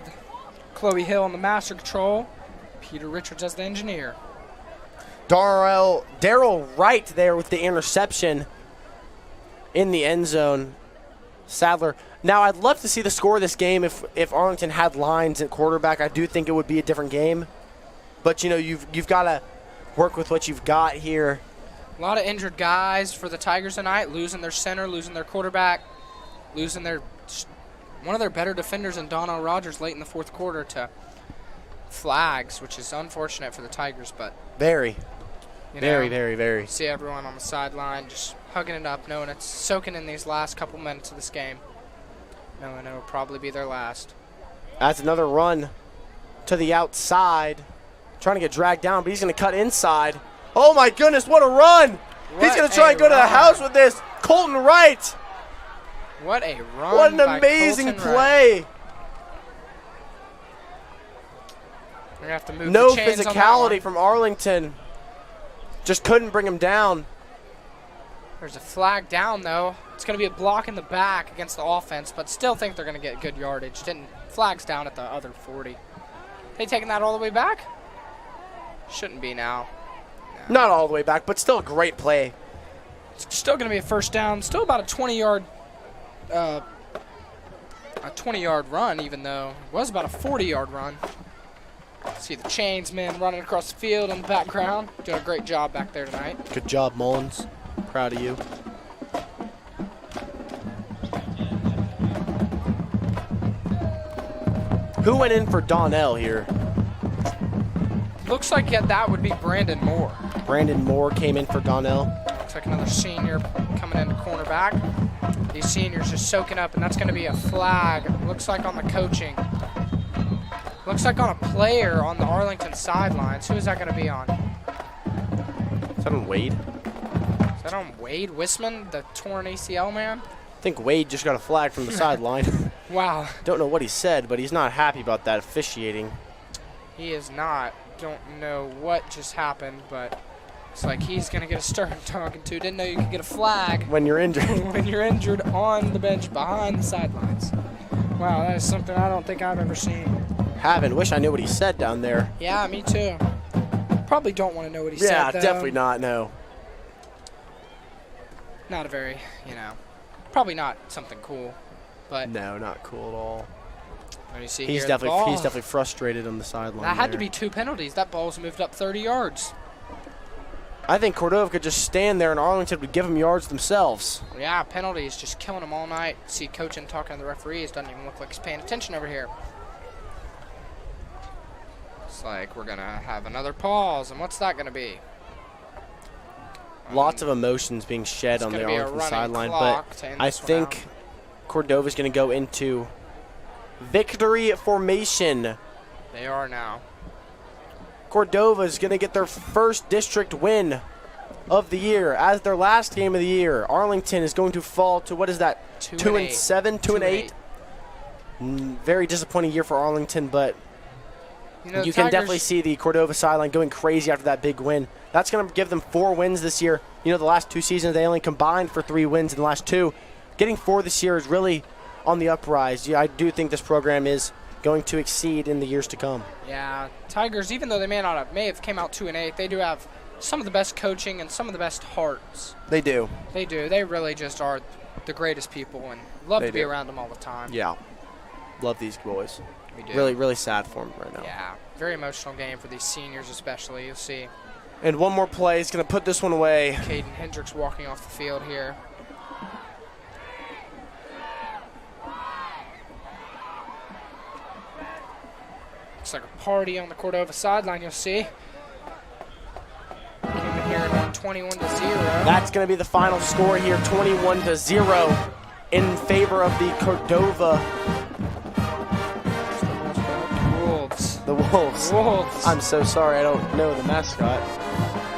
Chloe Hill on the master control. Peter Richards as the engineer. Darrell Wright there with the interception in the end zone. Sadler. Now, I'd love to see the score of this game if Arlington had lines at quarterback. I do think it would be a different game. But, you know, you've got to work with what you've got here. A lot of injured guys for the Tigers tonight, losing their center, losing their quarterback, losing one of their better defenders in Donnell Rogers late in the 4th quarter to flags, which is unfortunate for the Tigers, but very. You see everyone on the sideline just hugging it up, knowing it's soaking in these last couple minutes of this game. Knowing it'll probably be their last. That's another run to the outside. Trying to get dragged down, but he's going to cut inside. Oh, my goodness, what a run. He's going to try and go to the house with this. Colton Wright. What a run. What an amazing play. We're going to have to move no the chains physicality from Arlington. Just couldn't bring him down. There's a flag down, though. It's going to be a block in the back against the offense, but still think they're going to get good yardage. Flags down at the other 40. They taking that all the way back? Shouldn't be now. No. Not all the way back, but still a great play. It's still going to be a first down. Still about a 20-yard run, even though it was about a 40-yard run. See the chains men running across the field in the background. Doing a great job back there tonight. Good job, Mullins. Proud of you. Who went in for Donnell here? Looks like that would be Brandon Moore. Brandon Moore came in for Donnell. Looks like another senior coming into cornerback. These seniors just soaking up, and that's going to be a flag. Looks like on the coaching. Looks like on a player on the Arlington sidelines. Who is that going to be on? Is that on Wade? Is that on Wade Wisman, the torn ACL man? I think Wade just got a flag from the sideline. Wow. Don't know what he said, but he's not happy about that officiating. He is not. Don't know what just happened, but it's like he's going to get a stern talking to. Didn't know you could get a flag. When you're injured. When you're injured on the bench behind the sidelines. Wow, that is something I don't think I've ever seen. Haven't. Wish I knew what he said down there. Yeah, me too. Probably don't want to know what he said, Yeah, though. definitely not, no. Not a very, probably not something cool, but. No, not cool at all. Let me see he's here. definitely frustrated on the sideline. That had to be 2 penalties. That ball's moved up 30 yards. I think Cordova could just stand there and Arlington would give them yards themselves. Yeah, penalties just killing them all night. See coaching talking to the referees. Doesn't even look like he's paying attention over here. It's like we're going to have another pause. And what's that going to be? Lots of emotions being shed on the Arlington sideline, but I think Cordova's going to go into victory formation. They are now. Cordova is going to get their first district win of the year as their last game of the year. Arlington is going to fall to, what is that, 2-7, 2-8. Very disappointing year for Arlington, but you can definitely see the Cordova sideline going crazy after that big win. That's going to give them 4 wins this year. You know, the last 2 seasons, they only combined for 3 wins in the last 2. Getting 4 this year is really on the uprise. Yeah, I do think this program is going to exceed in the years to come. Yeah, Tigers, even though they may have came out 2-8, they do have some of the best coaching and some of the best hearts. They do. They do. They really just are the greatest people and love to be around them all the time. Yeah. Love these boys. We do. Really, really sad for them right now. Yeah. Very emotional game for these seniors especially. You'll see. And one more play is going to put this one away. Caden Hendricks walking off the field here. Looks like a party on the Cordova sideline, you'll see. Came in here and won 21-0. That's going to be the final score here, 21-0 in favor of the Cordova. Wolves. The Wolves. Wolves. I'm so sorry, I don't know the mascot.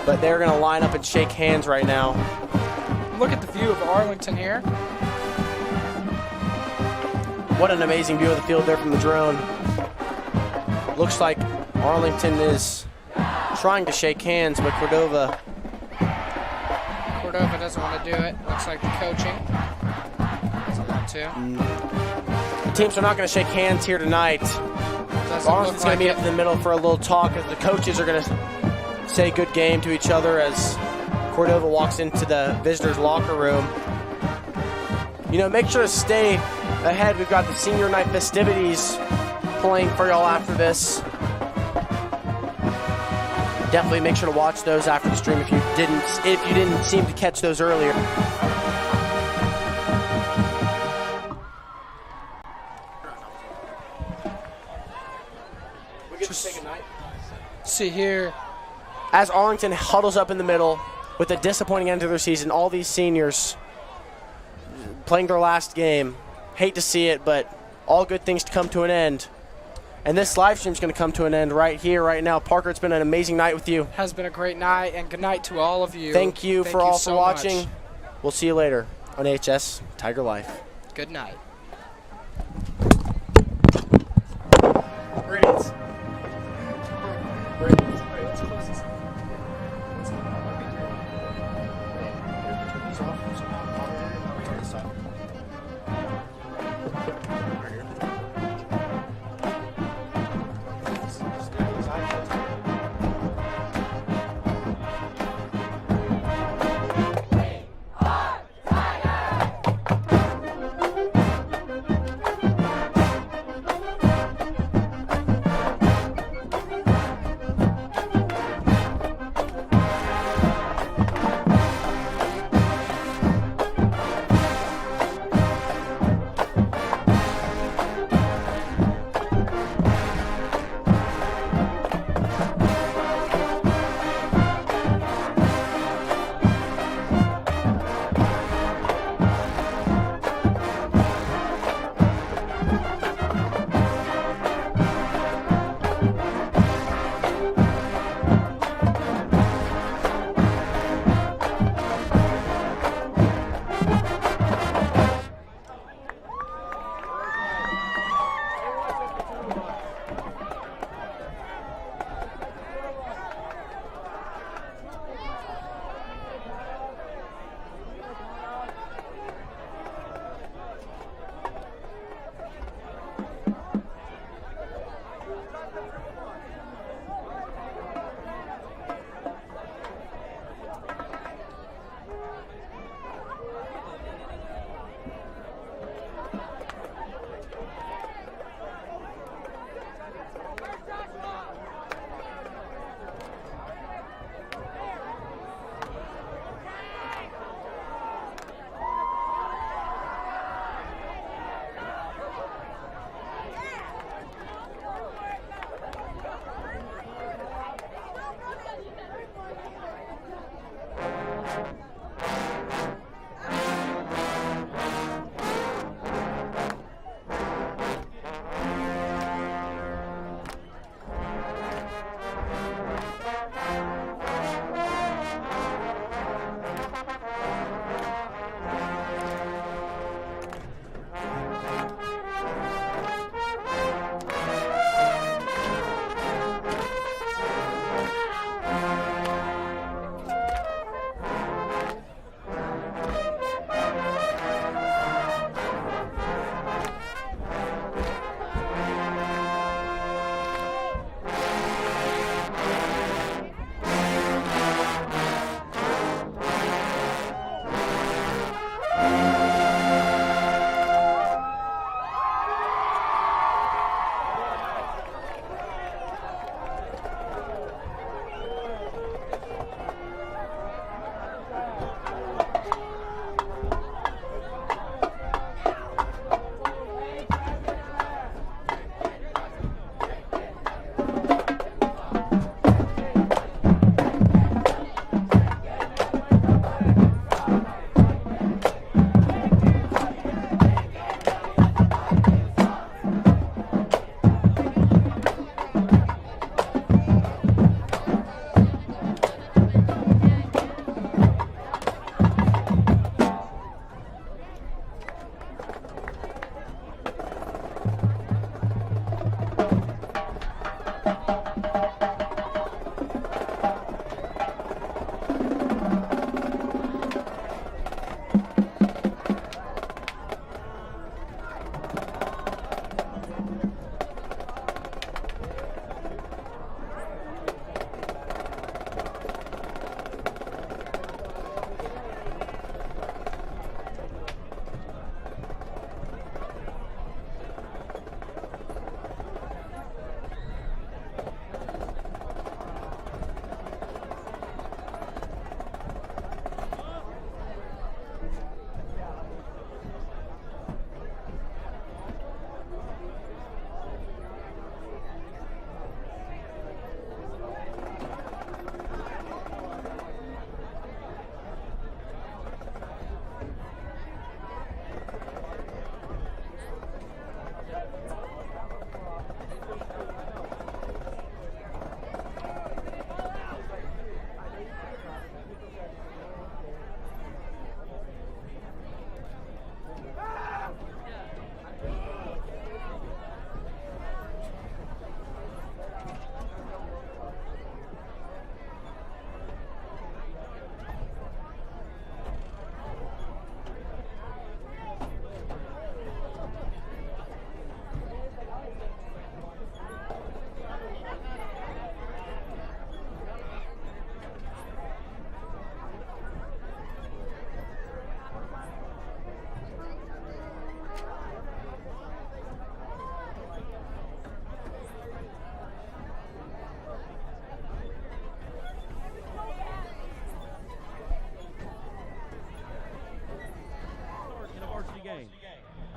But they're going to line up and shake hands right now. Look at the view of Arlington here. What an amazing view of the field there from the drone. Looks like Arlington is trying to shake hands, but Cordova doesn't want to do it. Looks like the coaching doesn't want to. The teams are not going to shake hands here tonight. Arlington's going to meet up in the middle for a little talk as the coaches are going to say good game to each other as Cordova walks into the visitors' locker room. You know, make sure to stay ahead. We've got the senior night festivities playing for y'all after this. Definitely make sure to watch those after the stream if you didn't seem to catch those earlier. We get to say goodnight. See here. As Arlington huddles up in the middle with a disappointing end to their season, all these seniors playing their last game. Hate to see it, but all good things to come to an end. And this live stream is going to come to an end right here, right now. Parker, it's been an amazing night with you. Has been a great night, and good night to all of you. Thank you for all so for watching. much. We'll see you later on HS Tiger Life. Good night. Greetings.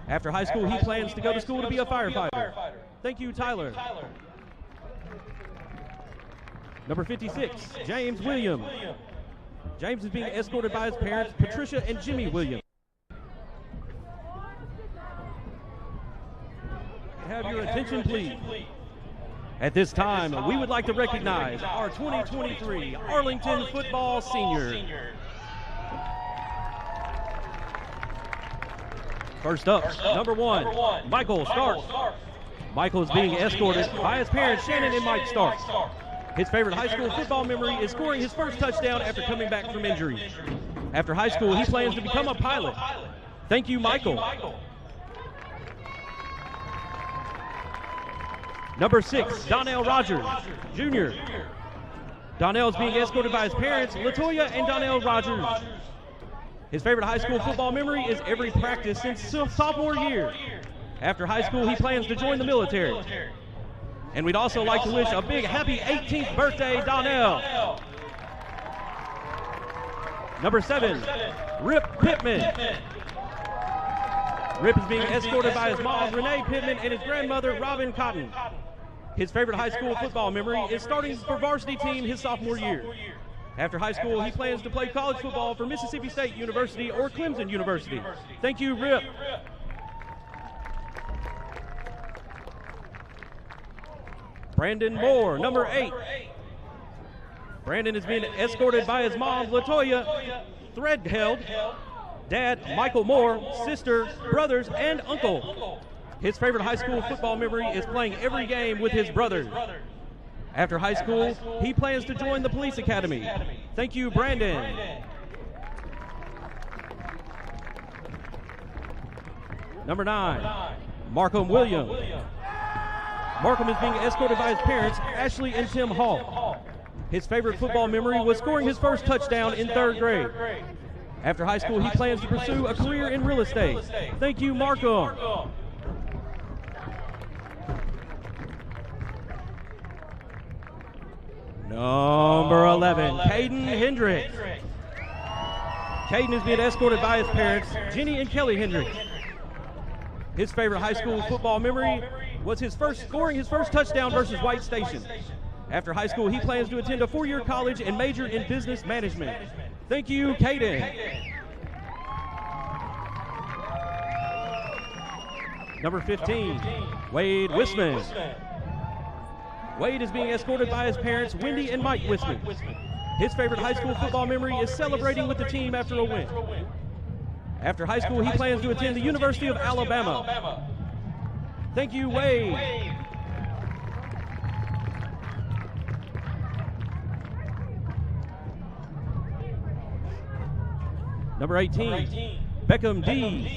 After high school, he plans to go to school to be a firefighter. Thank you, Tyler. Number 56, James Williams. James is being escorted by his parents, Patricia and Jimmy Williams. Have your attention, please. At this time, we would like to recognize our 2023 Arlington football seniors. First up, number 1, Michael Starks. Michael is being escorted by his parents, Shannon and Mike Starks. His favorite high school football memory is scoring his first touchdown after coming back from injury. After high school, he plans to become a pilot. Thank you, Michael. Number 6, Donnell Rogers, Jr. Donnell is being escorted by his parents, Latoya and Donnell Rogers. His favorite high school football memory is every practice since sophomore year. After high school, he plans to join the military. And we'd also like to wish a big happy 18th birthday, Donnell. Number 7, Rip Pittman. Rip is being escorted by his mom, Renee Pittman, and his grandmother, Robin Cotton. His favorite high school football memory is starting for varsity team his sophomore year. After high school, he plans to play college football for Mississippi State University or Clemson University. Thank you, Rip. Brandon Moore, number 8. Brandon is being escorted by his mom, Latoya Threadheld, dad, Michael Moore, sister, brothers, and uncle. His favorite high school football memory is playing every game with his brothers. After high school, he plans to join the police academy. Thank you, Brandon. Number 9, Markham Williams. Markham is being escorted by his parents, Ashley and Tim Hall. His favorite football memory was scoring his first touchdown in 3rd grade. After high school, he plans to pursue a career in real estate. Thank you, Markham. Number 11, Caden Hendricks. Caden is being escorted by his parents, Jenny and Kelly Hendricks. His favorite high school football memory was scoring his first touchdown versus White Station. After high school, he plans to attend a 4-year college and major in business management. Thank you, Caden. Number 15, Wade Wisman. Wade is being escorted by his parents, Wendy and Mike Wisman. His favorite high school football memory is celebrating with the team after a win. After high school, he plans to attend the University of Alabama. Thank you, Wade. Number 18, Beckham Dees.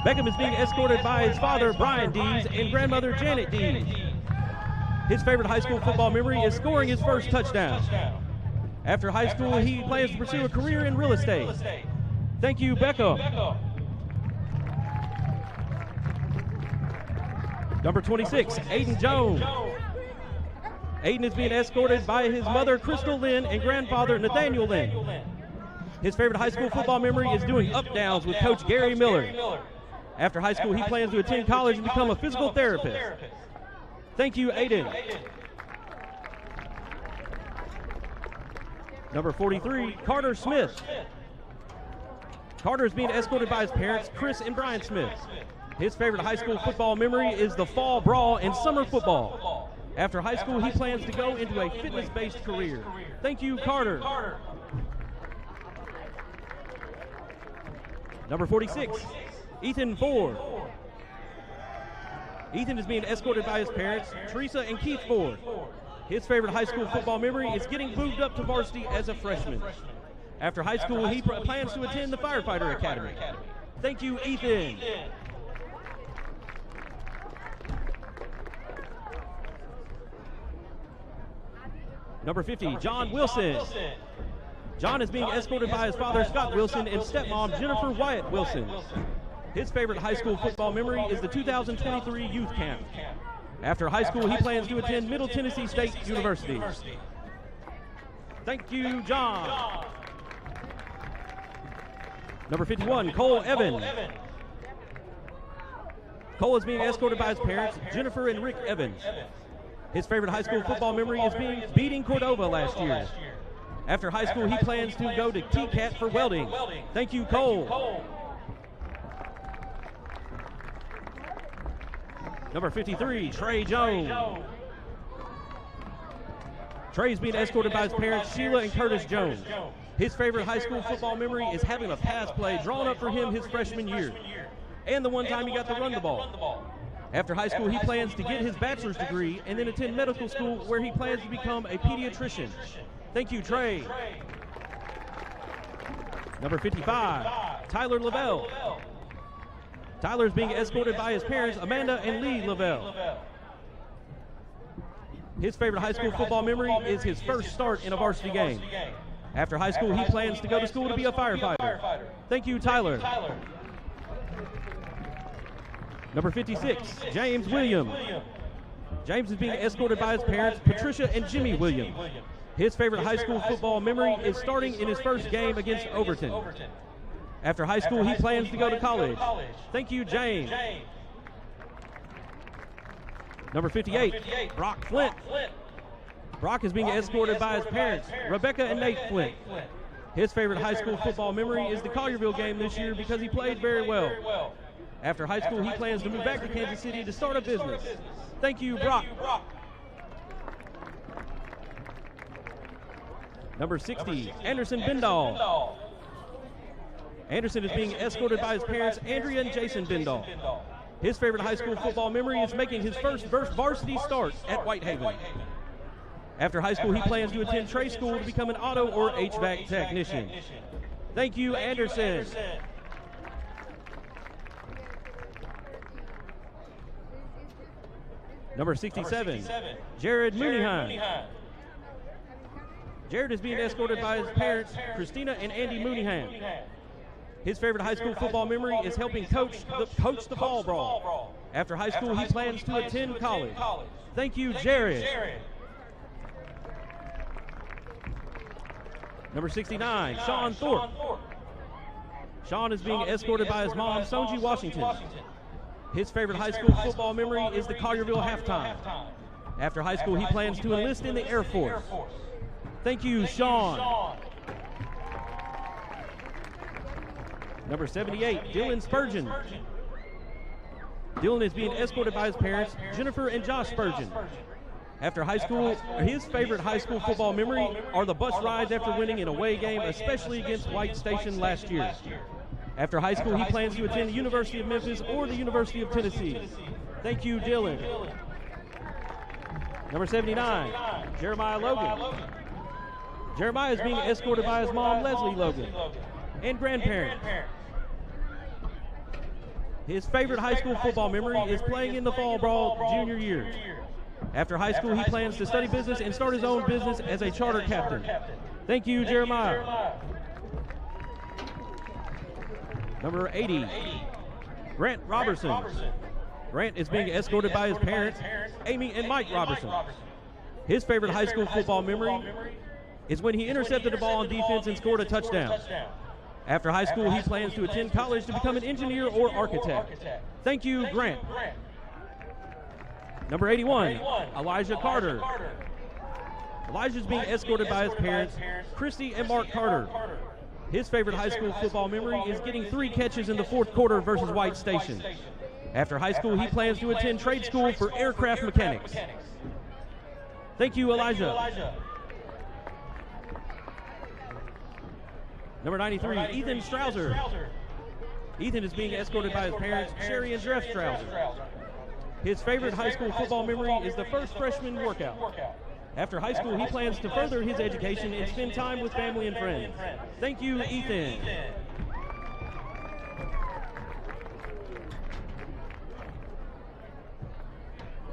Beckham is being escorted by his father, Brian Dees, and grandmother, Janet Dees. His favorite high school football memory is scoring his first touchdown. After high school, he plans to pursue a career in real estate. Thank you, Beckham. Number 26, Aiden Jones. Aiden is being escorted by his mother, Crystal Lynn, and grandfather, Nathaniel Lynn. His favorite high school football memory is doing up-downs with Coach Gary Miller. After high school, he plans to attend college and become a physical therapist. Thank you, Aiden. Number 43, Carter Smith. Carter is being escorted by his parents, Chris and Brian Smith. His favorite high school football memory is the fall brawl and summer football. After high school, he plans to go into a fitness-based career. Thank you, Carter. Number 46, Ethan Ford. Ethan is being escorted by his parents, Teresa and Keith Ford. His favorite high school football memory is getting moved up to varsity as a freshman. After high school, he plans to attend the Firefighter Academy. Thank you, Ethan. Number 50, John Wilson. John is being escorted by his father, Scott Wilson, and stepmom, Jennifer Wyatt Wilson. His favorite high school football memory is the 2023 youth camp. After high school, he plans to attend Middle Tennessee State University. Thank you, John. Number 51, Cole Evans. Cole is being escorted by his parents, Jennifer and Rick Evans. His favorite high school football memory is beating Cordova last year. After high school, he plans to go to TCAT for welding. Thank you, Cole. Number 53, Trey Jones. Trey's being escorted by his parents, Sheila and Curtis Jones. His favorite high school football memory is having a pass play drawn up for him his freshman year, and the one time he got to run the ball. After high school, he plans to get his bachelor's degree and then attend medical school where he plans to become a pediatrician. Thank you, Trey. Number 55, Tyler Lavelle. Tyler's being escorted by his parents, Amanda and Lee Lavelle. His favorite high school football memory is his first start in a varsity game. After high school, he plans to go to school to be a firefighter. Thank you, Tyler. Number 56, James Williams. James is being escorted by his parents, Patricia and Jimmy Williams. His favorite high school football memory is starting in his first game against Overton. After high school, he plans to go to college. Thank you, James. Number 58, Brock Flint. Brock is being escorted by his parents, Rebecca and Nate Flint. His favorite high school football memory is the Collierville game this year because he played very well. After high school, he plans to move back to Kansas City to start a business. Thank you, Brock. Number 60, Anderson Bindall. Anderson is being escorted by his parents, Andrea and Jason Bindall. His favorite high school football memory is making his first varsity start at Whitehaven. After high school, he plans to attend trade school to become an auto or HVAC technician. Thank you, Anderson. Number 67, Jared Mooneyhan. Jared is being escorted by his parents, Christina and Andy Mooneyhan. His favorite high school football memory is helping coach the fall brawl. After high school, he plans to attend college. Thank you, Jared. Number 69, Sean Thorpe. Sean is being escorted by his mom, Sonji Washington. His favorite high school football memory is the Collierville halftime. After high school, he plans to enlist in the Air Force. Thank you, Sean. Number 78, Dylan Spurgeon. Dylan is being escorted by his parents, Jennifer and Josh Spurgeon. After high school, his favorite high school football memory are the bus rides after winning an away game, especially against White Station last year. After high school, he plans to attend the University of Memphis or the University of Tennessee. Thank you, Dylan. Number 79, Jeremiah Logan. Jeremiah is being escorted by his mom, Leslie Logan, and grandparents. His favorite high school football memory is playing in the fall brawl junior year. After high school, he plans to study business and start his own business as a charter captain. Thank you, Jeremiah. Number 80, Grant Robertson. Grant is being escorted by his parents, Amy and Mike Robertson. His favorite high school football memory is when he intercepted the ball on defense and scored a touchdown. After high school, he plans to attend college to become an engineer or architect. Thank you, Grant. Number 81, Elijah Carter. Elijah is being escorted by his parents, Christy and Mark Carter. His favorite high school football memory is getting 3 catches in the fourth quarter versus White Station. After high school, he plans to attend trade school for aircraft mechanics. Thank you, Elijah. Number 93, Ethan Strouser. Ethan is being escorted by his parents, Sherry and Jeff Strouser. His favorite high school football memory is the first freshman workout. After high school, he plans to further his education and spend time with family and friends. Thank you, Ethan.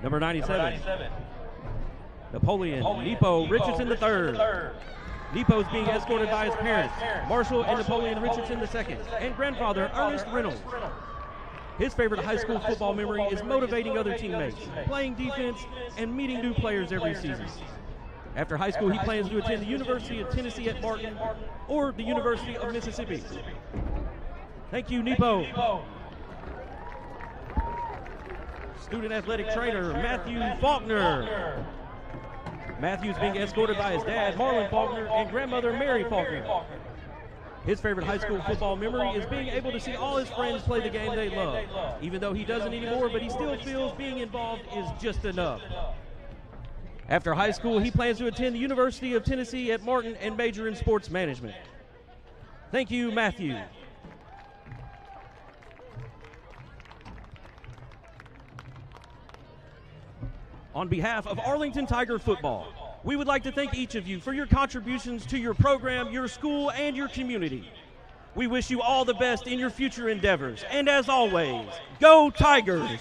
Number 97, Napoleon Nepo Richardson III. Nepo is being escorted by his parents, Marshall and Napoleon Richardson II, and grandfather, Ernest Reynolds. His favorite high school football memory is motivating other teammates, playing defense, and meeting new players every season. After high school, he plans to attend the University of Tennessee at Martin or the University of Mississippi. Thank you, Nepo. student athletic trainer Matthew Faulkner. Matthew's being escorted by his dad, Marlon Faulkner, and grandmother, Mary Faulkner. His favorite high school football memory is being able to see all his friends play the game they love. Even though he doesn't anymore, but he still feels being involved is just enough. After high school, he plans to attend the University of Tennessee at Martin and major in sports management. Thank you, Matthew. On behalf of Arlington Tiger football, we would like to thank each of you for your contributions to your program, your school, and your community. We wish you all the best in your future endeavors. And as always, go Tigers!